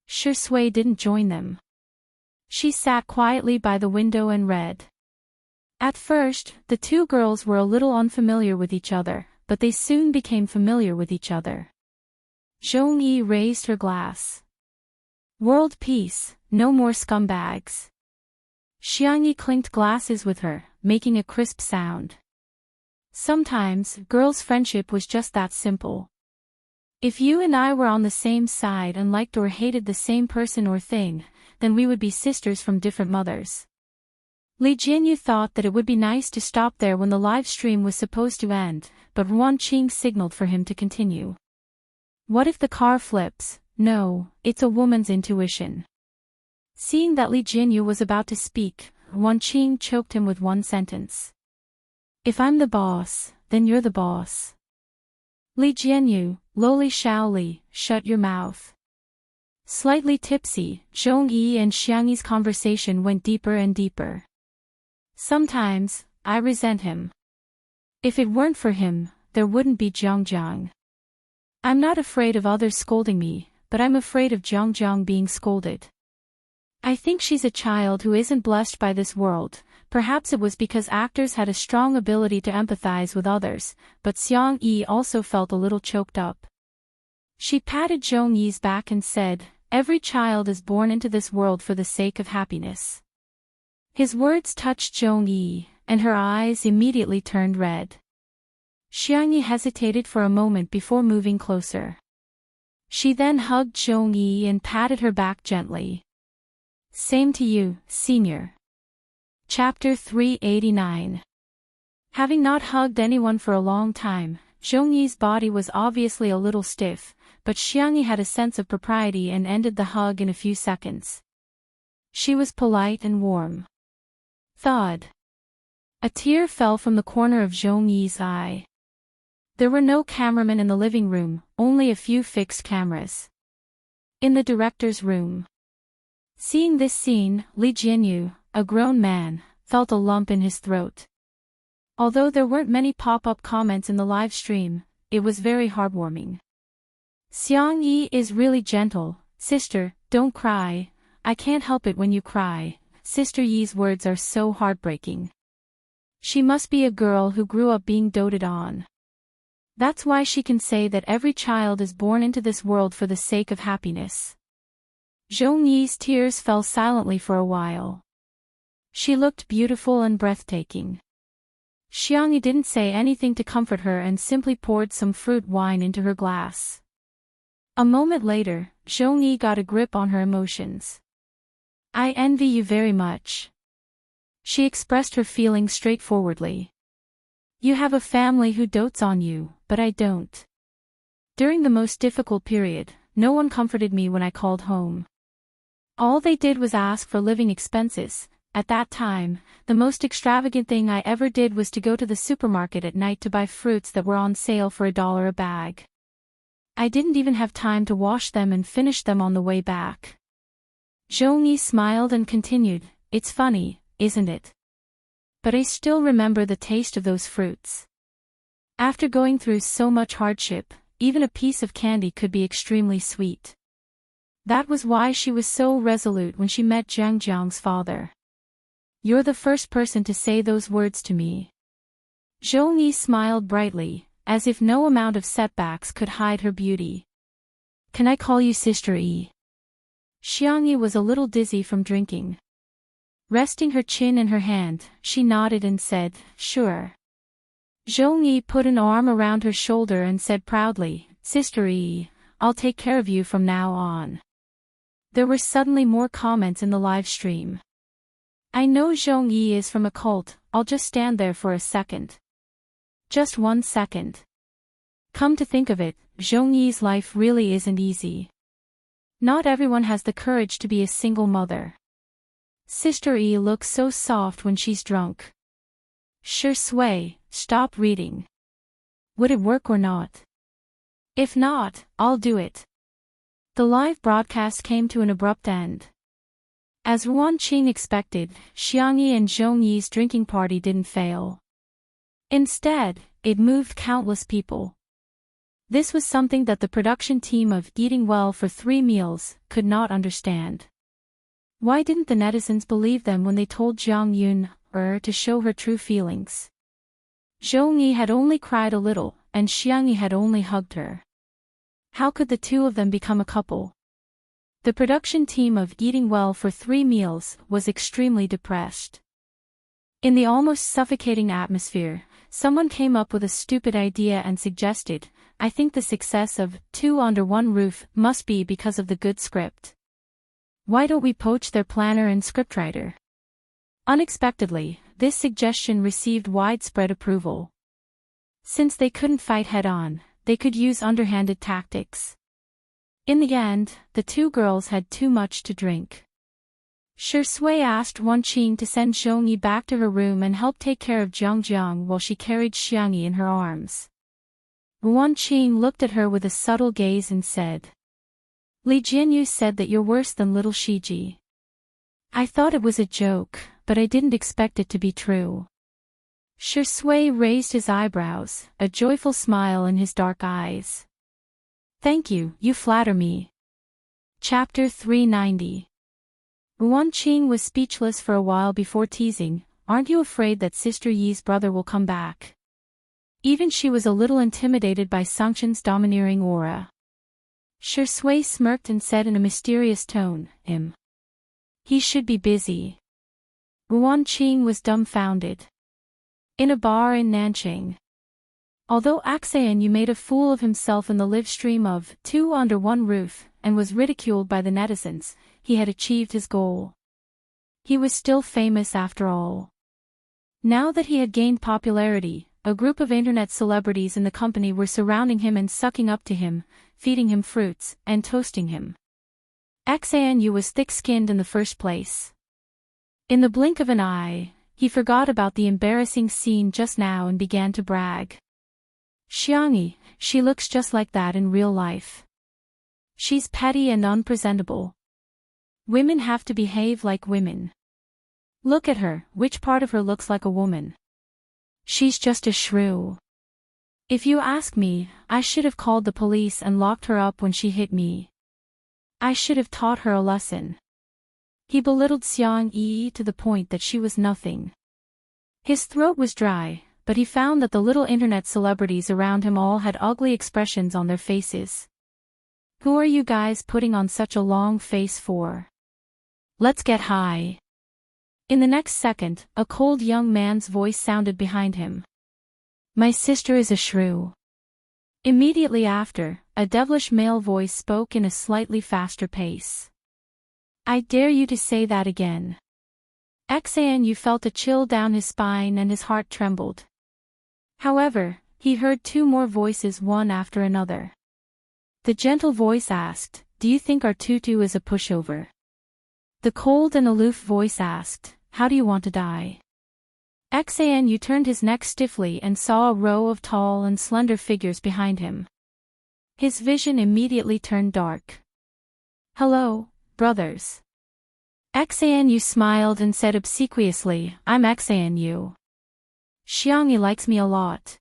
Shui didn't join them. She sat quietly by the window and read. At first, the two girls were a little unfamiliar with each other, but they soon became familiar with each other. Zhongyi raised her glass. "World peace, no more scumbags." Xiangyi clinked glasses with her, making a crisp sound. Sometimes, girls' friendship was just that simple. If you and I were on the same side and liked or hated the same person or thing, then we would be sisters from different mothers. Li Jianyu thought that it would be nice to stop there when the live stream was supposed to end, but Ruan Qing signaled for him to continue. What if the car flips? No, it's a woman's intuition. Seeing that Li Jianyu was about to speak, Ruan Qing choked him with one sentence. If I'm the boss, then you're the boss. Li Jianyu, lowly Shaoli, shut your mouth. Slightly tipsy, Zhong Yi and Xiangyi's conversation went deeper and deeper. Sometimes, I resent him. If it weren't for him, there wouldn't be Zhangjiang. I'm not afraid of others scolding me, but I'm afraid of Zhangjiang being scolded. I think she's a child who isn't blessed by this world. Perhaps it was because actors had a strong ability to empathize with others, but Xiang Yi also felt a little choked up. She patted Zhong Yi's back and said, "Every child is born into this world for the sake of happiness." His words touched Zhong Yi, and her eyes immediately turned red. Xiang Yi hesitated for a moment before moving closer. She then hugged Zhong Yi and patted her back gently. Same to you, senior. Chapter 389. Having not hugged anyone for a long time, Zhong Yi's body was obviously a little stiff, but Xiang Yi had a sense of propriety and ended the hug in a few seconds. She was polite and warm. Thud. A tear fell from the corner of Zhong Yi's eye. There were no cameramen in the living room, only a few fixed cameras. In the director's room. Seeing this scene, Li Jianyu, a grown man, felt a lump in his throat. Although there weren't many pop-up comments in the live stream, it was very heartwarming. Xiang Yi is really gentle. Sister, don't cry. I can't help it when you cry. Sister Yi's words are so heartbreaking. She must be a girl who grew up being doted on. That's why she can say that every child is born into this world for the sake of happiness. Zhong Yi's tears fell silently for a while. She looked beautiful and breathtaking. Xiang Yi didn't say anything to comfort her and simply poured some fruit wine into her glass. A moment later, Zhong Yi got a grip on her emotions. I envy you very much. She expressed her feelings straightforwardly. You have a family who dotes on you, but I don't. During the most difficult period, no one comforted me when I called home. All they did was ask for living expenses. At that time, the most extravagant thing I ever did was to go to the supermarket at night to buy fruits that were on sale for $1 a bag. I didn't even have time to wash them and finish them on the way back. Zhong Yi smiled and continued, It's funny, isn't it? But I still remember the taste of those fruits. After going through so much hardship, even a piece of candy could be extremely sweet. That was why she was so resolute when she met Zhangjiang's father. You're the first person to say those words to me. Zhong Yi smiled brightly, as if no amount of setbacks could hide her beauty. Can I call you Sister Yi? Xiang Yi was a little dizzy from drinking. Resting her chin in her hand, she nodded and said, Sure. Zhong Yi put an arm around her shoulder and said proudly, Sister Yi, I'll take care of you from now on. There were suddenly more comments in the live stream. I know Zhong Yi is from a cult, I'll just stand there for a second. Just 1 second. Come to think of it, Zhong Yi's life really isn't easy. Not everyone has the courage to be a single mother. Sister Yi looks so soft when she's drunk. Sure Sui, stop reading. Would it work or not? If not, I'll do it. The live broadcast came to an abrupt end. As Ruan Qing expected, Xiang Yi and Zhong Yi's drinking party didn't fail. Instead, it moved countless people. This was something that the production team of Eating Well for 3 Meals could not understand. Why didn't the netizens believe them when they told Zhang Yun to show her true feelings? Zhong Yi had only cried a little, and Xiang Yi had only hugged her. How could the two of them become a couple? The production team of Eating Well for 3 Meals was extremely depressed. In the almost suffocating atmosphere, someone came up with a stupid idea and suggested, I think the success of 2 Under One Roof must be because of the good script. Why don't we poach their planner and scriptwriter? Unexpectedly, this suggestion received widespread approval. Since they couldn't fight head-on, they could use underhanded tactics. In the end, the two girls had too much to drink. Shui asked Wan Qing to send Zhongyi back to her room and help take care of Jiang while she carried Xiangyi in her arms. Wan Qing looked at her with a subtle gaze and said, "Li Jianyu said that you're worse than little Shiji. I thought it was a joke, but I didn't expect it to be true." Shui raised his eyebrows, a joyful smile in his dark eyes. "Thank you, you flatter me." Chapter 390. Wan Qing was speechless for a while before teasing, "Aren't you afraid that Sister Yi's brother will come back?" Even she was a little intimidated by Sangchen's domineering aura. Shui smirked and said in a mysterious tone, He should be busy." Wan Qing was dumbfounded. In a bar in Nanjing. Although Axayan made a fool of himself in the live stream of Two Under One Roof, and was ridiculed by the netizens, he had achieved his goal. He was still famous after all. Now that he had gained popularity, a group of internet celebrities in the company were surrounding him and sucking up to him, feeding him fruits, and toasting him. Axayan was thick-skinned in the first place. In the blink of an eye, he forgot about the embarrassing scene just now and began to brag. "Xiangyi, she looks just like that in real life. She's petty and unpresentable. Women have to behave like women. Look at her, which part of her looks like a woman? She's just a shrew. If you ask me, I should have called the police and locked her up when she hit me. I should have taught her a lesson." He belittled Xiangyi to the point that she was nothing. His throat was dry, but he found that the little internet celebrities around him all had ugly expressions on their faces. "Who are you guys putting on such a long face for? Let's get high." In the next second, a cold young man's voice sounded behind him. "My sister is a shrew." Immediately after, a devilish male voice spoke in a slightly faster pace. "I dare you to say that again." Axayan felt a chill down his spine and his heart trembled. However, he heard two more voices one after another. The gentle voice asked, "Do you think our tutu is a pushover?" The cold and aloof voice asked, "How do you want to die?" Axayan turned his neck stiffly and saw a row of tall and slender figures behind him. His vision immediately turned dark. "Hello, brothers." Axayan smiled and said obsequiously, "I'm Axayan. Xiangyi likes me a lot.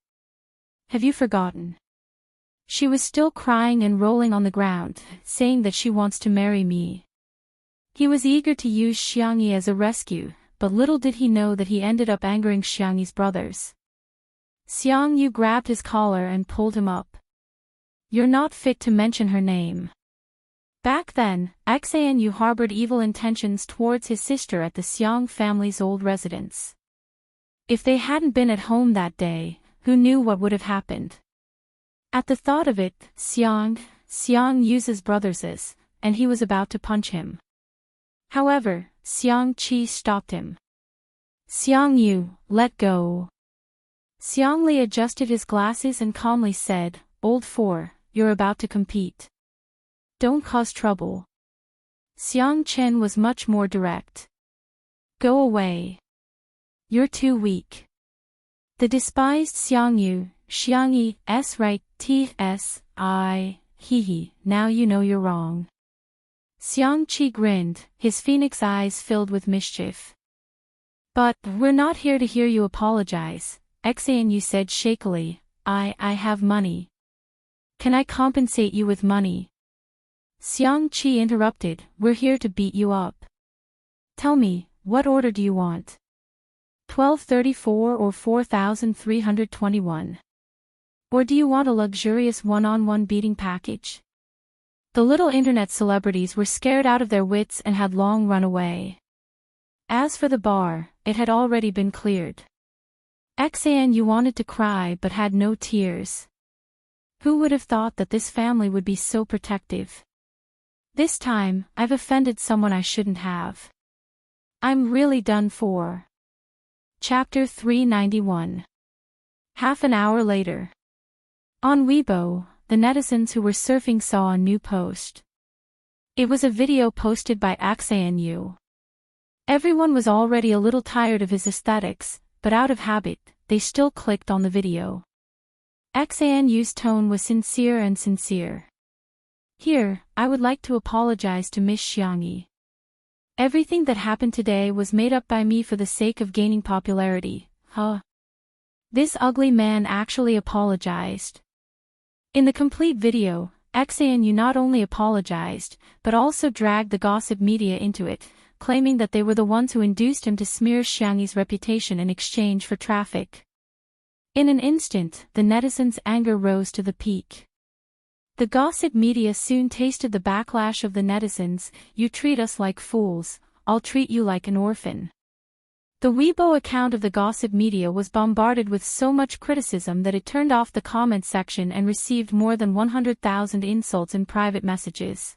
Have you forgotten?" She was still crying and rolling on the ground, saying that she wants to marry me. He was eager to use Xiangyi as a rescue, but little did he know that he ended up angering Xiangyi's brothers. Xiangyu grabbed his collar and pulled him up. "You're not fit to mention her name." Back then, Axayan harbored evil intentions towards his sister at the Xiang family's old residence. If they hadn't been at home that day, who knew what would have happened? At the thought of it, Xiang uses brothers, and he was about to punch him. However, Xiang Qi stopped him. "Xiang Yu, let go." Xiang Li adjusted his glasses and calmly said, "Old four, you're about to compete. Don't cause trouble." Xiang Chen was much more direct. "Go away. You're too weak." The despised Xiangyi, right, he, now you know you're wrong. Xiang Qi grinned, his phoenix eyes filled with mischief. "But, we're not here to hear you apologize," Axayan said shakily. I have money. Can I compensate you with money?" Xiang Qi interrupted, "We're here to beat you up. Tell me, what order do you want? 1234 or 4321? Or do you want a luxurious one-on-one beating package?" The little internet celebrities were scared out of their wits and had long run away. As for the bar, it had already been cleared. Axayan wanted to cry but had no tears. Who would have thought that this family would be so protective? "This time, I've offended someone I shouldn't have. I'm really done for. Chapter 391. Half an hour later. On Weibo, the netizens who were surfing saw a new post. It was a video posted by Yu. Everyone was already a little tired of his aesthetics, but out of habit, they still clicked on the video. Yu's tone was sincere. Here, I would like to apologize to Miss Xiangyi. Everything that happened today was made up by me for the sake of gaining popularity, huh? This ugly man actually apologized. In the complete video, Yu not only apologized, but also dragged the gossip media into it, claiming that they were the ones who induced him to smear Xiangyi's reputation in exchange for traffic. In an instant, the netizens' anger rose to the peak. The gossip media soon tasted the backlash of the netizens. You treat us like fools, I'll treat you like an orphan. The Weibo account of the gossip media was bombarded with so much criticism that it turned off the comment section and received more than 100,000 insults in private messages.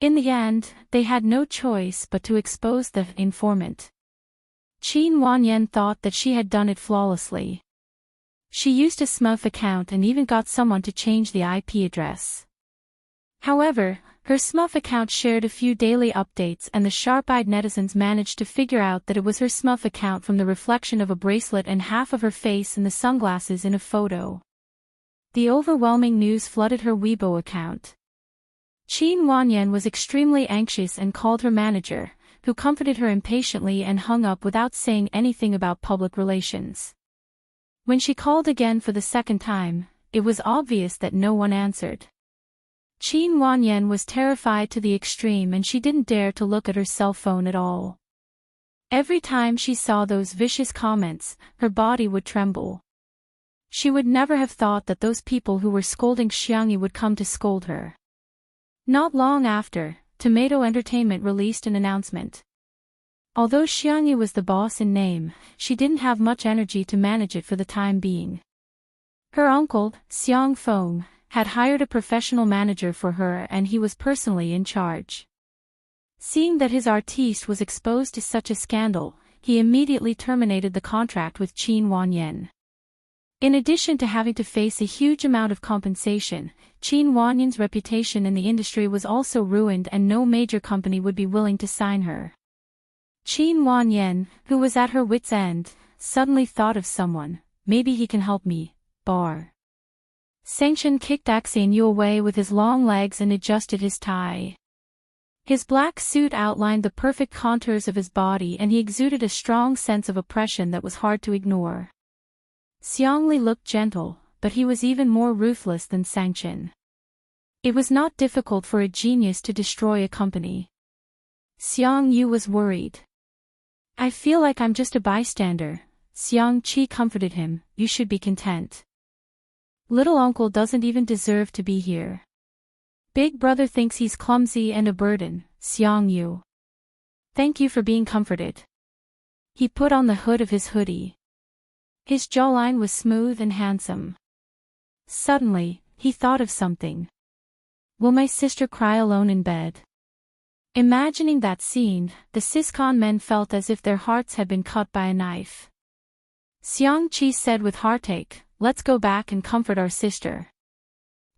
In the end, they had no choice but to expose the informant. Qin Wanyan thought that she had done it flawlessly. She used a smurf account and even got someone to change the IP address. However, her smurf account shared a few daily updates and the sharp-eyed netizens managed to figure out that it was her smurf account from the reflection of a bracelet and half of her face in the sunglasses in a photo. The overwhelming news flooded her Weibo account. Qin Wanyan was extremely anxious and called her manager, who comforted her impatiently and hung up without saying anything about public relations. When she called again for the second time, it was obvious that no one answered. Qin Wanyan was terrified to the extreme and she didn't dare to look at her cell phone at all. Every time she saw those vicious comments, her body would tremble. She would never have thought that those people who were scolding Xiangyi would come to scold her. Not long after, Tomato Entertainment released an announcement. Although Xiangyi was the boss in name, she didn't have much energy to manage it for the time being. Her uncle, Xiang Feng, had hired a professional manager for her and he was personally in charge. Seeing that his artiste was exposed to such a scandal, he immediately terminated the contract with Qin Wanyan. In addition to having to face a huge amount of compensation, Qin Wanyan's reputation in the industry was also ruined and no major company would be willing to sign her. Qin Wanyan, who was at her wit's end, suddenly thought of someone. Maybe he can help me. Sanction kicked Yu away with his long legs and adjusted his tie. His black suit outlined the perfect contours of his body and he exuded a strong sense of oppression that was hard to ignore. Xiangli looked gentle, but he was even more ruthless than Sanction. It was not difficult for a genius to destroy a company. Xiang Yu was worried. I feel like I'm just a bystander. Xiang Qi comforted him, you should be content. Little uncle doesn't even deserve to be here. Big brother thinks he's clumsy and a burden, Xiang Yu. Thank you for being comforted. He put on the hood of his hoodie. His jawline was smooth and handsome. Suddenly, he thought of something. Will my sister cry alone in bed? Imagining that scene, the Siscon men felt as if their hearts had been cut by a knife. Xiang Qi said with heartache, let's go back and comfort our sister.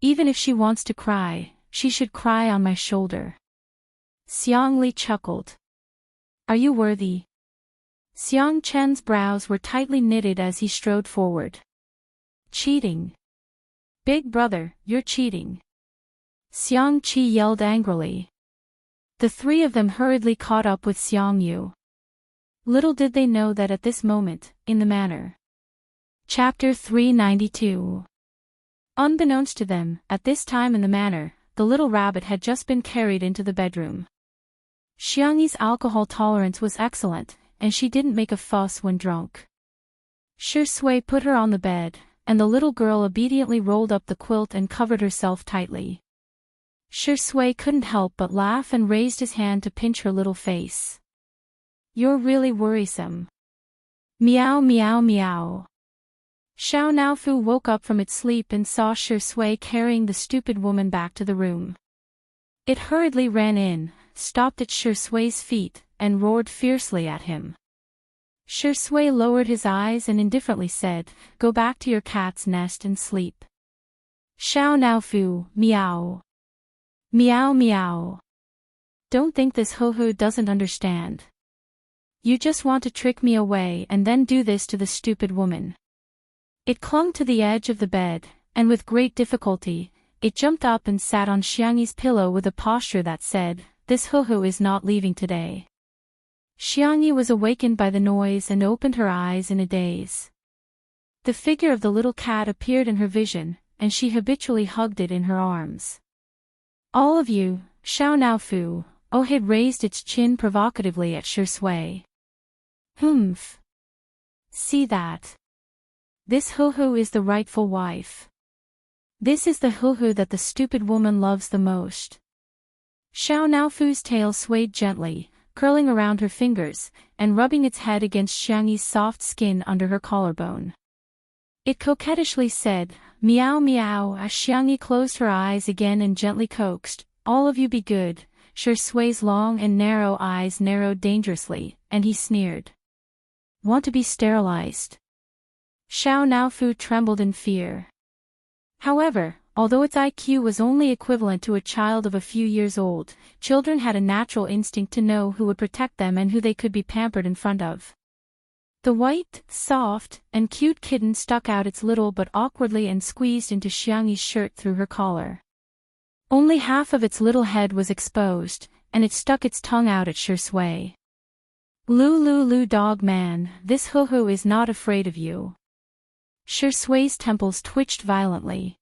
Even if she wants to cry, she should cry on my shoulder. Xiang Li chuckled. Are you worthy? Xiang Chen's brows were tightly knitted as he strode forward. Cheating. Big brother, you're cheating. Xiang Qi yelled angrily. The three of them hurriedly caught up with Xiang Yu. Little did they know that at this moment, in the manor. Chapter 392. Unbeknownst to them, at this time in the manor, the little rabbit had just been carried into the bedroom. Xiangyi's alcohol tolerance was excellent, and she didn't make a fuss when drunk. Shi Sui put her on the bed, and the little girl obediently rolled up the quilt and covered herself tightly. Shi Sui couldn't help but laugh and raised his hand to pinch her little face. You're really worrisome. Meow meow meow. Xiao Naofu woke up from its sleep and saw Shi Sui carrying the stupid woman back to the room. It hurriedly ran in, stopped at Shui's feet, and roared fiercely at him. Shui lowered his eyes and indifferently said, "Go back to your cat's nest and sleep." Xiao Naofu, meow. Meow meow. Don't think this Huhu doesn't understand. You just want to trick me away and then do this to the stupid woman. It clung to the edge of the bed, and with great difficulty, it jumped up and sat on Xiangyi's pillow with a posture that said, "This Huhu is not leaving today." Xiangyi was awakened by the noise and opened her eyes in a daze. The figure of the little cat appeared in her vision, and she habitually hugged it in her arms. "All of you, Xiao Naofu," Ohid raised its chin provocatively at Shui. "Humph. See that? This Huhu is the rightful wife. This is the Huhu that the stupid woman loves the most." Xiao Naofu's tail swayed gently, curling around her fingers, and rubbing its head against Xiangyi's soft skin under her collarbone. It coquettishly said, "Meow meow," as Xiangyi closed her eyes again and gently coaxed, "All of you be good." Shui's long and narrow eyes narrowed dangerously, and he sneered. "Want to be sterilized?" Xiao Naofu trembled in fear. However, although its IQ was only equivalent to a child of a few years old, children had a natural instinct to know who would protect them and who they could be pampered in front of. The white, soft, and cute kitten stuck out its little butt awkwardly and squeezed into Xiangyi's shirt through her collar. Only half of its little head was exposed, and it stuck its tongue out at Shui. Lu dog man, this Huhu is not afraid of you." Shui's temples twitched violently.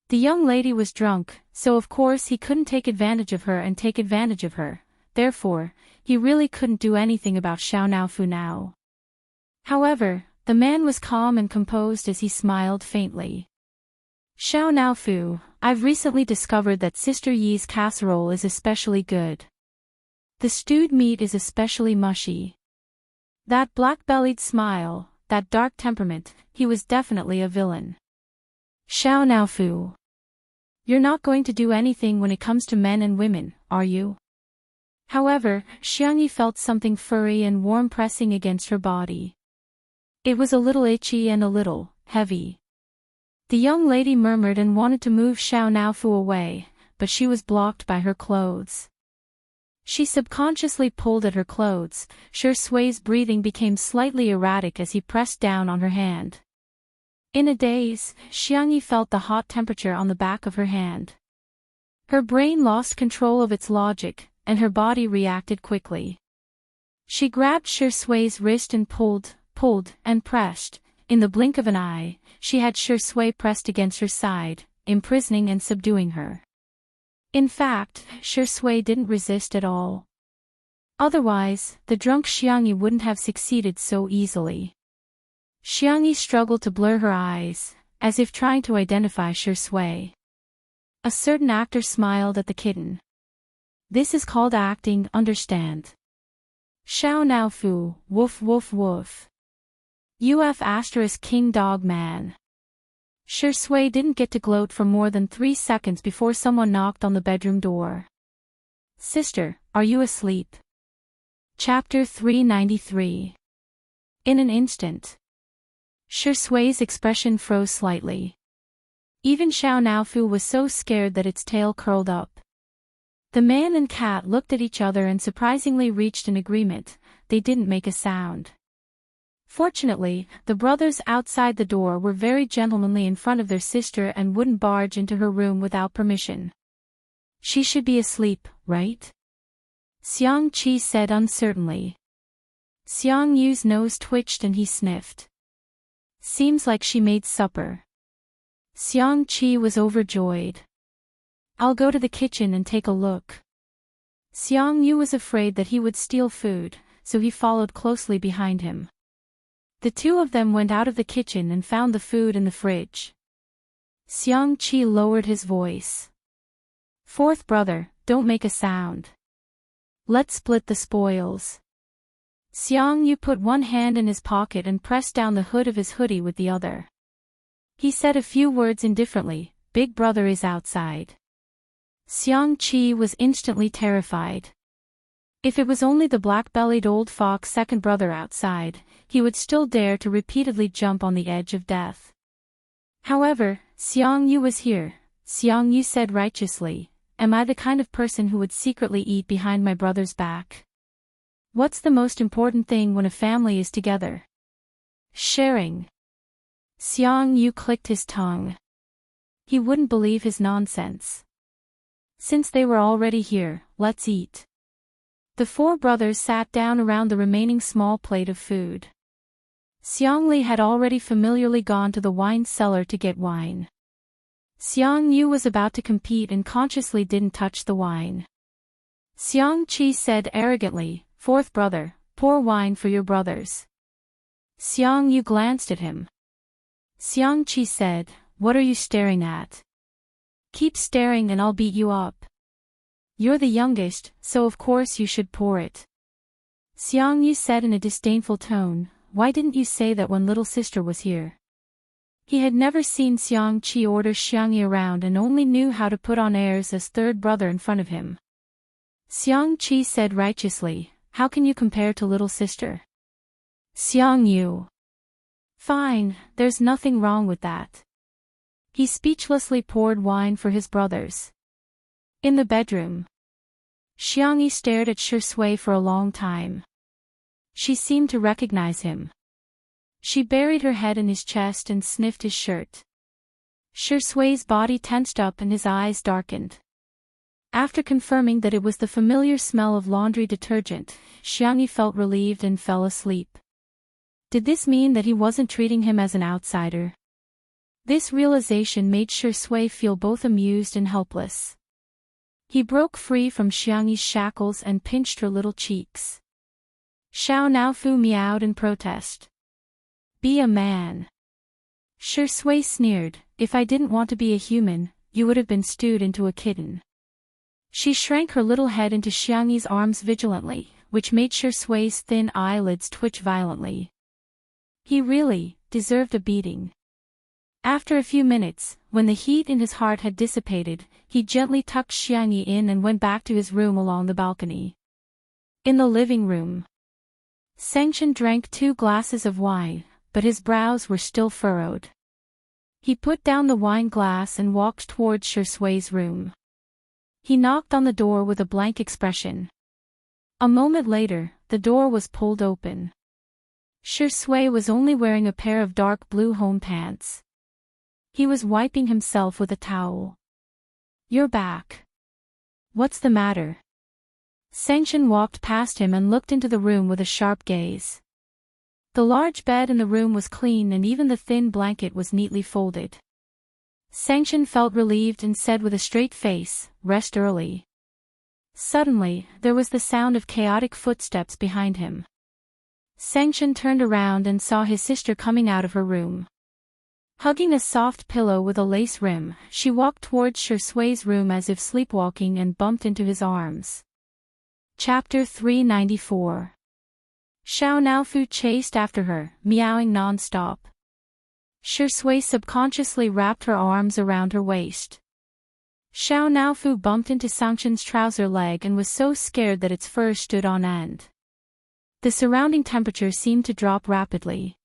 The young lady was drunk, so of course he couldn't take advantage of her, therefore, he really couldn't do anything about Xiao Naofu now. However, the man was calm and composed as he smiled faintly. "Xiao Naofu, I've recently discovered that Sister Yi's casserole is especially good. The stewed meat is especially mushy." That black-bellied smile, that dark temperament, he was definitely a villain. "Xiao Naofu. You're not going to do anything when it comes to men and women, are you?" However, Xiangyi felt something furry and warm pressing against her body. It was a little itchy and a little heavy. The young lady murmured and wanted to move Xiao Naofu away, but she was blocked by her clothes. She subconsciously pulled at her clothes. Shui's breathing became slightly erratic as he pressed down on her hand. In a daze, Xiangyi felt the hot temperature on the back of her hand. Her brain lost control of its logic, and her body reacted quickly. She grabbed Shui's wrist and pulled, and pressed. In the blink of an eye, she had Shui pressed against her side, imprisoning and subduing her. In fact, Shui didn't resist at all. Otherwise, the drunk Xiangyi wouldn't have succeeded so easily. Xiangyi struggled to blur her eyes, as if trying to identify Shui. A certain actor smiled at the kitten. "This is called acting, understand?" Xiao Naofu, woof woof woof. UF** king dog man. Shui didn't get to gloat for more than 3 seconds before someone knocked on the bedroom door. "Sister, are you asleep?" Chapter 393. In an instant. Shui's expression froze slightly. Even Xiao Naofu was so scared that its tail curled up. The man and cat looked at each other and surprisingly reached an agreement. They didn't make a sound. Fortunately, the brothers outside the door were very gentlemanly in front of their sister and wouldn't barge into her room without permission. "She should be asleep, right?" Xiang Qi said uncertainly. Xiang Yu's nose twitched and he sniffed. "Seems like she made supper." Xiang Qi was overjoyed. "I'll go to the kitchen and take a look." Xiang Yu was afraid that he would steal food, so he followed closely behind him. The two of them went out of the kitchen and found the food in the fridge. Xiang Qi lowered his voice. "Fourth brother, don't make a sound. Let's split the spoils." Xiang Yu put one hand in his pocket and pressed down the hood of his hoodie with the other. He said a few words indifferently. "Big brother is outside." Xiangqi was instantly terrified. If it was only the black-bellied old fox second brother outside, he would still dare to repeatedly jump on the edge of death. However, Xiang Yu was here. Xiang Yu said righteously, "Am I the kind of person who would secretly eat behind my brother's back? What's the most important thing when a family is together? Sharing." Xiang Yu clicked his tongue. He wouldn't believe his nonsense. Since they were already here, let's eat. The four brothers sat down around the remaining small plate of food. Xiangli had already familiarly gone to the wine cellar to get wine. Xiang Yu was about to compete and consciously didn't touch the wine. Xiang Qi said arrogantly, "Fourth brother, pour wine for your brothers." Xiang Yu glanced at him. Xiang Qi said, "What are you staring at? Keep staring and I'll beat you up. You're the youngest, so of course you should pour it." Xiang Yu said in a disdainful tone, "Why didn't you say that when little sister was here?" He had never seen Xiang Qi order Xiang Yi around and only knew how to put on airs as third brother in front of him. Xiang Qi said righteously, "How can you compare to little sister?" Xiang Yu. "Fine, there's nothing wrong with that." He speechlessly poured wine for his brothers. In the bedroom, Xiang Yi stared at Shi Sui for a long time. She seemed to recognize him. She buried her head in his chest and sniffed his shirt. Shi Sui's body tensed up and his eyes darkened. After confirming that it was the familiar smell of laundry detergent, Xiang Yi felt relieved and fell asleep. Did this mean that he wasn't treating him as an outsider? This realization made Shi Sui feel both amused and helpless. He broke free from Xiang Yi's shackles and pinched her little cheeks. Xiao Naofu meowed in protest. "Be a man." Shi Sui sneered, "If I didn't want to be a human, you would have been stewed into a kitten." She shrank her little head into Xiang Yi's arms vigilantly, which made Shi Sui's thin eyelids twitch violently. He really deserved a beating. After a few minutes, when the heat in his heart had dissipated, he gently tucked Xiang Yi in and went back to his room along the balcony. In the living room, Sengchen drank 2 glasses of wine, but his brows were still furrowed. He put down the wine glass and walked towards Shi Sui's room. He knocked on the door with a blank expression. A moment later, the door was pulled open. Shi Sui was only wearing a pair of dark blue home pants. He was wiping himself with a towel. "You're back. What's the matter?" Sengchen walked past him and looked into the room with a sharp gaze. The large bed in the room was clean and even the thin blanket was neatly folded. Sengchen felt relieved and said with a straight face, "Rest early." Suddenly, there was the sound of chaotic footsteps behind him. Sengchen turned around and saw his sister coming out of her room. Hugging a soft pillow with a lace rim, she walked towards Shi Sui's room as if sleepwalking and bumped into his arms. Chapter 394. Xiao Naofu chased after her, meowing non-stop. Shi Sui subconsciously wrapped her arms around her waist. Xiao Naofu bumped into Sengchen's trouser leg and was so scared that its fur stood on end. The surrounding temperature seemed to drop rapidly.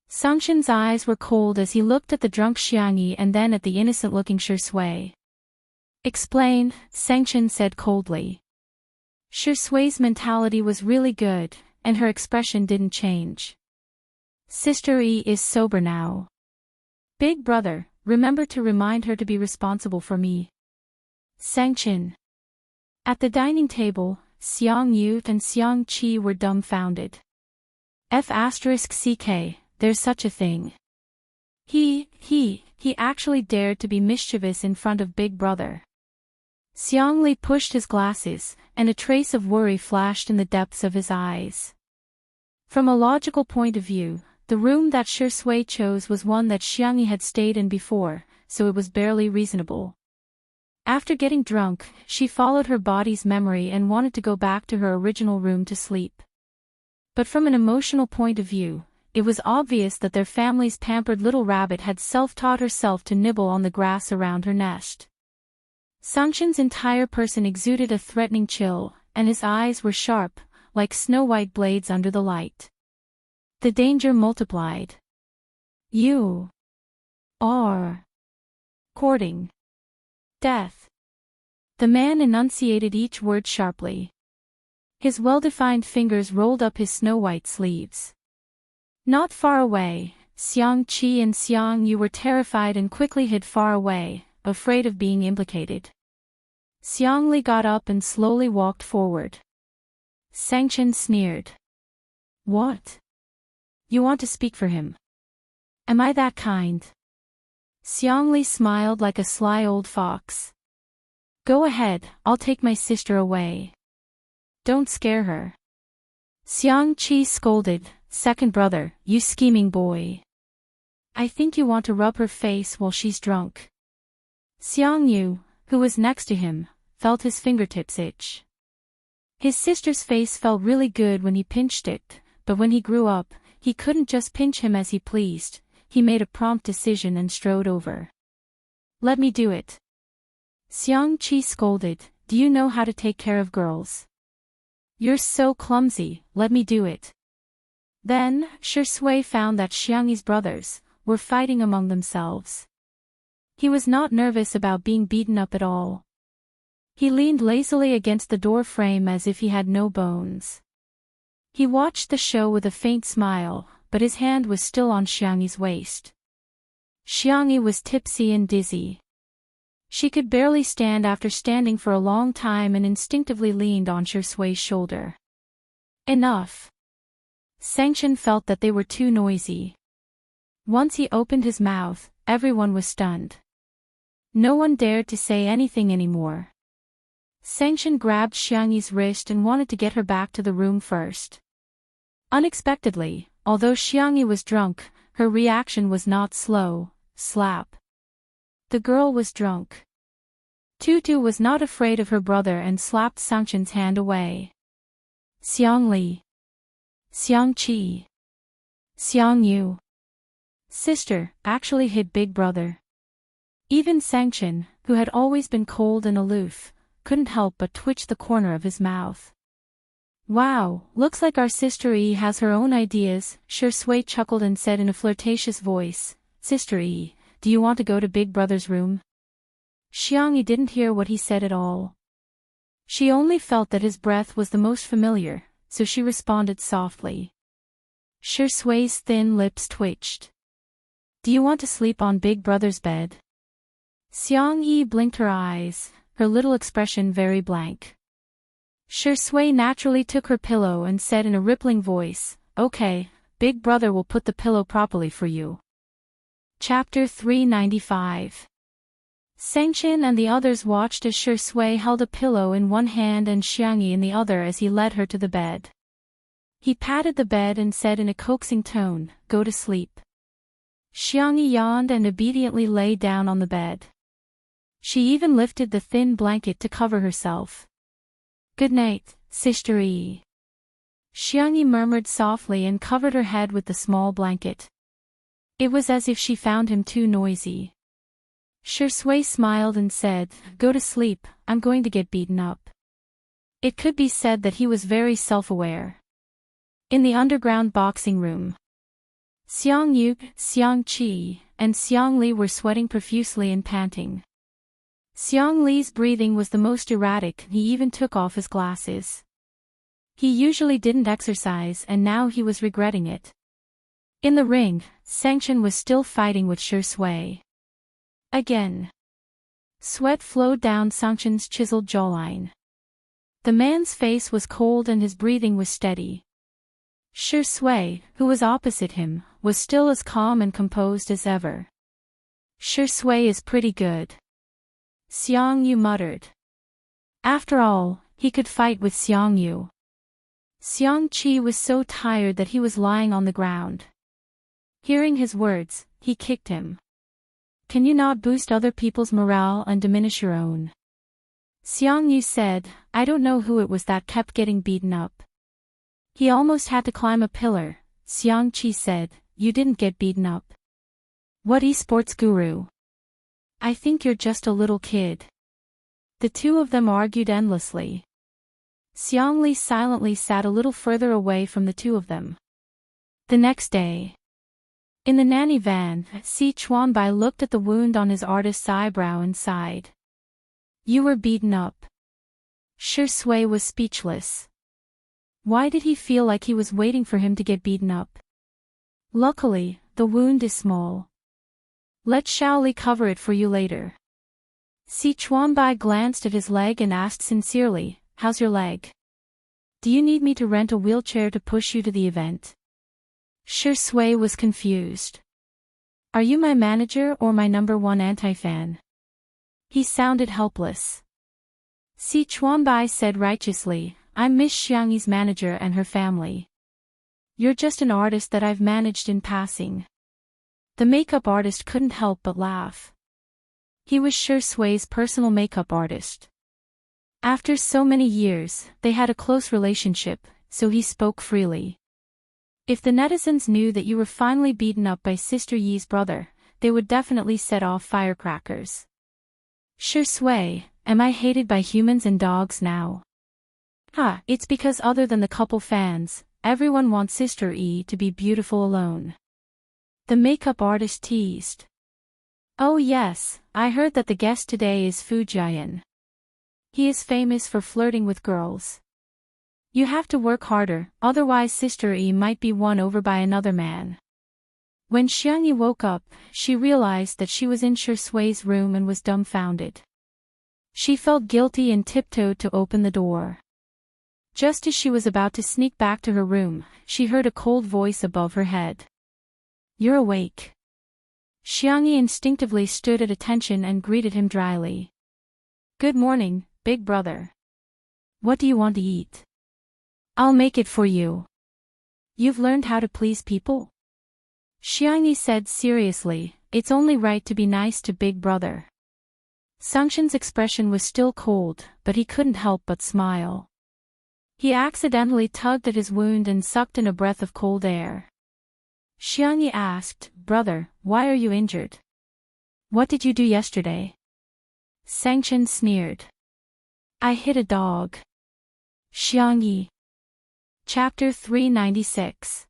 Sengchen's eyes were cold as he looked at the drunk Xiang Yi and then at the innocent-looking Shi Sui. "Explain," Sengchen said coldly. Shi Sui's mentality was really good, and her expression didn't change. "Sister Yi is sober now. Big brother, remember to remind her to be responsible for me." Sengchen. At the dining table, Xiang Yu and Xiang Qi were dumbfounded. F***ck, there's such a thing. He actually dared to be mischievous in front of Big Brother. Xiang Li pushed his glasses, and a trace of worry flashed in the depths of his eyes. From a logical point of view, the room that Shi Sui chose was one that Xiang Yi had stayed in before, so it was barely reasonable. After getting drunk, she followed her body's memory and wanted to go back to her original room to sleep. But from an emotional point of view, it was obvious that their family's pampered little rabbit had self-taught herself to nibble on the grass around her nest. Sangshan's entire person exuded a threatening chill, and his eyes were sharp, like snow-white blades under the light. The danger multiplied. You are courting death. The man enunciated each word sharply. His well-defined fingers rolled up his snow-white sleeves. Not far away, Xiang-Chi and Xiang-Yu were terrified and quickly hid far away, afraid of being implicated. Xiang-Li got up and slowly walked forward. Sangshan sneered. What? You want to speak for him? Am I that kind? Xiang-Li smiled like a sly old fox. Go ahead, I'll take my sister away. Don't scare her. Xiang-Chi scolded, second brother, you scheming boy. I think you want to rub her face while she's drunk. Xiang-Yu, who was next to him, felt his fingertips itch. His sister's face felt really good when he pinched it, but when he grew up, he couldn't just pinch him as he pleased. He made a prompt decision and strode over. Let me do it. Xiang-Chi scolded, do you know how to take care of girls? You're so clumsy, let me do it. Then, Shui found that Xiangyi's brothers were fighting among themselves. He was not nervous about being beaten up at all. He leaned lazily against the door frame as if he had no bones. He watched the show with a faint smile, but his hand was still on Xiangyi's waist. Xiangyi was tipsy and dizzy. She could barely stand after standing for a long time and instinctively leaned on Shui's shoulder. Enough. Sangshan felt that they were too noisy. Once he opened his mouth, everyone was stunned. No one dared to say anything anymore. Sangshan grabbed Xiangyi's wrist and wanted to get her back to the room first. Unexpectedly, although Xiangyi was drunk, her reaction was not slow. Slap. The girl was drunk. Tutu was not afraid of her brother and slapped Sangshan's hand away. Xiangli. Xiang-Chi. Xiang-Yu. Sister, actually hit big brother. Even Sangshan, who had always been cold and aloof, couldn't help but twitch the corner of his mouth. Wow, looks like our sister E has her own ideas, Shui chuckled and said in a flirtatious voice, Sister E, do you want to go to big brother's room? Xiangyi didn't hear what he said at all. She only felt that his breath was the most familiar, so she responded softly. Shui's thin lips twitched. Do you want to sleep on big brother's bed? Xiangyi blinked her eyes, her little expression very blank. Shui naturally took her pillow and said in a rippling voice, Okay, big brother will put the pillow properly for you. Chapter 395. Sangshan and the others watched as Shui held a pillow in one hand and Xiangyi in the other as he led her to the bed. He patted the bed and said in a coaxing tone, Go to sleep. Xiangyi yawned and obediently lay down on the bed. She even lifted the thin blanket to cover herself. Good night, Sister E. Xiangyi murmured softly and covered her head with the small blanket. It was as if she found him too noisy. Shui smiled and said, Go to sleep, I'm going to get beaten up. It could be said that he was very self-aware. In the underground boxing room, Xiang-Yu, Xiang-Chi, and Xiang-Li were sweating profusely and panting. Xiang-Li's breathing was the most erratic, and he even took off his glasses. He usually didn't exercise and now he was regretting it. In the ring, Sangshan was still fighting with Shui. Again. Sweat flowed down Sangshan's chiseled jawline. The man's face was cold and his breathing was steady. Shui, who was opposite him, was still as calm and composed as ever. Shui is pretty good. Xiang-Yu muttered. After all, he could fight with Xiang-Yu. Xiang-Chi was so tired that he was lying on the ground. Hearing his words, he kicked him. Can you not boost other people's morale and diminish your own? Xiang-Yu said, I don't know who it was that kept getting beaten up. He almost had to climb a pillar. Xiang-Chi said, You didn't get beaten up. What esports guru? I think you're just a little kid. The two of them argued endlessly. Xiangli silently sat a little further away from the two of them. The next day, in the nanny van, Si Chuanbai looked at the wound on his artist's eyebrow and sighed. You were beaten up. Shi Sui was speechless. Why did he feel like he was waiting for him to get beaten up? Luckily, the wound is small. Let Shaoli cover it for you later. Si Chuanbai glanced at his leg and asked sincerely, how's your leg? Do you need me to rent a wheelchair to push you to the event? Shi Sui was confused. Are you my manager or my #1 anti-fan? He sounded helpless. Si Chuanbai said righteously, I'm Miss Xiangyi's manager and her family. You're just an artist that I've managed in passing. The makeup artist couldn't help but laugh. He was Shi Sui's personal makeup artist. After so many years, they had a close relationship, so he spoke freely. If the netizens knew that you were finally beaten up by Sister Yi's brother, they would definitely set off firecrackers. Shi Sui, am I hated by humans and dogs now? It's because other than the couple fans, everyone wants Sister Yi to be beautiful alone. The makeup artist teased. Oh yes, I heard that the guest today is Fu Jian. He is famous for flirting with girls. You have to work harder, otherwise Sister Yi might be won over by another man. When Xiangyi woke up, she realized that she was in Shi Sui's room and was dumbfounded. She felt guilty and tiptoed to open the door. Just as she was about to sneak back to her room, she heard a cold voice above her head. You're awake. Xiangyi instinctively stood at attention and greeted him dryly. Good morning, big brother. What do you want to eat? I'll make it for you. You've learned how to please people? Xiangyi said seriously, it's only right to be nice to big brother. Sangshan's expression was still cold, but he couldn't help but smile. He accidentally tugged at his wound and sucked in a breath of cold air. Xiangyi asked, Brother, why are you injured? What did you do yesterday? Sangshan sneered. I hit a dog. Xiangyi. Chapter 396.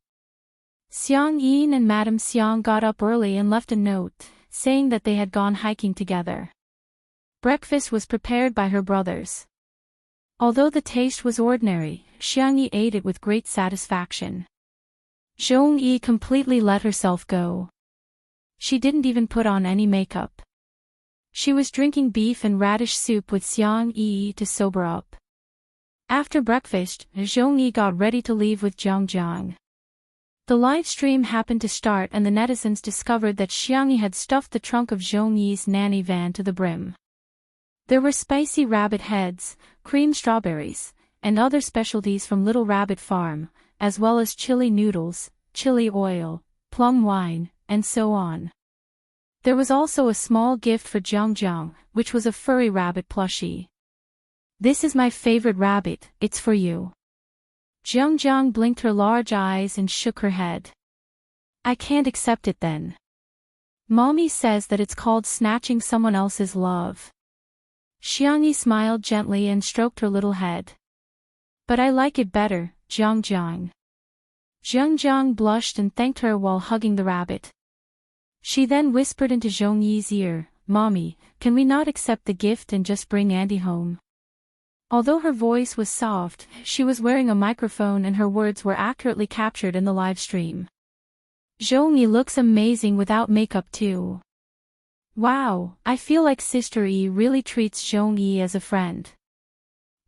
Xiang Yin and Madame Xiang got up early and left a note, saying that they had gone hiking together. Breakfast was prepared by her brothers. Although the taste was ordinary, Xiangyi ate it with great satisfaction. Zhong Yi completely let herself go. She didn't even put on any makeup. She was drinking beef and radish soup with Xiang Yi to sober up. After breakfast, Zhong Yi got ready to leave with Jiang Jiang. The live stream happened to start and the netizens discovered that Xiangyi had stuffed the trunk of Zhong Yi's nanny van to the brim. There were spicy rabbit heads, cream strawberries, and other specialties from Little Rabbit Farm, as well as chili noodles, chili oil, plum wine, and so on. There was also a small gift for Jiang Jiang, which was a furry rabbit plushie. This is my favorite rabbit, it's for you. Jiang Jiang blinked her large eyes and shook her head. I can't accept it then. Mommy says that it's called snatching someone else's love. Xiangyi smiled gently and stroked her little head. But I like it better, Jiang Jiang. Jiang Jiang blushed and thanked her while hugging the rabbit. She then whispered into Zhong Yi's ear, Mommy, can we not accept the gift and just bring Andy home? Although her voice was soft, she was wearing a microphone and her words were accurately captured in the live stream. Zhong Yi looks amazing without makeup too. Wow, I feel like Sister Yi really treats Zhong Yi as a friend.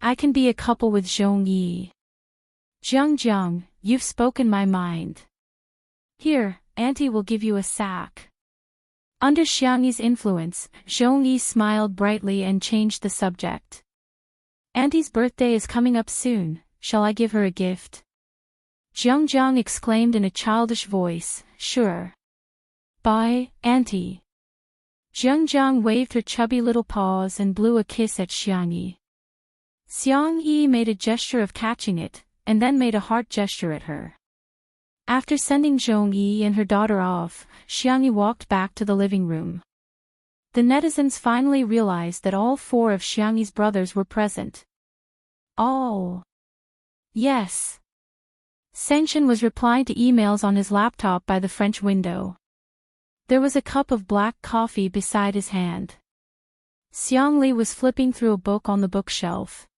I can be a couple with Zhong Yi. Jiang Jiang, you've spoken my mind. Here, Auntie will give you a sack. Under Xiangyi's influence, Zhong Yi smiled brightly and changed the subject. Auntie's birthday is coming up soon, shall I give her a gift? Jiang Jiang exclaimed in a childish voice, Sure. Bye, Auntie. Jiang Jiang waved her chubby little paws and blew a kiss at Xiangyi. Xiang Yi made a gesture of catching it, and then made a heart gesture at her. After sending Zhong Yi and her daughter off, Xiangyi walked back to the living room. The netizens finally realized that all four of Xiangyi's brothers were present. Oh. Yes. Sengshen was replying to emails on his laptop by the French window. There was a cup of black coffee beside his hand. Xiangli was flipping through a book on the bookshelf.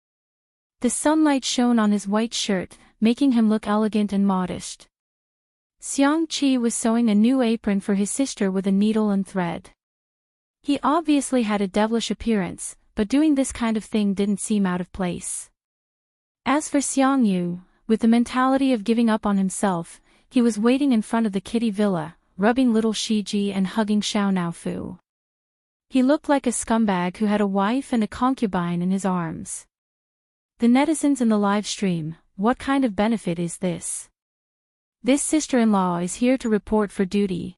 The sunlight shone on his white shirt, making him look elegant and modest. Xiangqi was sewing a new apron for his sister with a needle and thread. He obviously had a devilish appearance, but doing this kind of thing didn't seem out of place. As for Xiangyu, with the mentality of giving up on himself, he was waiting in front of the kitty villa, rubbing little Shiji and hugging Xiao Naofu. He looked like a scumbag who had a wife and a concubine in his arms. The netizens in the live stream, what kind of benefit is this? This sister-in-law is here to report for duty.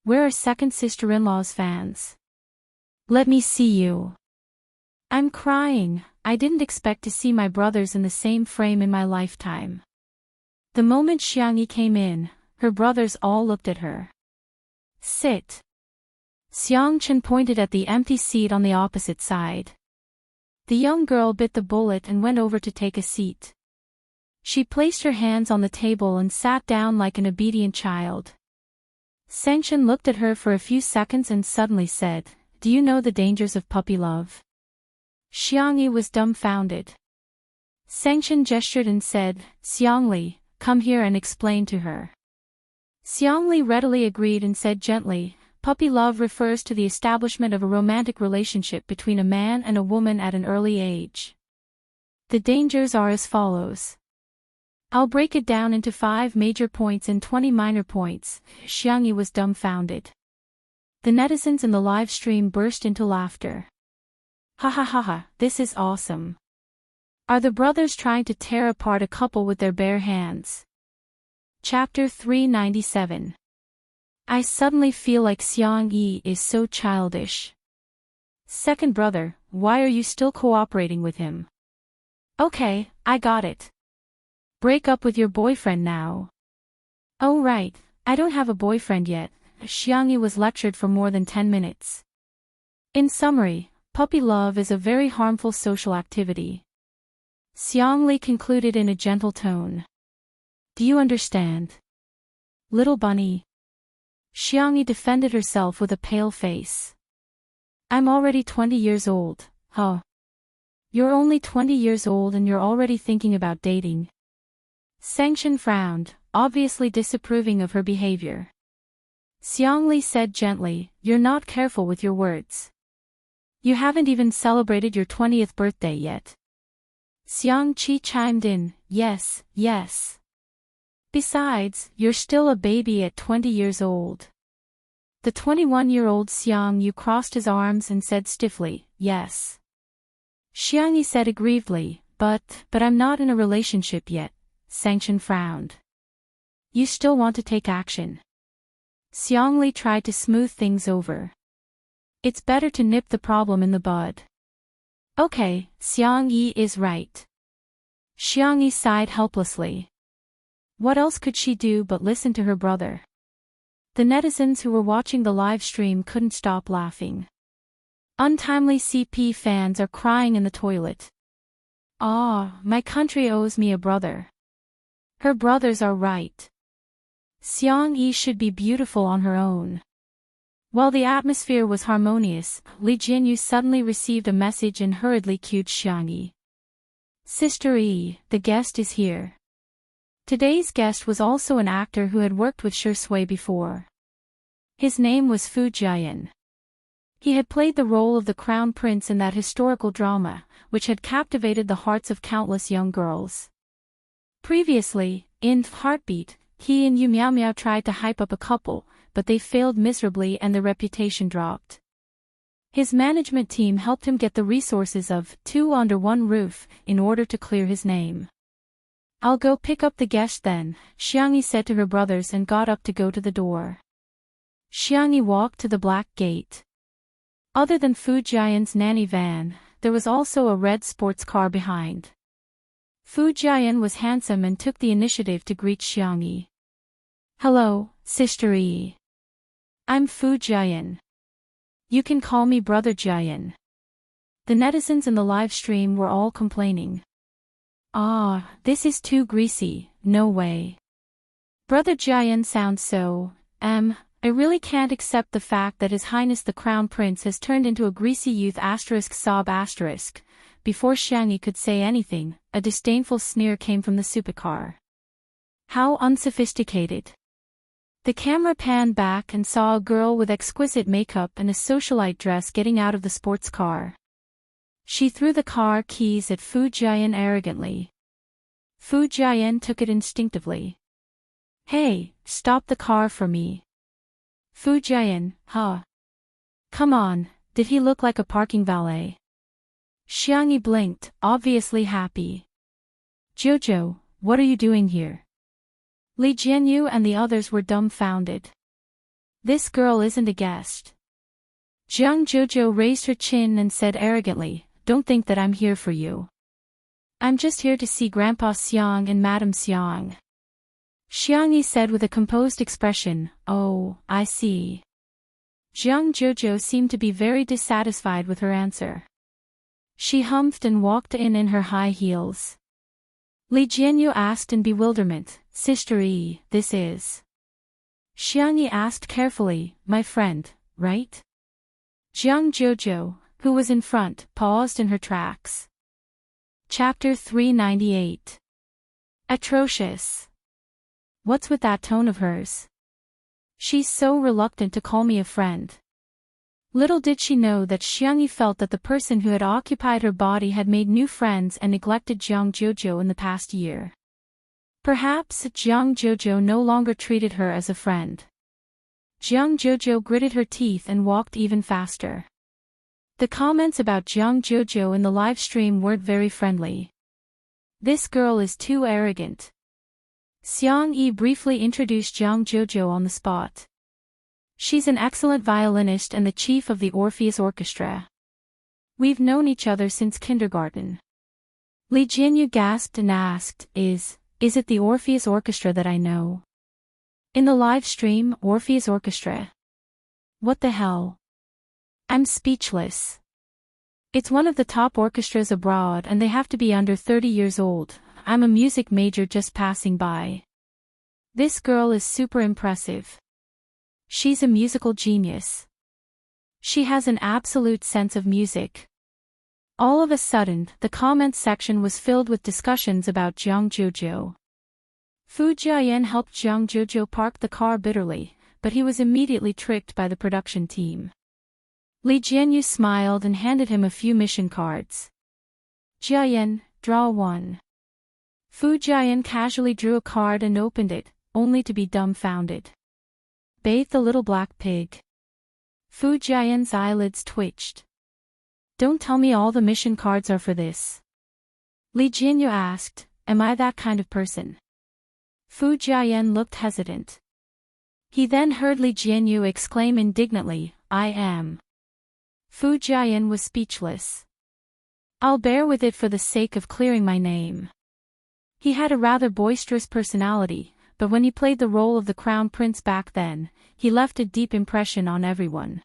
Where are second sister-in-law's fans? Let me see you. I'm crying, I didn't expect to see my brothers in the same frame in my lifetime. The moment Xiangyi came in, her brothers all looked at her. Sit. Xiangchen pointed at the empty seat on the opposite side. The young girl bit the bullet and went over to take a seat. She placed her hands on the table and sat down like an obedient child. Sengshen looked at her for a few seconds and suddenly said, "Do you know the dangers of puppy love?" Xiangyi was dumbfounded. Sengshen gestured and said, "Xiangli, come here and explain to her." Xiangli readily agreed and said gently, "Puppy love refers to the establishment of a romantic relationship between a man and a woman at an early age. The dangers are as follows. I'll break it down into 5 major points and 20 minor points." Xiangyi was dumbfounded. The netizens in the live stream burst into laughter. Ha ha ha ha, this is awesome. Are the brothers trying to tear apart a couple with their bare hands? Chapter 397. I suddenly feel like Xiangyi is so childish. Second brother, why are you still cooperating with him? Okay, I got it. Break up with your boyfriend now. Oh right, I don't have a boyfriend yet. Xiangyi was lectured for more than 10 minutes. In summary, puppy love is a very harmful social activity. Xiangli concluded in a gentle tone. Do you understand? Little bunny. Xiangyi defended herself with a pale face. I'm already 20 years old, huh? You're only 20 years old and you're already thinking about dating. Sengshen frowned, obviously disapproving of her behavior. Xiangli said gently, "You're not careful with your words. You haven't even celebrated your 20th birthday yet." Xiangqi chimed in, "Yes, yes. Besides, you're still a baby at 20 years old." The 21-year-old Xiangyu crossed his arms and said stiffly, "Yes." Xiangyi said aggrievedly, but I'm not in a relationship yet." Sengshen frowned. You still want to take action? Xiangli tried to smooth things over. It's better to nip the problem in the bud. Okay, Xiangyi is right. Xiangyi sighed helplessly. What else could she do but listen to her brother? The netizens who were watching the live stream couldn't stop laughing. Untimely CP fans are crying in the toilet. Ah, my country owes me a brother. Her brothers are right. Xiangyi should be beautiful on her own. While the atmosphere was harmonious, Li Jinyu suddenly received a message and hurriedly cued Xiangyi. Sister Yi, the guest is here. Today's guest was also an actor who had worked with Shi Sui before. His name was Fu Jian. He had played the role of the Crown Prince in that historical drama, which had captivated the hearts of countless young girls. Previously, in Heartbeat, he and Yu Miao Miao tried to hype up a couple, but they failed miserably and their reputation dropped. His management team helped him get the resources of 2 under 1 roof in order to clear his name. I'll go pick up the guest then, Xiangyi said to her brothers and got up to go to the door. Xiangyi walked to the black gate. Other than Fu Jian's nanny van, there was also a red sports car behind. Fu Jian was handsome and took the initiative to greet Xiangyi. Hello, Sister Yi. I'm Fu Jian. You can call me Brother Jian. The netizens in the live stream were all complaining. Ah, this is too greasy, no way. Brother Jian sounds so, I really can't accept the fact that His Highness the Crown Prince has turned into a greasy youth sob. Before Xiangyi could say anything, a disdainful sneer came from the supercar. How unsophisticated. The camera panned back and saw a girl with exquisite makeup and a socialite dress getting out of the sports car. She threw the car keys at Fu Jian arrogantly. Fu Jian took it instinctively. Hey, stop the car for me. Fu Jian, huh? Come on, did he look like a parking valet? Xiangyi blinked, obviously happy. Jojo, what are you doing here? Li Jianyu and the others were dumbfounded. This girl isn't a guest. Jiang Jojo raised her chin and said arrogantly, don't think that I'm here for you. I'm just here to see Grandpa Xiang and Madame Xiang. Xiangyi said with a composed expression, oh, I see. Jiang Jojo seemed to be very dissatisfied with her answer. She humphed and walked in her high heels. Li Jianyu asked in bewilderment, Sister Yi, this is? Xiangyi asked carefully, my friend, right? Jiang Jojo, who was in front, paused in her tracks. Chapter 398. Atrocious. What's with that tone of hers? She's so reluctant to call me a friend. Little did she know that Xiangyi felt that the person who had occupied her body had made new friends and neglected Jiang Jojo in the past year. Perhaps Jiang Jojo no longer treated her as a friend. Jiang Jojo gritted her teeth and walked even faster. The comments about Jiang Jojo in the live stream weren't very friendly. This girl is too arrogant. Xiang Yi briefly introduced Jiang Jojo on the spot. She's an excellent violinist and the chief of the Orpheus Orchestra. We've known each other since kindergarten. Li Jianyu gasped and asked, Is it the Orpheus Orchestra that I know? In the live stream, Orpheus Orchestra? What the hell? I'm speechless. It's one of the top orchestras abroad and they have to be under 30 years old. I'm a music major just passing by. This girl is super impressive. She's a musical genius. She has an absolute sense of music. All of a sudden, the comments section was filled with discussions about Jiang Jojo. Fu Jian helped Jiang Jojo park the car bitterly, but he was immediately tricked by the production team. Li Jianyu smiled and handed him a few mission cards. Jian, draw one. Fu Jian casually drew a card and opened it, only to be dumbfounded. Bathe the little black pig. Fu Jian's eyelids twitched. Don't tell me all the mission cards are for this. Li Jianyu asked, am I that kind of person? Fu Jian looked hesitant. He then heard Li Jianyu exclaim indignantly, I am. Fu Jian was speechless. I'll bear with it for the sake of clearing my name. He had a rather boisterous personality, but when he played the role of the Crown Prince back then, he left a deep impression on everyone.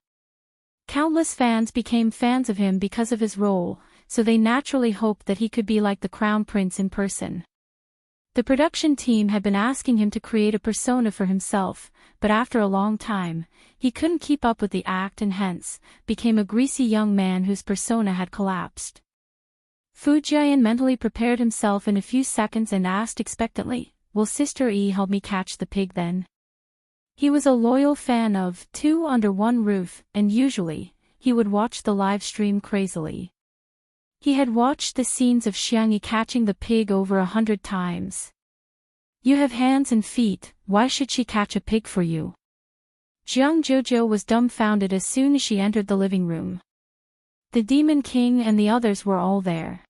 Countless fans became fans of him because of his role, so they naturally hoped that he could be like the Crown Prince in person. The production team had been asking him to create a persona for himself, but after a long time, he couldn't keep up with the act and hence, became a greasy young man whose persona had collapsed. Fu Jian mentally prepared himself in a few seconds and asked expectantly, will Sister Yi help me catch the pig then? He was a loyal fan of Two Under One Roof, and usually, he would watch the live stream crazily. He had watched the scenes of Xiangyi catching the pig over 100 times. You have hands and feet, why should she catch a pig for you? Jiang Jojo was dumbfounded as soon as she entered the living room. The Demon King and the others were all there.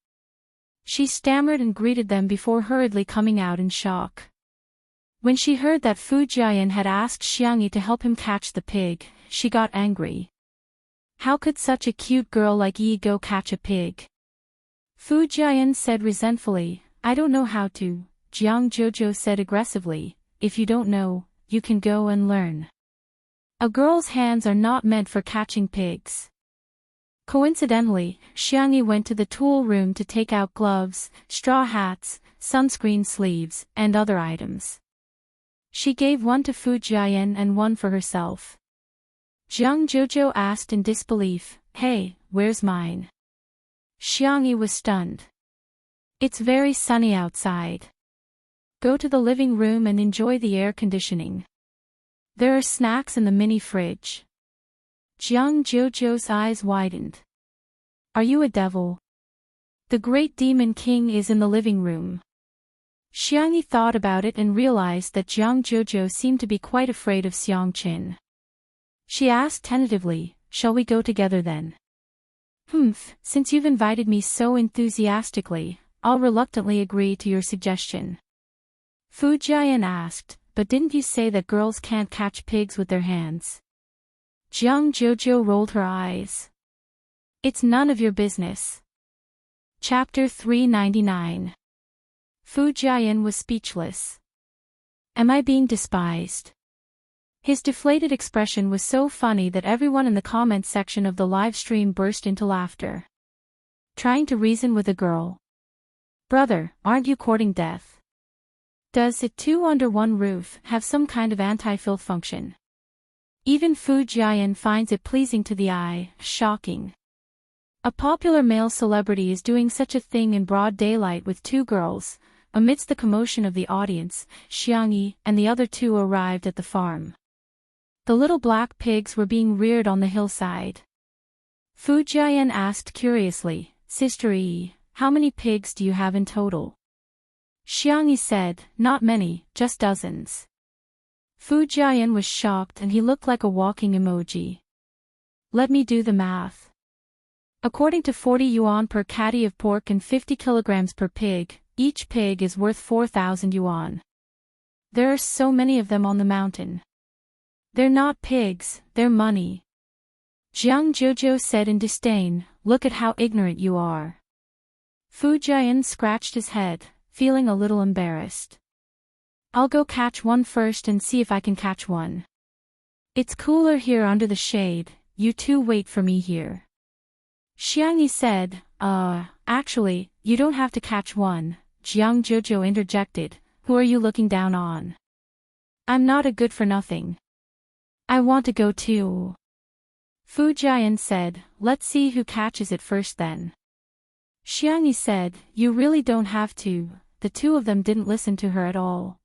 She stammered and greeted them before hurriedly coming out in shock. When she heard that Fu Jian had asked Xiangyi to help him catch the pig, she got angry. How could such a cute girl like Yi go catch a pig? Fu Jian said resentfully, I don't know how to. Jiang Jojo said aggressively, if you don't know, you can go and learn. A girl's hands are not meant for catching pigs. Coincidentally, Xiangyi went to the tool room to take out gloves, straw hats, sunscreen sleeves, and other items. She gave one to Fu Jiayan and one for herself. Zhang Zhuzhou asked in disbelief, "Hey, where's mine?" Xiangyi was stunned. "It's very sunny outside. Go to the living room and enjoy the air conditioning. There are snacks in the mini fridge." Zhang Zhuzhou's eyes widened. "Are you a devil? The great demon king is in the living room." Xiangyi thought about it and realized that Zhang Zhuzhou seemed to be quite afraid of Xiang Qin. She asked tentatively, "Shall we go together then?" Since you've invited me so enthusiastically, I'll reluctantly agree to your suggestion." Fu Jiayan asked, "But didn't you say that girls can't catch pigs with their hands?" Zhang Zhuzhou rolled her eyes. "It's none of your business." Chapter 399. Fu Jiayan was speechless. "Am I being despised?" His deflated expression was so funny that everyone in the comments section of the live stream burst into laughter. Trying to reason with a girl. Brother, aren't you courting death? Does it two under one roof have some kind of anti-filth function? Even Fu Jiayan finds it pleasing to the eye, shocking. A popular male celebrity is doing such a thing in broad daylight with two girls. Amidst the commotion of the audience, Xiangyi and the other two arrived at the farm. The little black pigs were being reared on the hillside. Fu Jiayan asked curiously, "Sister Yi, how many pigs do you have in total?" Xiangyi said, "Not many, just dozens." Fu Jiayan was shocked and he looked like a walking emoji. "Let me do the math. According to 40 yuan per catty of pork and 50 kilograms per pig, each pig is worth 4,000 yuan. There are so many of them on the mountain." "They're not pigs, they're money." Zhang Zhuzhou said in disdain, "Look at how ignorant you are." Fu Jiayan scratched his head, feeling a little embarrassed. "I'll go catch one first and see if I can catch one. It's cooler here under the shade, you two wait for me here." Xiangyi said, Actually, you don't have to catch one," Zhang Zhuzhou interjected, "Who are you looking down on? I'm not a good-for-nothing. I want to go too." Fu Jiayan said, "Let's see who catches it first then." Xiangyi said, "You really don't have to." The two of them didn't listen to her at all.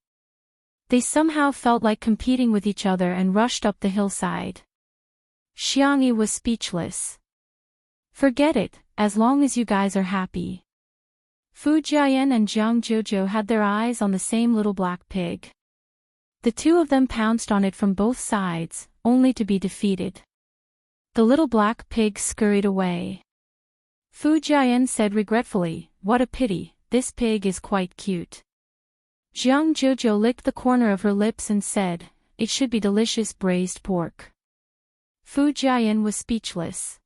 They somehow felt like competing with each other and rushed up the hillside. Xiangyi was speechless. "Forget it, as long as you guys are happy." Fu Jiayan and Zhang Zhuzhou had their eyes on the same little black pig. The two of them pounced on it from both sides, only to be defeated. The little black pig scurried away. Fu Jiayan said regretfully, "What a pity, this pig is quite cute." Zhang Zhuzhou licked the corner of her lips and said, "It should be delicious braised pork." Fu Jiayan was speechless.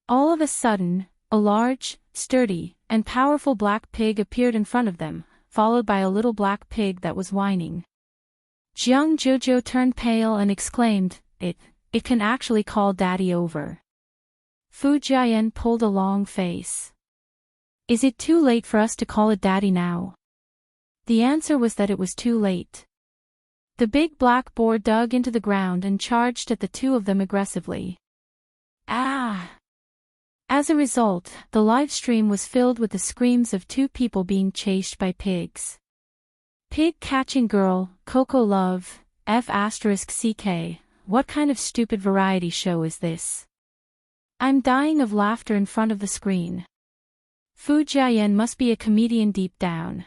All of a sudden, a large, sturdy, and powerful black pig appeared in front of them, followed by a little black pig that was whining. Zhang Zhuzhou turned pale and exclaimed, It can actually call Daddy over." Fu Jiayan pulled a long face. "Is it too late for us to call it Daddy now?" The answer was that it was too late. The big black boar dug into the ground and charged at the two of them aggressively. Ah! As a result, the live stream was filled with the screams of two people being chased by pigs. "Pig catching girl, Coco Love, F***CK, what kind of stupid variety show is this? I'm dying of laughter in front of the screen. Fu Jiayan must be a comedian deep down.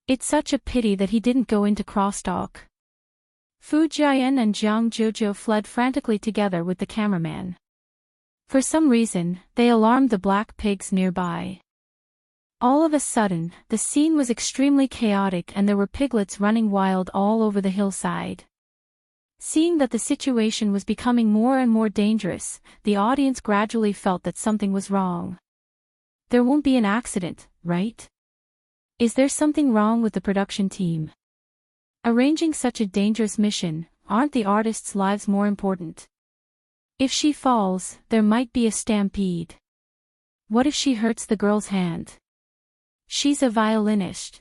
It's such a pity that he didn't go into crosstalk." Fu Jiayan and Zhang Zhuzhou fled frantically together with the cameraman. For some reason, they alarmed the black pigs nearby. All of a sudden, the scene was extremely chaotic and there were piglets running wild all over the hillside. Seeing that the situation was becoming more and more dangerous, the audience gradually felt that something was wrong. There won't be an accident, right? Is there something wrong with the production team? Arranging such a dangerous mission, aren't the artists' lives more important? If she falls, there might be a stampede. What if she hurts the girl's hand? She's a violinist.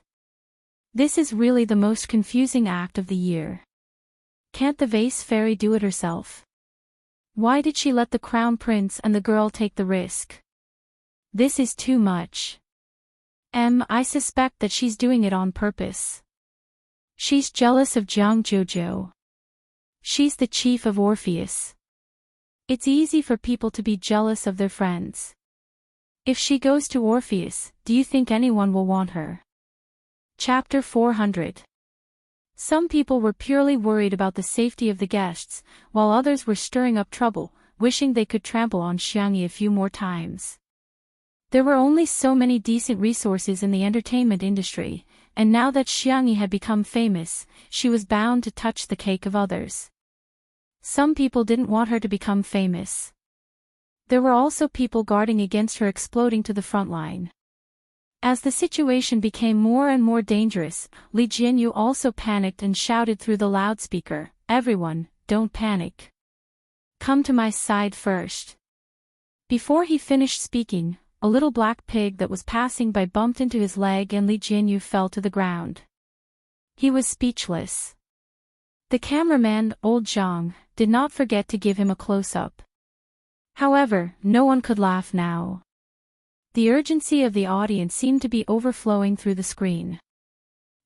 This is really the most confusing act of the year. Can't the vase fairy do it herself? Why did she let the crown prince and the girl take the risk? This is too much. I suspect that she's doing it on purpose. She's jealous of Jiang Jojo. She's the chief of Orpheus. It's easy for people to be jealous of their friends. If she goes to Orpheus, do you think anyone will want her? Chapter 400. Some people were purely worried about the safety of the guests, while others were stirring up trouble, wishing they could trample on Xiangyi a few more times. There were only so many decent resources in the entertainment industry, and now that Xiangyi had become famous, she was bound to touch the cake of others. Some people didn't want her to become famous. There were also people guarding against her exploding to the front line. As the situation became more and more dangerous, Li Jianyu also panicked and shouted through the loudspeaker, "Everyone, don't panic. Come to my side first." Before he finished speaking, a little black pig that was passing by bumped into his leg and Li Jianyu fell to the ground. He was speechless. The cameraman, old Zhang, did not forget to give him a close-up. However, no one could laugh now. The urgency of the audience seemed to be overflowing through the screen.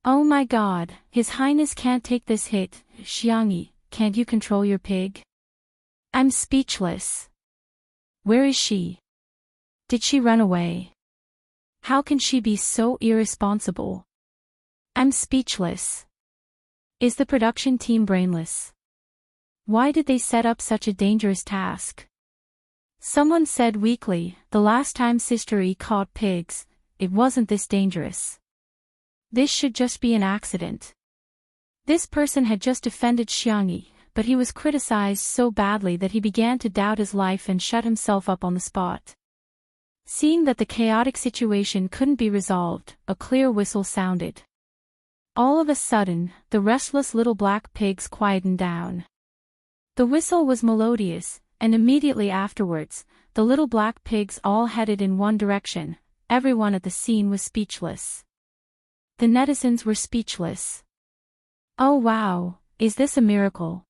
"Oh my God, His Highness can't take this hit. Xiangyi, can't you control your pig? I'm speechless. Where is she? Did she run away? How can she be so irresponsible? I'm speechless. Is the production team brainless? Why did they set up such a dangerous task?" Someone said weakly, "The last time Sister E caught pigs, it wasn't this dangerous. This should just be an accident." This person had just defended Xiangyi, but he was criticized so badly that he began to doubt his life and shut himself up on the spot. Seeing that the chaotic situation couldn't be resolved, a clear whistle sounded. All of a sudden, the restless little black pigs quietened down. The whistle was melodious, and immediately afterwards, the little black pigs all headed in one direction. Everyone at the scene was speechless. The netizens were speechless. "Oh wow, is this a miracle?"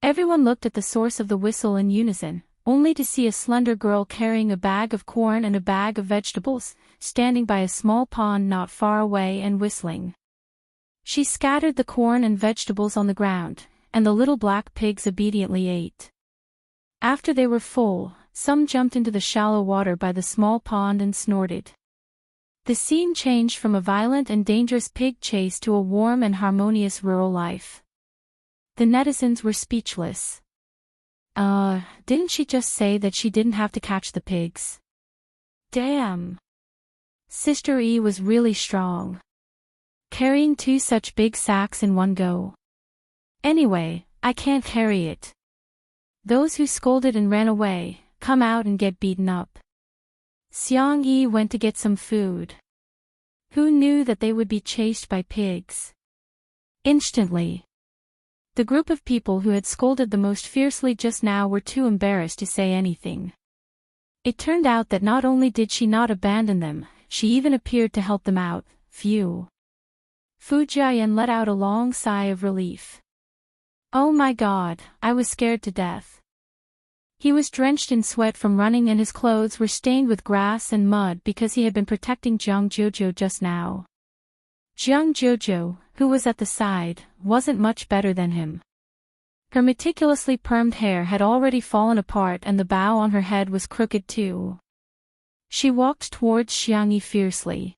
Everyone looked at the source of the whistle in unison, only to see a slender girl carrying a bag of corn and a bag of vegetables, standing by a small pond not far away and whistling. She scattered the corn and vegetables on the ground, and the little black pigs obediently ate. After they were full, some jumped into the shallow water by the small pond and snorted. The scene changed from a violent and dangerous pig chase to a warm and harmonious rural life. The netizens were speechless. Didn't she just say that she didn't have to catch the pigs? Damn. Sister E was really strong. Carrying 2 such big sacks in one go. Anyway, I can't carry it. Those who scolded and ran away, come out and get beaten up. Xiang Yi went to get some food. Who knew that they would be chased by pigs? Instantly. The group of people who had scolded the most fiercely just now were too embarrassed to say anything. It turned out that not only did she not abandon them, she even appeared to help them out. Phew. Fu Jiayan let out a long sigh of relief. Oh my God, I was scared to death. He was drenched in sweat from running and his clothes were stained with grass and mud because he had been protecting Jiang Jojo just now. Jiang Jojo, who was at the side, wasn't much better than him. Her meticulously permed hair had already fallen apart and the bow on her head was crooked too. She walked towards Xiangyi fiercely.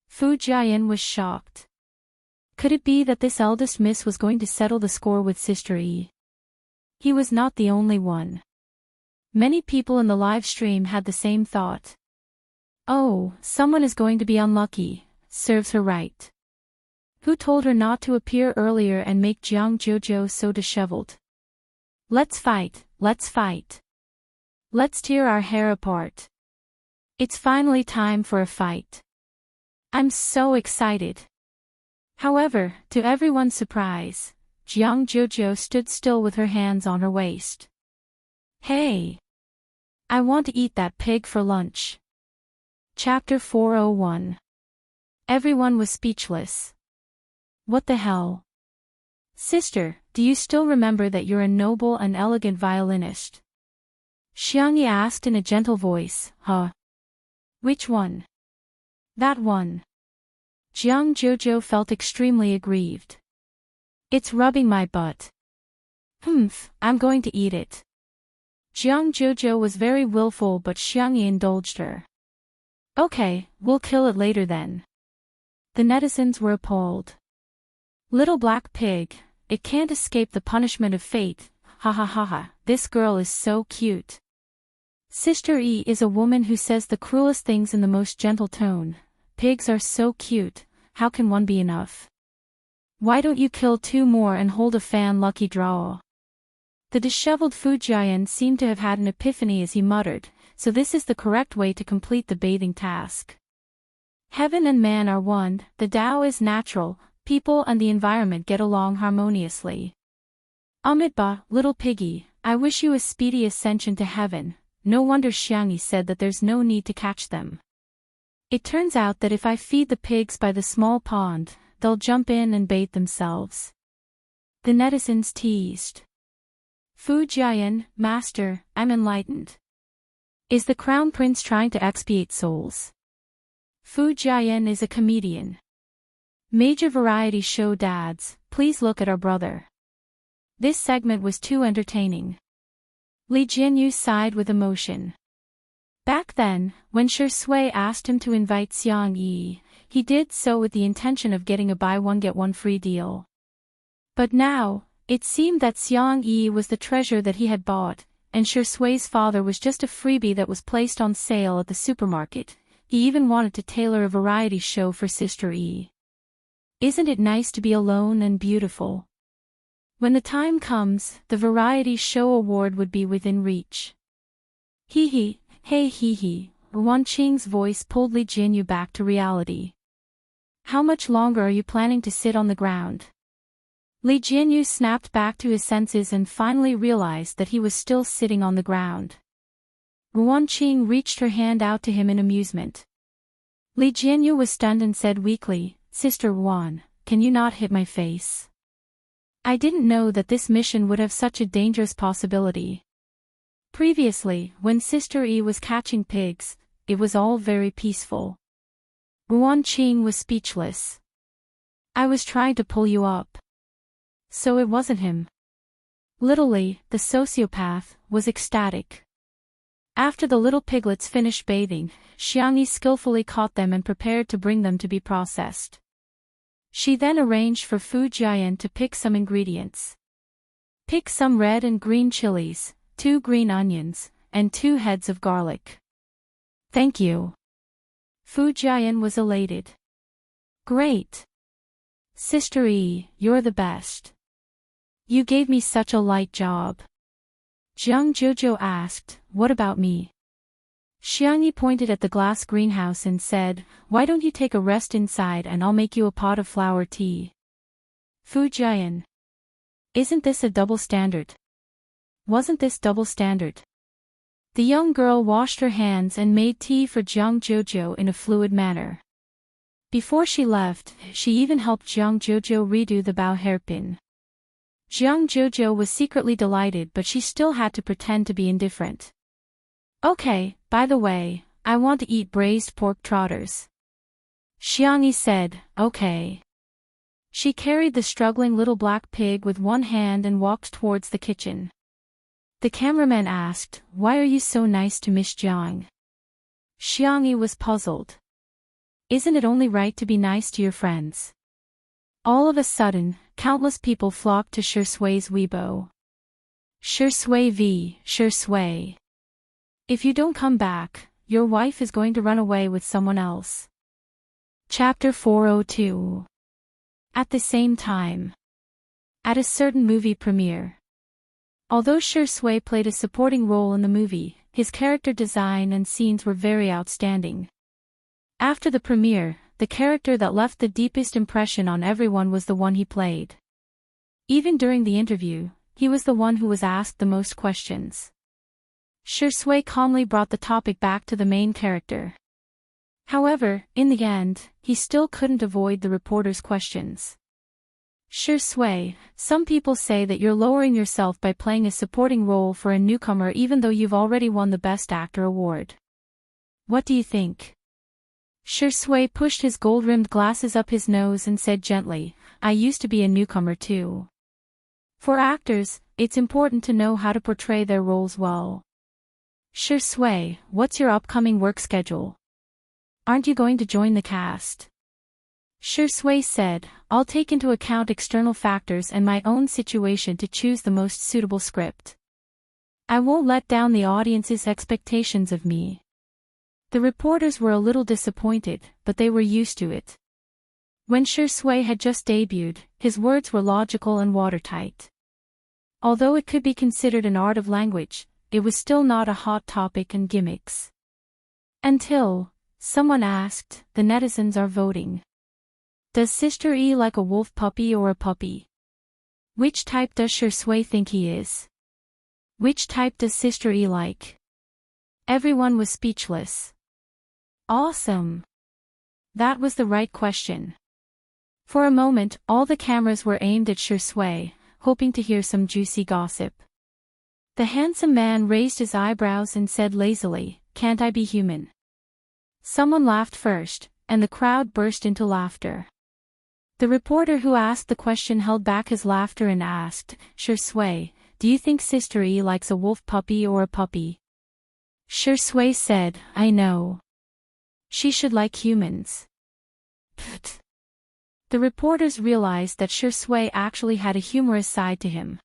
Fu Jiayan was shocked. Could it be that this eldest miss was going to settle the score with Sister E? He was not the only one. Many people in the live stream had the same thought. Oh, someone is going to be unlucky, serves her right. Who told her not to appear earlier and make Jiang Jojo so disheveled? Let's fight, let's fight. Let's tear our hair apart. It's finally time for a fight. I'm so excited. However, to everyone's surprise, Jiang Jojo stood still with her hands on her waist. Hey! I want to eat that pig for lunch. Chapter 401. Everyone was speechless. What the hell? Sister, do you still remember that you're a noble and elegant violinist? Xiangyi asked in a gentle voice. Huh? Which one? That one. Jiang Jojo felt extremely aggrieved. It's rubbing my butt. I'm going to eat it. Jiang Jojo was very willful, but Xiangyi indulged her. Okay, we'll kill it later then. The netizens were appalled. Little black pig, it can't escape the punishment of fate. Ha ha ha ha, this girl is so cute. Sister E is a woman who says the cruelest things in the most gentle tone. Pigs are so cute, how can one be enough? Why don't you kill 2 more and hold a fan lucky draw? The disheveled Fujian seemed to have had an epiphany as he muttered, so this is the correct way to complete the bathing task. Heaven and man are one, the Tao is natural, people and the environment get along harmoniously. Amidba, little piggy, I wish you a speedy ascension to heaven. No wonder Xiangyi said that there's no need to catch them. It turns out that if I feed the pigs by the small pond, they'll jump in and bathe themselves. The netizens teased. Fujian, master, I'm enlightened. Is the crown prince trying to expiate souls? Fujian is a comedian. Major variety show dads, please look at our brother. This segment was too entertaining. Li Jinyu sighed with emotion. Back then, when Shi Sui asked him to invite Xiang Yi, he did so with the intention of getting a buy one get one free deal. But now, it seemed that Xiang Yi was the treasure that he had bought, and Shi Sui's father was just a freebie that was placed on sale at the supermarket. He even wanted to tailor a variety show for Sister E. Isn't it nice to be alone and beautiful? When the time comes, the variety show award would be within reach. Hee hee, hey hee hee, Wan Qing's voice pulled Li Jinyu back to reality. How much longer are you planning to sit on the ground? Li Jinyu snapped back to his senses and finally realized that he was still sitting on the ground. Wan Qing reached her hand out to him in amusement. Li Jinyu was stunned and said weakly, Sister Wan, can you not hit my face? I didn't know that this mission would have such a dangerous possibility. Previously, when Sister E was catching pigs, it was all very peaceful. Wan Qing was speechless. I was trying to pull you up. So it wasn't him. Little Li, the sociopath, was ecstatic. After the little piglets finished bathing, Xiangyi skillfully caught them and prepared to bring them to be processed. She then arranged for Fujian to pick some ingredients. Pick some red and green chilies, 2 green onions, and 2 heads of garlic. Thank you. Fujian was elated. Great. Sister E, you're the best. You gave me such a light job. Jiang Jojo asked, what about me? Xiangyi pointed at the glass greenhouse and said, why don't you take a rest inside and I'll make you a pot of flower tea. Fujian. Isn't this a double standard? Wasn't this double standard? The young girl washed her hands and made tea for Jiang Jojo in a fluid manner. Before she left, she even helped Jiang Jojo redo the bow hairpin. Jiang Jojo was secretly delighted, but she still had to pretend to be indifferent. Okay, by the way, I want to eat braised pork trotters. Xiangyi said, okay. She carried the struggling little black pig with one hand and walked towards the kitchen. The cameraman asked, why are you so nice to Miss Jiang? Xiangyi was puzzled. Isn't it only right to be nice to your friends? All of a sudden, countless people flocked to Shi Sui's Weibo. Shi Sui v. Shi Sui. If you don't come back, your wife is going to run away with someone else. Chapter 402. At the same time. At a certain movie premiere. Although Shi Sui played a supporting role in the movie, his character design and scenes were very outstanding. After the premiere, the character that left the deepest impression on everyone was the one he played. Even during the interview, he was the one who was asked the most questions. Shui calmly brought the topic back to the main character. However, in the end, he still couldn't avoid the reporter's questions. Shui, some people say that you're lowering yourself by playing a supporting role for a newcomer even though you've already won the Best Actor award. What do you think? Shui pushed his gold-rimmed glasses up his nose and said gently, I used to be a newcomer too. For actors, it's important to know how to portray their roles well. Shui, what's your upcoming work schedule? Aren't you going to join the cast? Shui said, I'll take into account external factors and my own situation to choose the most suitable script. I won't let down the audience's expectations of me. The reporters were a little disappointed, but they were used to it. When Shui had just debuted, his words were logical and watertight. Although it could be considered an art of language, it was still not a hot topic and gimmicks. Until someone asked, the netizens are voting. Does Sister E like a wolf puppy or a puppy? Which type does Shui think he is? Which type does Sister E like? Everyone was speechless. Awesome! That was the right question. For a moment, all the cameras were aimed at Shui, hoping to hear some juicy gossip. The handsome man raised his eyebrows and said lazily, Can't I be human? Someone laughed first, and the crowd burst into laughter. The reporter who asked the question held back his laughter and asked, Shui, do you think Sister E likes a wolf puppy or a puppy? Shui said, I know. She should like humans. Pfft. The reporters realized that Shui actually had a humorous side to him.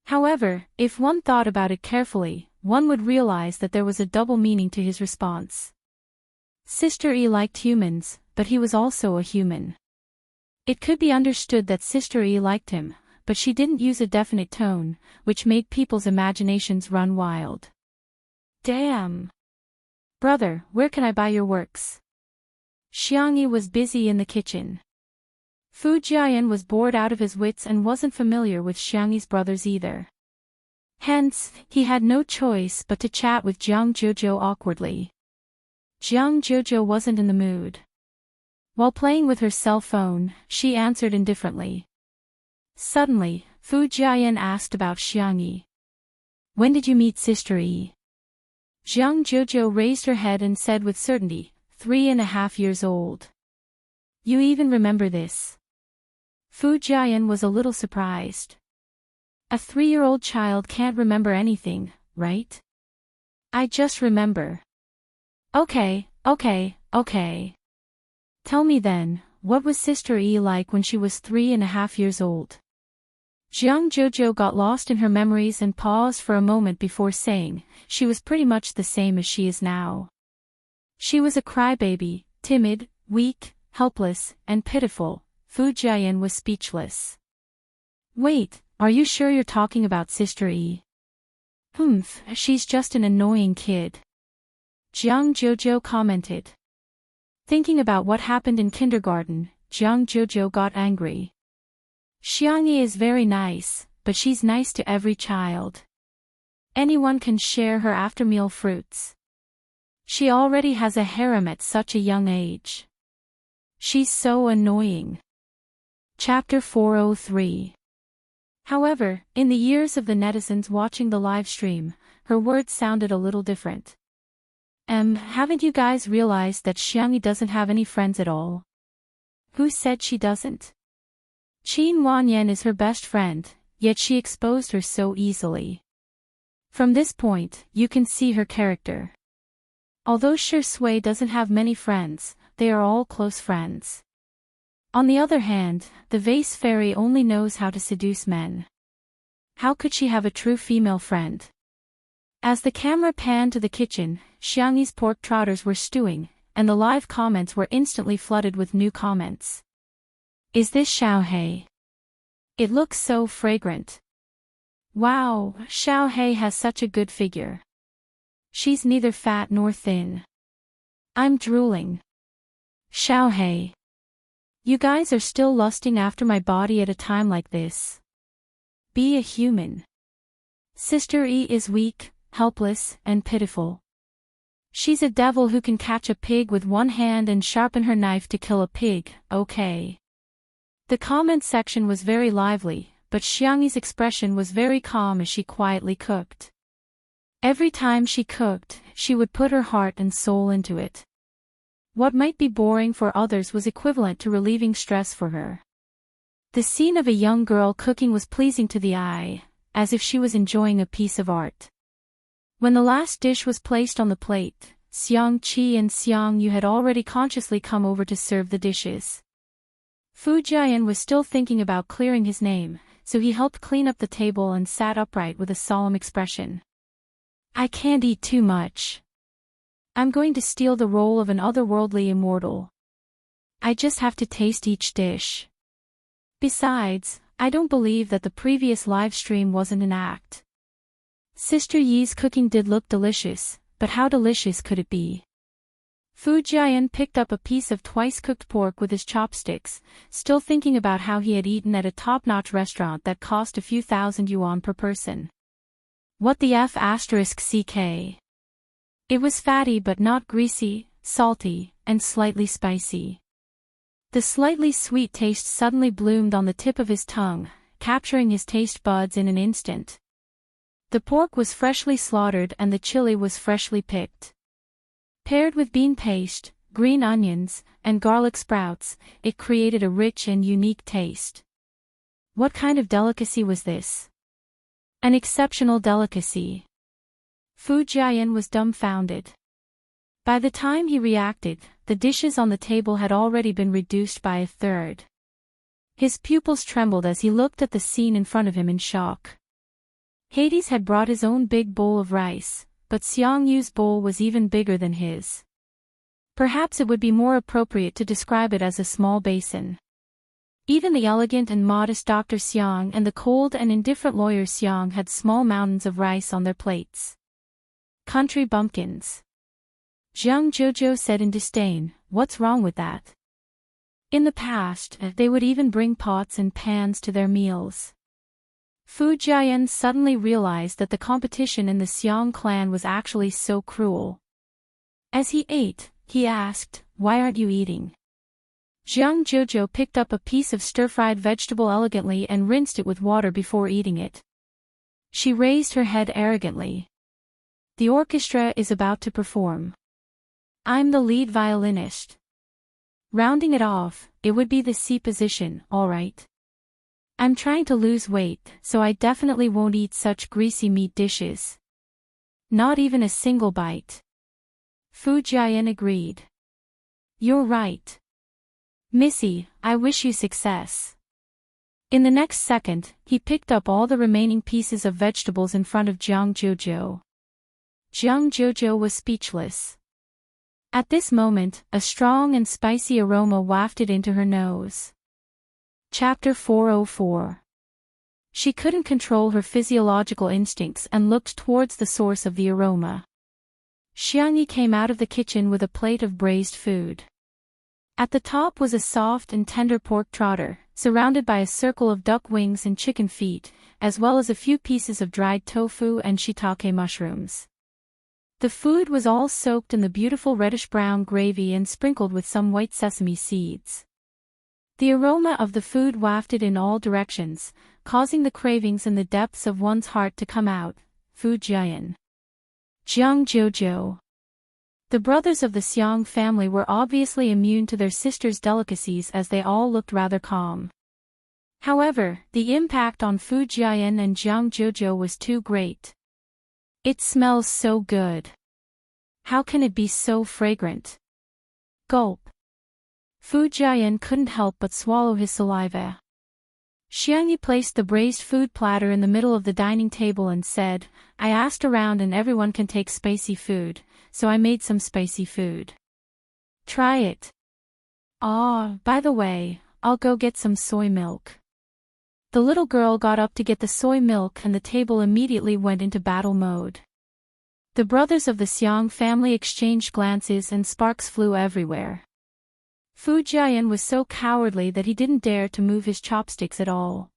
However, if one thought about it carefully, one would realize that there was a double meaning to his response. Sister E liked humans, but he was also a human. It could be understood that Sister E liked him, but she didn't use a definite tone, which made people's imaginations run wild. Damn! Brother, where can I buy your works? Xiangyi was busy in the kitchen. Fu Jiayan was bored out of his wits and wasn't familiar with Xiangyi's brothers either. Hence, he had no choice but to chat with Jiang Jojo awkwardly. Jiang Jojo wasn't in the mood. While playing with her cell phone, she answered indifferently. Suddenly, Fu Jiayan asked about Xiangyi. When did you meet Sister E? Jiang Jojo raised her head and said with certainty, 3.5 years old. You even remember this? Fu Jiayan was a little surprised. A 3-year-old child can't remember anything, right? I just remember. Okay. Tell me then, what was Sister E like when she was 3.5 years old? Jiang Jojo got lost in her memories and paused for a moment before saying, she was pretty much the same as she is now. She was a crybaby, timid, weak, helpless, and pitiful. Fu Jiayan was speechless. Wait, are you sure you're talking about Sister E? She's just an annoying kid. Jiang Jojo commented. Thinking about what happened in kindergarten, Jiang Jojo got angry. Xiangyi is very nice, but she's nice to every child. Anyone can share her after-meal fruits. She already has a harem at such a young age. She's so annoying. Chapter 403. However, in the ears of the netizens watching the live stream, her words sounded a little different. Haven't you guys realized that Xiangyi doesn't have any friends at all? Who said she doesn't? Qin Wanyan is her best friend, yet she exposed her so easily. From this point, you can see her character. Although Shui doesn't have many friends, they are all close friends. On the other hand, the vase fairy only knows how to seduce men. How could she have a true female friend? As the camera panned to the kitchen, Xiangyi's pork trotters were stewing, and the live comments were instantly flooded with new comments. Is this Xiaohei? It looks so fragrant. Wow, Xiaohei has such a good figure. She's neither fat nor thin. I'm drooling. Xiaohei. You guys are still lusting after my body at a time like this. Be a human. Sister E is weak, helpless, and pitiful. She's a devil who can catch a pig with one hand and sharpen her knife to kill a pig, okay. The comment section was very lively, but Xiangyi's expression was very calm as she quietly cooked. Every time she cooked, she would put her heart and soul into it. What might be boring for others was equivalent to relieving stress for her. The scene of a young girl cooking was pleasing to the eye, as if she was enjoying a piece of art. When the last dish was placed on the plate, Xiang Qi and Xiang Yu had already consciously come over to serve the dishes. Fu Jian was still thinking about clearing his name, so he helped clean up the table and sat upright with a solemn expression. I can't eat too much. I'm going to steal the role of an otherworldly immortal. I just have to taste each dish. Besides, I don't believe that the previous live stream wasn't an act. Sister Yi's cooking did look delicious, but how delicious could it be? Fu Jian picked up a piece of twice-cooked pork with his chopsticks, still thinking about how he had eaten at a top-notch restaurant that cost a few thousand yuan per person. What the F***ck? It was fatty but not greasy, salty, and slightly spicy. The slightly sweet taste suddenly bloomed on the tip of his tongue, capturing his taste buds in an instant. The pork was freshly slaughtered and the chili was freshly picked. Paired with bean paste, green onions, and garlic sprouts, it created a rich and unique taste. What kind of delicacy was this? An exceptional delicacy. Fu Jian was dumbfounded. By the time he reacted, the dishes on the table had already been reduced by a third. His pupils trembled as he looked at the scene in front of him in shock. Hades had brought his own big bowl of rice, but Xiang Yu's bowl was even bigger than his. Perhaps it would be more appropriate to describe it as a small basin. Even the elegant and modest Dr. Xiang and the cold and indifferent lawyer Xiang had small mountains of rice on their plates. Country bumpkins. Zhang Jojo said in disdain, what's wrong with that? In the past, they would even bring pots and pans to their meals. Fu Jian suddenly realized that the competition in the Xiang clan was actually so cruel. As he ate, he asked, why aren't you eating? Zhang Jojo picked up a piece of stir-fried vegetable elegantly and rinsed it with water before eating it. She raised her head arrogantly. The orchestra is about to perform. I'm the lead violinist. Rounding it off, it would be the C position, alright. I'm trying to lose weight, so I definitely won't eat such greasy meat dishes. Not even a single bite. Fu Jian agreed. You're right. Missy, I wish you success. In the next second, he picked up all the remaining pieces of vegetables in front of Zhang Jojo. Zhang Jojo was speechless. At this moment, a strong and spicy aroma wafted into her nose. Chapter 404. She couldn't control her physiological instincts and looked towards the source of the aroma. Xiangyi came out of the kitchen with a plate of braised food. At the top was a soft and tender pork trotter, surrounded by a circle of duck wings and chicken feet, as well as a few pieces of dried tofu and shiitake mushrooms. The food was all soaked in the beautiful reddish-brown gravy and sprinkled with some white sesame seeds. The aroma of the food wafted in all directions, causing the cravings in the depths of one's heart to come out. Fu Jian. Zhang Jojo. The brothers of the Xiang family were obviously immune to their sister's delicacies as they all looked rather calm. However, the impact on Fu Jian and Zhang Jojo was too great. It smells so good. How can it be so fragrant? Gulp. Fu Jian couldn't help but swallow his saliva. Xiangyi placed the braised food platter in the middle of the dining table and said, I asked around and everyone can take spicy food, so I made some spicy food. Try it. By the way, I'll go get some soy milk. The little girl got up to get the soy milk and the table immediately went into battle mode. The brothers of the Xiang family exchanged glances and sparks flew everywhere. Fu Jian was so cowardly that he didn't dare to move his chopsticks at all.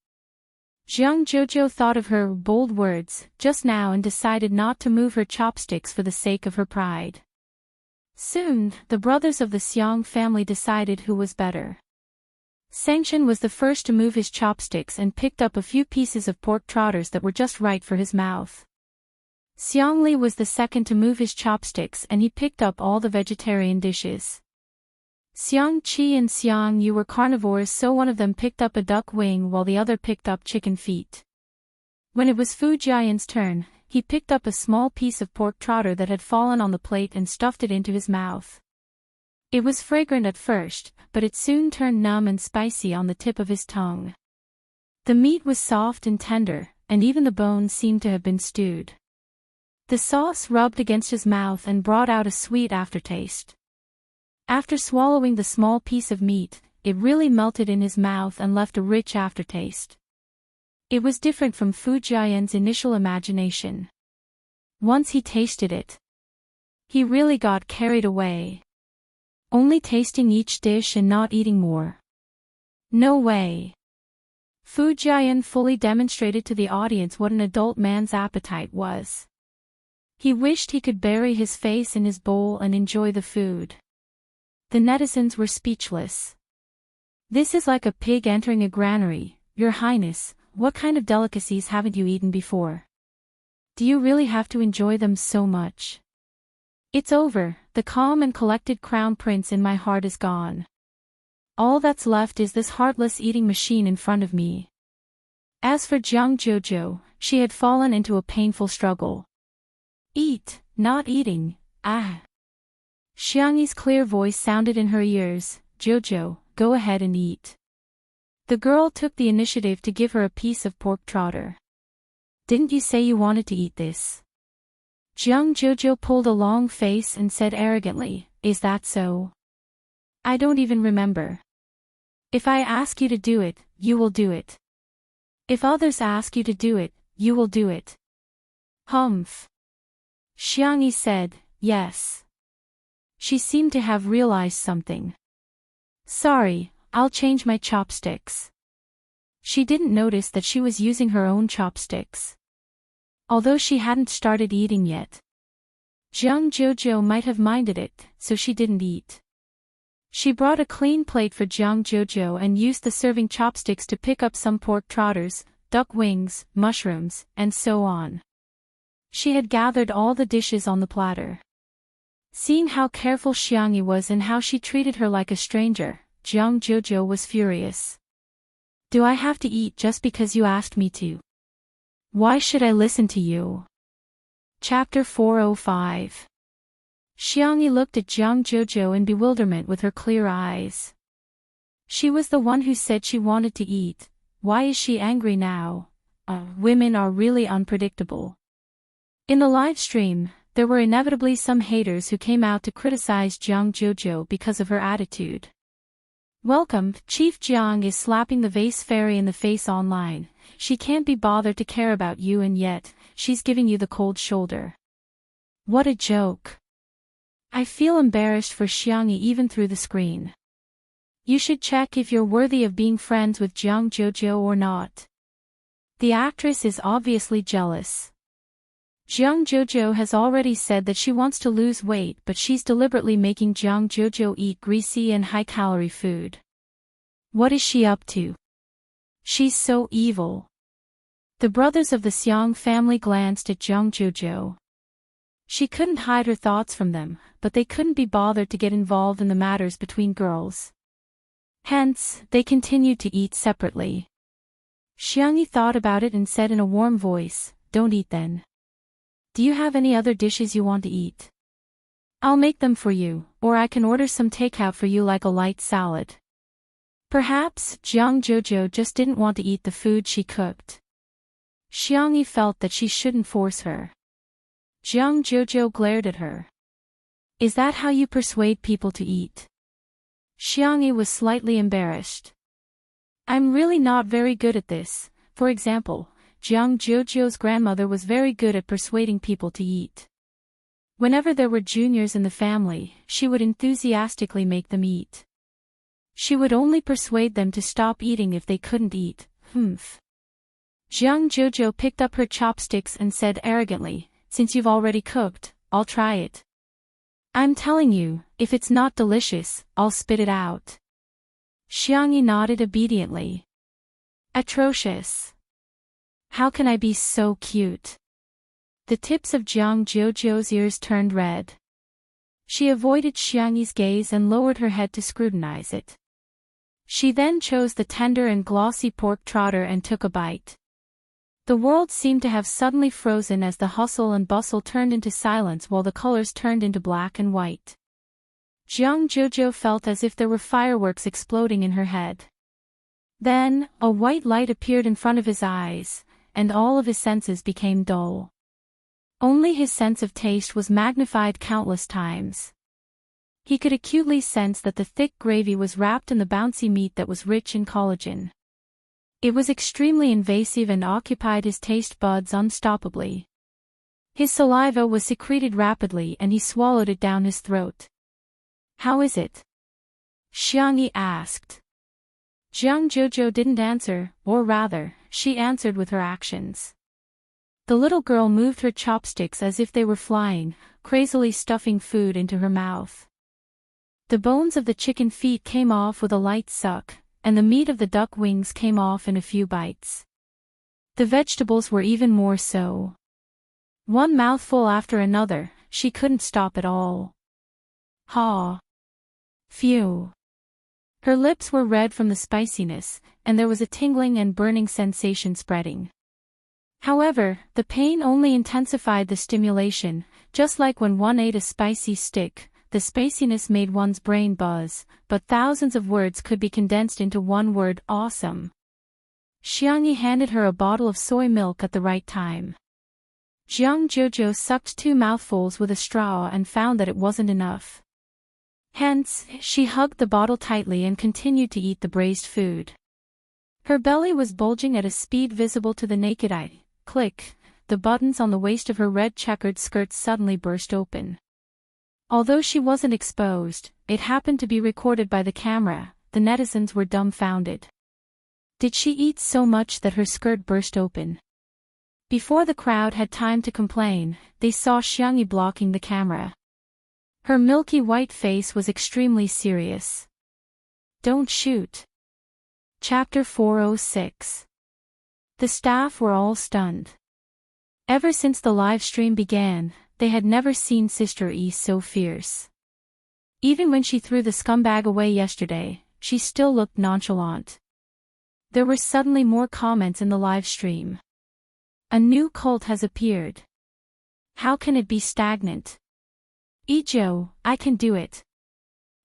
Jiang Jojo thought of her bold words just now and decided not to move her chopsticks for the sake of her pride. Soon, the brothers of the Xiang family decided who was better. Sengshen was the first to move his chopsticks and picked up a few pieces of pork trotters that were just right for his mouth. Xiangli was the second to move his chopsticks and he picked up all the vegetarian dishes. Xiang Qi and Xiang Yu were carnivores, so one of them picked up a duck wing while the other picked up chicken feet. When it was Fu Jian's turn, he picked up a small piece of pork trotter that had fallen on the plate and stuffed it into his mouth. It was fragrant at first, but it soon turned numb and spicy on the tip of his tongue. The meat was soft and tender, and even the bones seemed to have been stewed. The sauce rubbed against his mouth and brought out a sweet aftertaste. After swallowing the small piece of meat, it really melted in his mouth and left a rich aftertaste. It was different from Fu Jian's initial imagination. Once he tasted it, he really got carried away. Only tasting each dish and not eating more. No way. Fu Jian fully demonstrated to the audience what an adult man's appetite was. He wished he could bury his face in his bowl and enjoy the food. The netizens were speechless. This is like a pig entering a granary. Your Highness, what kind of delicacies haven't you eaten before? Do you really have to enjoy them so much? It's over, the calm and collected crown prince in my heart is gone. All that's left is this heartless eating machine in front of me. As for Jiang Jojo, she had fallen into a painful struggle. Eat, not eating, ah. Xiangyi's clear voice sounded in her ears, Jojo, go ahead and eat. The girl took the initiative to give her a piece of pork trotter. Didn't you say you wanted to eat this? Jiang Jojo pulled a long face and said arrogantly, is that so? I don't even remember. If I ask you to do it, you will do it. If others ask you to do it, you will do it. Humph. Xiangyi said, yes. She seemed to have realized something. Sorry, I'll change my chopsticks. She didn't notice that she was using her own chopsticks. Although she hadn't started eating yet. Jiang Jojo might have minded it, so she didn't eat. She brought a clean plate for Jiang Jojo and used the serving chopsticks to pick up some pork trotters, duck wings, mushrooms, and so on. She had gathered all the dishes on the platter. Seeing how careful Xiangyi was and how she treated her like a stranger, Jiang Jojo was furious. Do I have to eat just because you asked me to? Why should I listen to you? Chapter 405. Xiangyi looked at Jiang Jojo in bewilderment with her clear eyes. She was the one who said she wanted to eat. Why is she angry now? Women are really unpredictable. In the live stream, there were inevitably some haters who came out to criticize Jiang Jojo because of her attitude. Welcome, Chief Jiang is slapping the vase fairy in the face online. She can't be bothered to care about you and yet, she's giving you the cold shoulder. What a joke. I feel embarrassed for Xiangyi even through the screen. You should check if you're worthy of being friends with Jiang Jojo or not. The actress is obviously jealous. Jiang Jojo has already said that she wants to lose weight, but she's deliberately making Jiang Jojo eat greasy and high-calorie food. What is she up to? She's so evil. The brothers of the Xiang family glanced at Jiang Jojo. She couldn't hide her thoughts from them, but they couldn't be bothered to get involved in the matters between girls. Hence, they continued to eat separately. Xiangyi thought about it and said in a warm voice, "Don't eat then. Do you have any other dishes you want to eat? I'll make them for you, or I can order some takeout for you like a light salad." Perhaps Jiang Jojo just didn't want to eat the food she cooked. Xiangyi felt that she shouldn't force her. Jiang Jojo glared at her. Is that how you persuade people to eat? Xiangyi was slightly embarrassed. I'm really not very good at this. For example, Jiang Jojo's grandmother was very good at persuading people to eat. Whenever there were juniors in the family, she would enthusiastically make them eat. She would only persuade them to stop eating if they couldn't eat. Jiang Jojo picked up her chopsticks and said arrogantly, "Since you've already cooked, I'll try it. I'm telling you, if it's not delicious, I'll spit it out." Xiangyi nodded obediently. Atrocious. How can I be so cute? The tips of Jiang Jojo's ears turned red. She avoided Xiangyi's gaze and lowered her head to scrutinize it. She then chose the tender and glossy pork trotter and took a bite. The world seemed to have suddenly frozen as the hustle and bustle turned into silence while the colors turned into black and white. Jiang Jojo felt as if there were fireworks exploding in her head. Then, a white light appeared in front of his eyes, and all of his senses became dull. Only his sense of taste was magnified countless times. He could acutely sense that the thick gravy was wrapped in the bouncy meat that was rich in collagen. It was extremely invasive and occupied his taste buds unstoppably. His saliva was secreted rapidly and he swallowed it down his throat. "How is it?" Xiangyi asked. Jiang Jojo didn't answer, or rather, she answered with her actions. The little girl moved her chopsticks as if they were flying, crazily stuffing food into her mouth. The bones of the chicken feet came off with a light suck, and the meat of the duck wings came off in a few bites. The vegetables were even more so. One mouthful after another, she couldn't stop at all. Ha! Phew! Her lips were red from the spiciness, and there was a tingling and burning sensation spreading. However, the pain only intensified the stimulation, just like when one ate a spicy stick. The spiciness made one's brain buzz, but thousands of words could be condensed into one word: awesome. Xiangyi handed her a bottle of soy milk at the right time. Jiang Jojo sucked 2 mouthfuls with a straw and found that it wasn't enough. Hence, she hugged the bottle tightly and continued to eat the braised food. Her belly was bulging at a speed visible to the naked eye. Click! The buttons on the waist of her red checkered skirt suddenly burst open. Although she wasn't exposed, it happened to be recorded by the camera. The netizens were dumbfounded. Did she eat so much that her skirt burst open? Before the crowd had time to complain, they saw Xiangyi blocking the camera. Her milky white face was extremely serious. Don't shoot. Chapter 406. The staff were all stunned. Ever since the live stream began, they had never seen Sister E so fierce. Even when she threw the scumbag away yesterday, she still looked nonchalant. There were suddenly more comments in the live stream. A new cult has appeared. How can it be stagnant? Ijo, I can do it.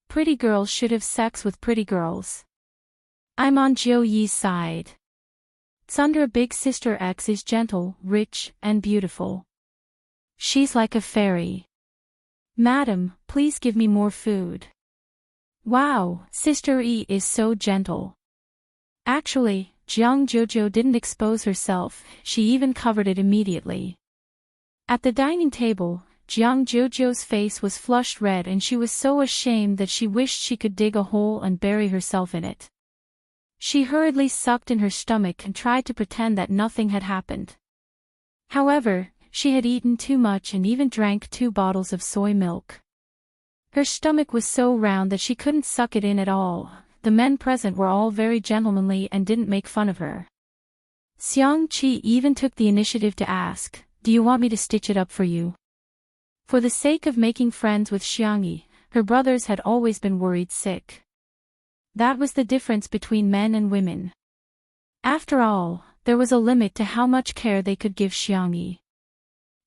Pretty girls should have sex with pretty girls. I'm on Jiu Yi's side. Tsundra Big Sister X is gentle, rich, and beautiful. She's like a fairy. Madam, please give me more food. Wow, Sister E is so gentle. Actually, Jiang Jojo didn't expose herself, she even covered it immediately. At the dining table, Jiang Jojo's face was flushed red and she was so ashamed that she wished she could dig a hole and bury herself in it. She hurriedly sucked in her stomach and tried to pretend that nothing had happened. However, she had eaten too much and even drank 2 bottles of soy milk. Her stomach was so round that she couldn't suck it in at all. The men present were all very gentlemanly and didn't make fun of her. Xiang Qi even took the initiative to ask, "Do you want me to stitch it up for you?" For the sake of making friends with Xiangyi, her brothers had always been worried sick. That was the difference between men and women. After all, there was a limit to how much care they could give Xiangyi.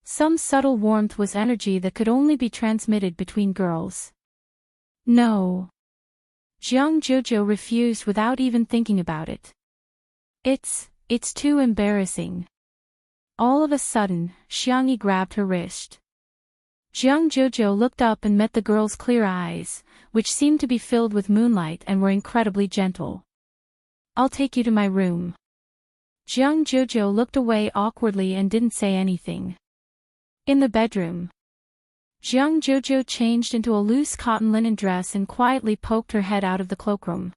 Some subtle warmth was energy that could only be transmitted between girls. No. Jiang Jojo refused without even thinking about it. It's too embarrassing. All of a sudden, Xiangyi grabbed her wrist. Jiang Jojo looked up and met the girl's clear eyes, which seemed to be filled with moonlight and were incredibly gentle. "I'll take you to my room." Jiang Jojo looked away awkwardly and didn't say anything. In the bedroom, Jiang Jojo changed into a loose cotton linen dress and quietly poked her head out of the cloakroom.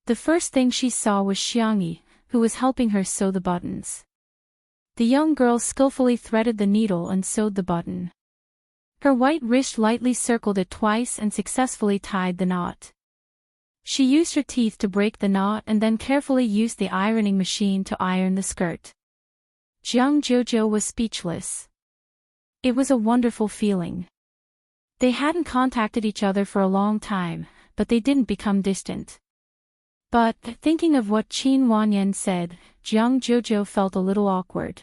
The first thing she saw was Xiangyi, who was helping her sew the buttons. The young girl skillfully threaded the needle and sewed the button. Her white wrist lightly circled it twice and successfully tied the knot. She used her teeth to break the knot and then carefully used the ironing machine to iron the skirt. Jiang Jojo was speechless. It was a wonderful feeling. They hadn't contacted each other for a long time, but they didn't become distant. But, thinking of what Qin Wanyan said, Jiang Jojo felt a little awkward.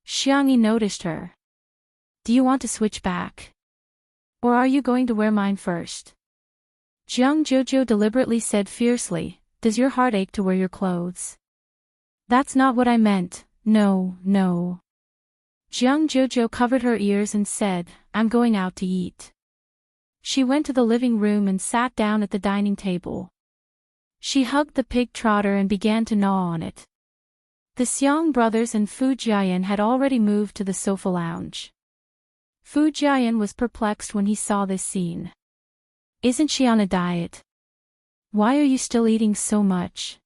Xiangyi noticed her. Do you want to switch back? Or are you going to wear mine first? Jiang Jojo deliberately said fiercely, does your heart ache to wear your clothes? That's not what I meant, no. Jiang Jojo covered her ears and said, I'm going out to eat. She went to the living room and sat down at the dining table. She hugged the pig trotter and began to gnaw on it. The Xiang brothers and Fu Jiayan had already moved to the sofa lounge. Fu Jiayan was perplexed when he saw this scene. Isn't she on a diet? Why are you still eating so much?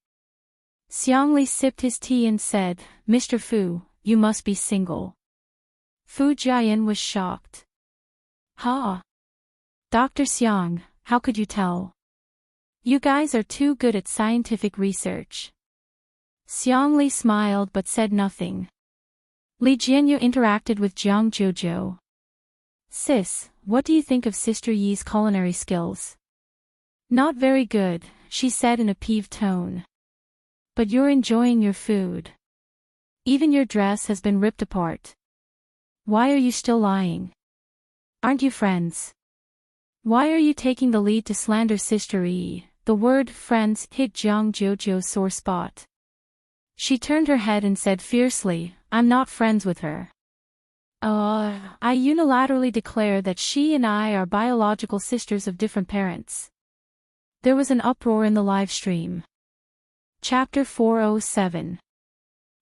Xiangli sipped his tea and said, Mr. Fu, you must be single. Fu Jiayan was shocked. Ha! Dr. Xiang, how could you tell? You guys are too good at scientific research. Xiangli smiled but said nothing. Li Jianyu interacted with Jiang Jojo. Sis, what do you think of Sister Yi's culinary skills? Not very good, she said in a peeved tone. But you're enjoying your food. Even your dress has been ripped apart. Why are you still lying? Aren't you friends? Why are you taking the lead to slander Sister Yi? The word friends hit Jiang Jojo's sore spot. She turned her head and said fiercely, I'm not friends with her. I unilaterally declare that she and I are biological sisters of different parents. There was an uproar in the live stream. Chapter 407.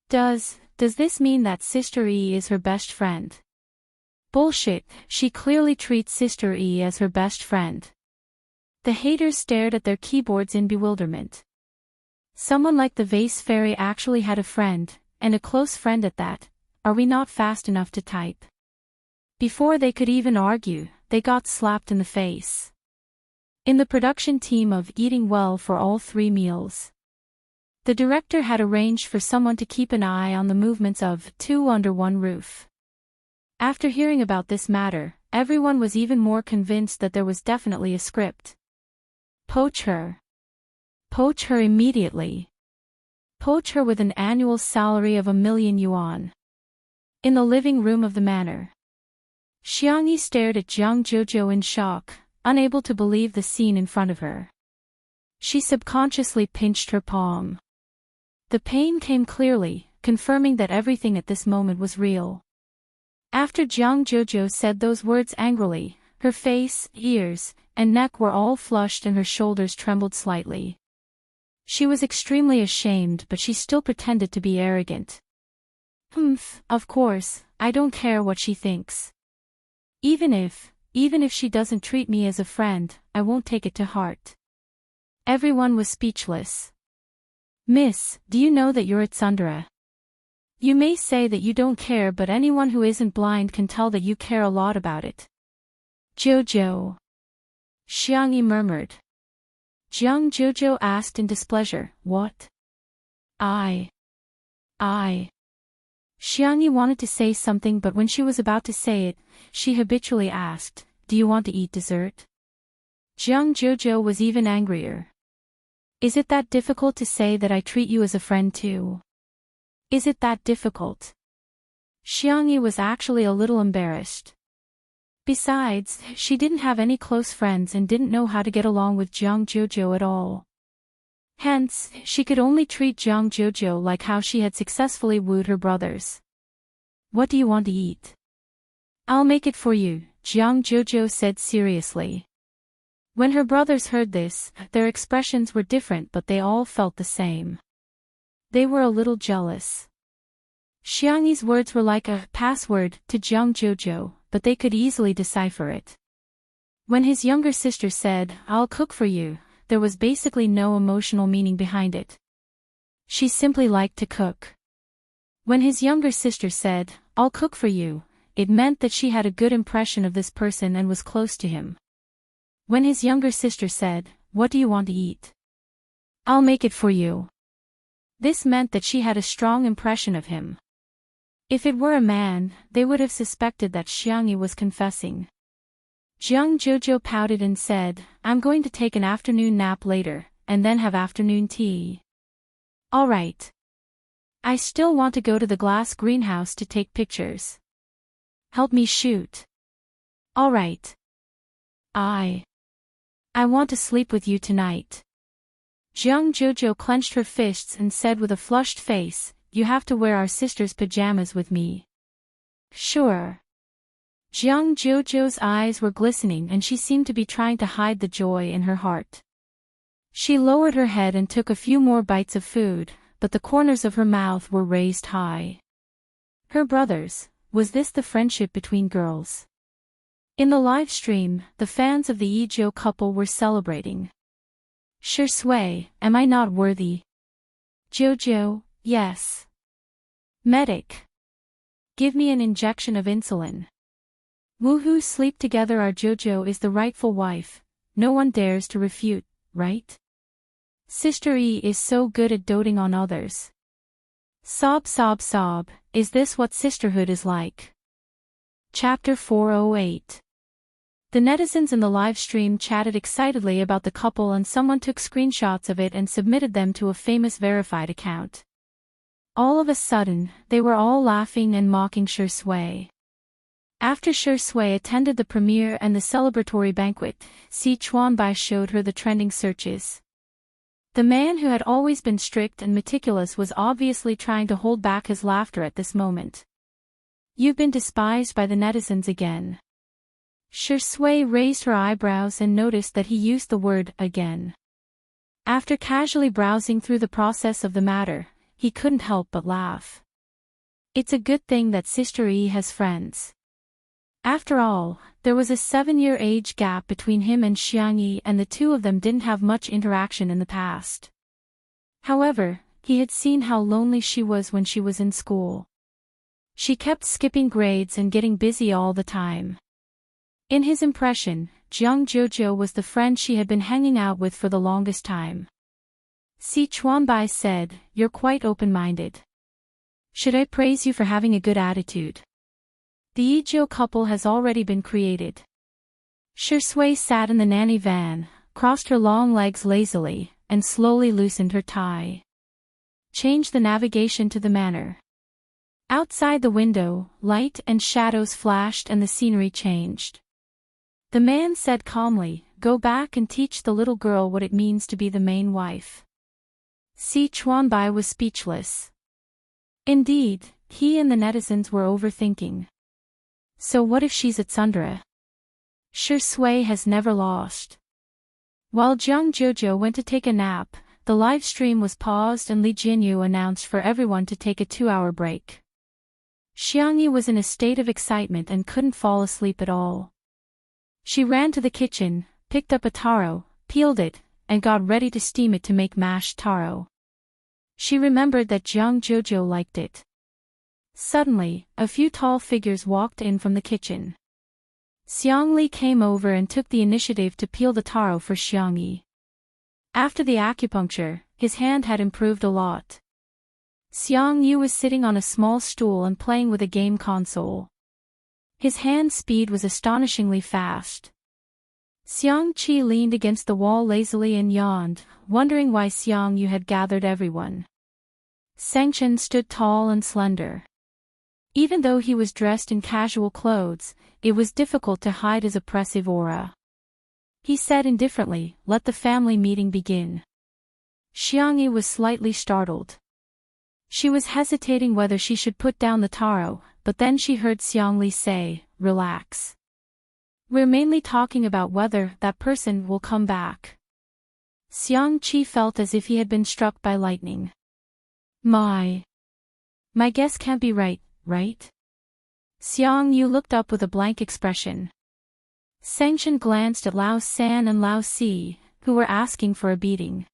Does this mean that Sister E is her best friend? Bullshit, she clearly treats Sister E as her best friend. The haters stared at their keyboards in bewilderment. Someone like the Vase Fairy actually had a friend, and a close friend at that. Are we not fast enough to type? Before they could even argue, they got slapped in the face. In the production team of Eating Well for All 3 Meals, the director had arranged for someone to keep an eye on the movements of Two Under One Roof. After hearing about this matter, everyone was even more convinced that there was definitely a script. Poach her. Poach her immediately. Poach her with an annual salary of 1,000,000 yuan. In the living room of the manor, Xiangyi stared at Jiang Jojo in shock, unable to believe the scene in front of her. She subconsciously pinched her palm. The pain came clearly, confirming that everything at this moment was real. After Jiang Jojo said those words angrily, her face, ears, and neck were all flushed and her shoulders trembled slightly. She was extremely ashamed, but she still pretended to be arrogant. Of course, I don't care what she thinks. Even if she doesn't treat me as a friend, I won't take it to heart. Everyone was speechless. Miss, do you know that you're at Tsundere? You may say that you don't care, but anyone who isn't blind can tell that you care a lot about it. Jojo. Xiangyi murmured. Jiang Jojo asked in displeasure, what? I. Xiangyi wanted to say something, but when she was about to say it, she habitually asked, do you want to eat dessert? Jiang Jojo was even angrier. Is it that difficult to say that I treat you as a friend too? Is it that difficult? Xiangyi was actually a little embarrassed. Besides, she didn't have any close friends and didn't know how to get along with Jiang Jojo at all. Hence, she could only treat Jiang Jojo like how she had successfully wooed her brothers. What do you want to eat? I'll make it for you, Jiang Jojo said seriously. When her brothers heard this, their expressions were different, but they all felt the same. They were a little jealous. Xiangyi's words were like a password to Jiang Jojo, but they could easily decipher it. When his younger sister said, I'll cook for you, there was basically no emotional meaning behind it. She simply liked to cook. When his younger sister said, "I'll cook for you," it meant that she had a good impression of this person and was close to him. When his younger sister said, "What do you want to eat?" "I'll make it for you." This meant that she had a strong impression of him. If it were a man, they would have suspected that Xiangyi was confessing. Jiang Jojo pouted and said, "I'm going to take an afternoon nap later, and then have afternoon tea." "All right. I still want to go to the glass greenhouse to take pictures. Help me shoot." "All right. I want to sleep with you tonight." Jiang Jojo clenched her fists and said with a flushed face, "You have to wear our sister's pajamas with me." "Sure." Jiang Jojo's eyes were glistening and she seemed to be trying to hide the joy in her heart. She lowered her head and took a few more bites of food, but the corners of her mouth were raised high. Her brothers, was this the friendship between girls? In the live stream, the fans of the Yizhou couple were celebrating. "Sure Sui, am I not worthy?" "Jojo, yes." "Medic. Give me an injection of insulin." "Woohoo, sleep together, our Jojo is the rightful wife, no one dares to refute, right? Sister E is so good at doting on others." Sob sob sob, is this what sisterhood is like? Chapter 408. The netizens in the live stream chatted excitedly about the couple and someone took screenshots of it and submitted them to a famous verified account. All of a sudden, they were all laughing and mocking Sure Sui. After Sure Sui attended the premiere and the celebratory banquet, Si Chuanbai showed her the trending searches. The man who had always been strict and meticulous was obviously trying to hold back his laughter at this moment. "You've been despised by the netizens again." Sure Sui raised her eyebrows and noticed that he used the word "again." After casually browsing through the process of the matter, he couldn't help but laugh. It's a good thing that Sister E has friends. After all, there was a 7-year age gap between him and Xiangyi and the two of them didn't have much interaction in the past. However, he had seen how lonely she was when she was in school. She kept skipping grades and getting busy all the time. In his impression, Jiang Jojo was the friend she had been hanging out with for the longest time. Si Chuanbai said, "You're quite open-minded. Should I praise you for having a good attitude?" The Yizhou couple has already been created. Sure Sui sat in the nanny van, crossed her long legs lazily, and slowly loosened her tie. Change the navigation to the manor. Outside the window, light and shadows flashed and the scenery changed. The man said calmly, "Go back and teach the little girl what it means to be the main wife." Si Chuanbai was speechless. Indeed, he and the netizens were overthinking. So what if she's a tsundere? Sure Sui has never lost. While Jiang Jojo went to take a nap, the live stream was paused and Li Jinyu announced for everyone to take a 2-hour break. Xiangyi was in a state of excitement and couldn't fall asleep at all. She ran to the kitchen, picked up a taro, peeled it, and got ready to steam it to make mashed taro. She remembered that Jiang Jojo liked it. Suddenly, a few tall figures walked in from the kitchen. Xiangli came over and took the initiative to peel the taro for Xiangyi. After the acupuncture, his hand had improved a lot. Xiangyu was sitting on a small stool and playing with a game console. His hand speed was astonishingly fast. Xiangqi leaned against the wall lazily and yawned, wondering why Xiangyu had gathered everyone. Sengchen stood tall and slender. Even though he was dressed in casual clothes, it was difficult to hide his oppressive aura. He said indifferently, "Let the family meeting begin." Xiangyi was slightly startled. She was hesitating whether she should put down the taro, but then she heard Xiangli say, "Relax. We're mainly talking about whether that person will come back." Xiangqi felt as if he had been struck by lightning. My guess can't be right? Xiang Yu looked up with a blank expression. Sengchen glanced at Lao San and Lao Si, who were asking for a beating.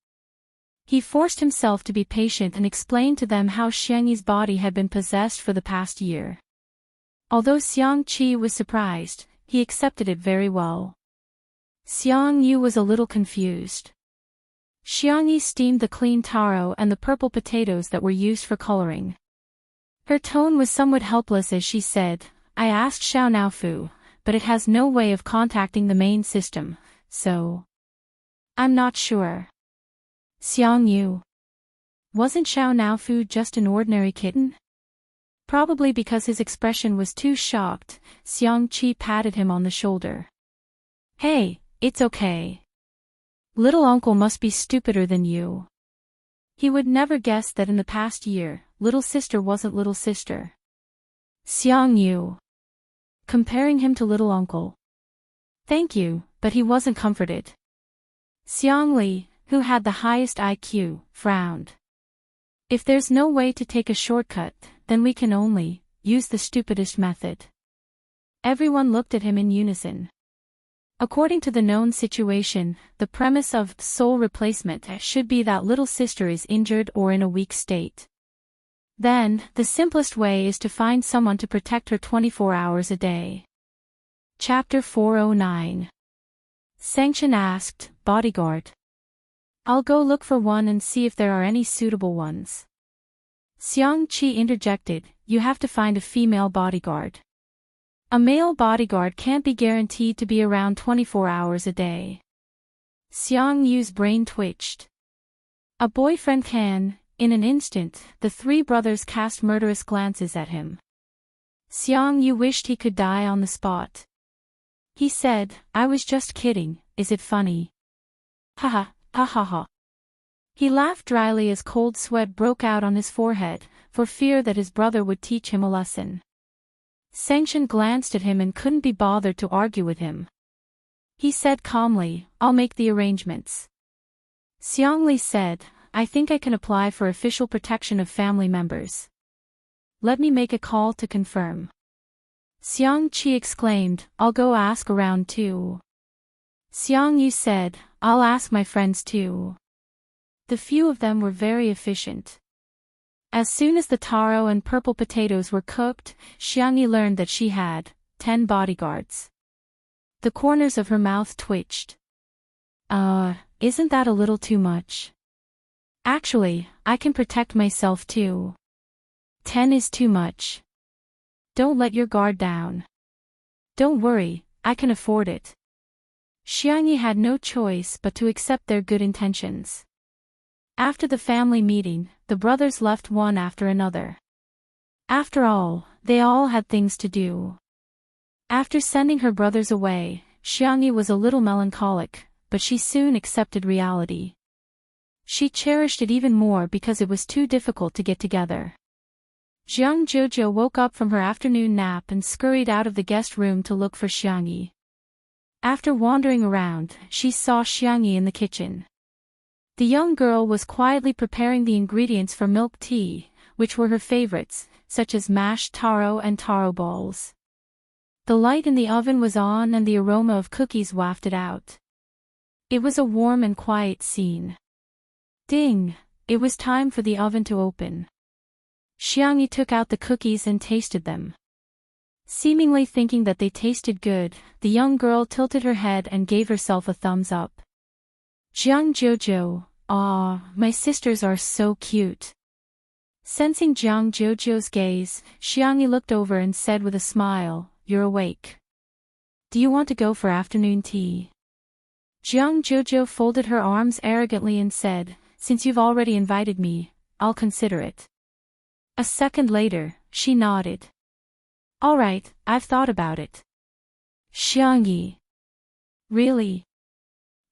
He forced himself to be patient and explained to them how Xiangyi's body had been possessed for the past year. Although Xiang Qi was surprised, he accepted it very well. Xiang Yu was a little confused. Xiangyi steamed the clean taro and the purple potatoes that were used for coloring. Her tone was somewhat helpless as she said, I asked Xiao Naofu, but it has no way of contacting the main system, so I'm not sure. Xiang Yu. Wasn't Xiao Naofu just an ordinary kitten? Probably because his expression was too shocked, Xiang Qi patted him on the shoulder. Hey, it's okay. Little uncle must be stupider than you. He would never guess that in the past year, little sister wasn't little sister. Xiang Yu. Comparing him to little uncle. Thank you, but he wasn't comforted. Xiang Li, who had the highest IQ, frowned. If there's no way to take a shortcut, then we can only use the stupidest method. Everyone looked at him in unison. According to the known situation, the premise of soul replacement should be that little sister is injured or in a weak state. Then, the simplest way is to find someone to protect her 24 hours a day. Chapter 409. Sanction asked, Bodyguard. I'll go look for one and see if there are any suitable ones. Xiang Qi interjected, you have to find a female bodyguard. A male bodyguard can't be guaranteed to be around 24 hours a day. Xiang Yu's brain twitched. A boyfriend can. In an instant, the three brothers cast murderous glances at him. Xiang Yu wished he could die on the spot. He said, I was just kidding, is it funny? Ha ha. He laughed dryly as cold sweat broke out on his forehead, for fear that his brother would teach him a lesson. Sanction glanced at him and couldn't be bothered to argue with him. He said calmly, I'll make the arrangements. Xiang Li said, I think I can apply for official protection of family members. Let me make a call to confirm. Xiang Qi exclaimed, I'll go ask around too. Xiang Yu said, I'll ask my friends too. The few of them were very efficient. As soon as the taro and purple potatoes were cooked, Xiangyi learned that she had 10 bodyguards. The corners of her mouth twitched. Isn't that a little too much? Actually, I can protect myself too. 10 is too much. Don't let your guard down. Don't worry, I can afford it. Xiangyi had no choice but to accept their good intentions. After the family meeting, the brothers left one after another. After all, they all had things to do. After sending her brothers away, Xiangyi was a little melancholic, but she soon accepted reality. She cherished it even more because it was too difficult to get together. Jiang Jojo woke up from her afternoon nap and scurried out of the guest room to look for Xiangyi. After wandering around, she saw Xiangyi in the kitchen. The young girl was quietly preparing the ingredients for milk tea, which were her favorites, such as mashed taro and taro balls. The light in the oven was on and the aroma of cookies wafted out. It was a warm and quiet scene. Ding! It was time for the oven to open. Xiangyi took out the cookies and tasted them. Seemingly thinking that they tasted good, the young girl tilted her head and gave herself a thumbs up. Jiang Jojo, my sisters are so cute. Sensing Jiang Jojo's gaze, Xiangyi looked over and said with a smile, you're awake. Do you want to go for afternoon tea? Jiang Jojo folded her arms arrogantly and said, since you've already invited me, I'll consider it. A second later, she nodded. All right, I've thought about it. Xiangyi. Really?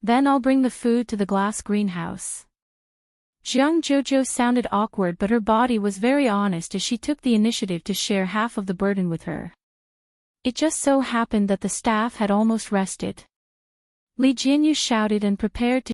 Then I'll bring the food to the glass greenhouse. Jiang Jojo sounded awkward, but her body was very honest as she took the initiative to share half of the burden with her. It just so happened that the staff had almost rested. Li Jinyu shouted and prepared to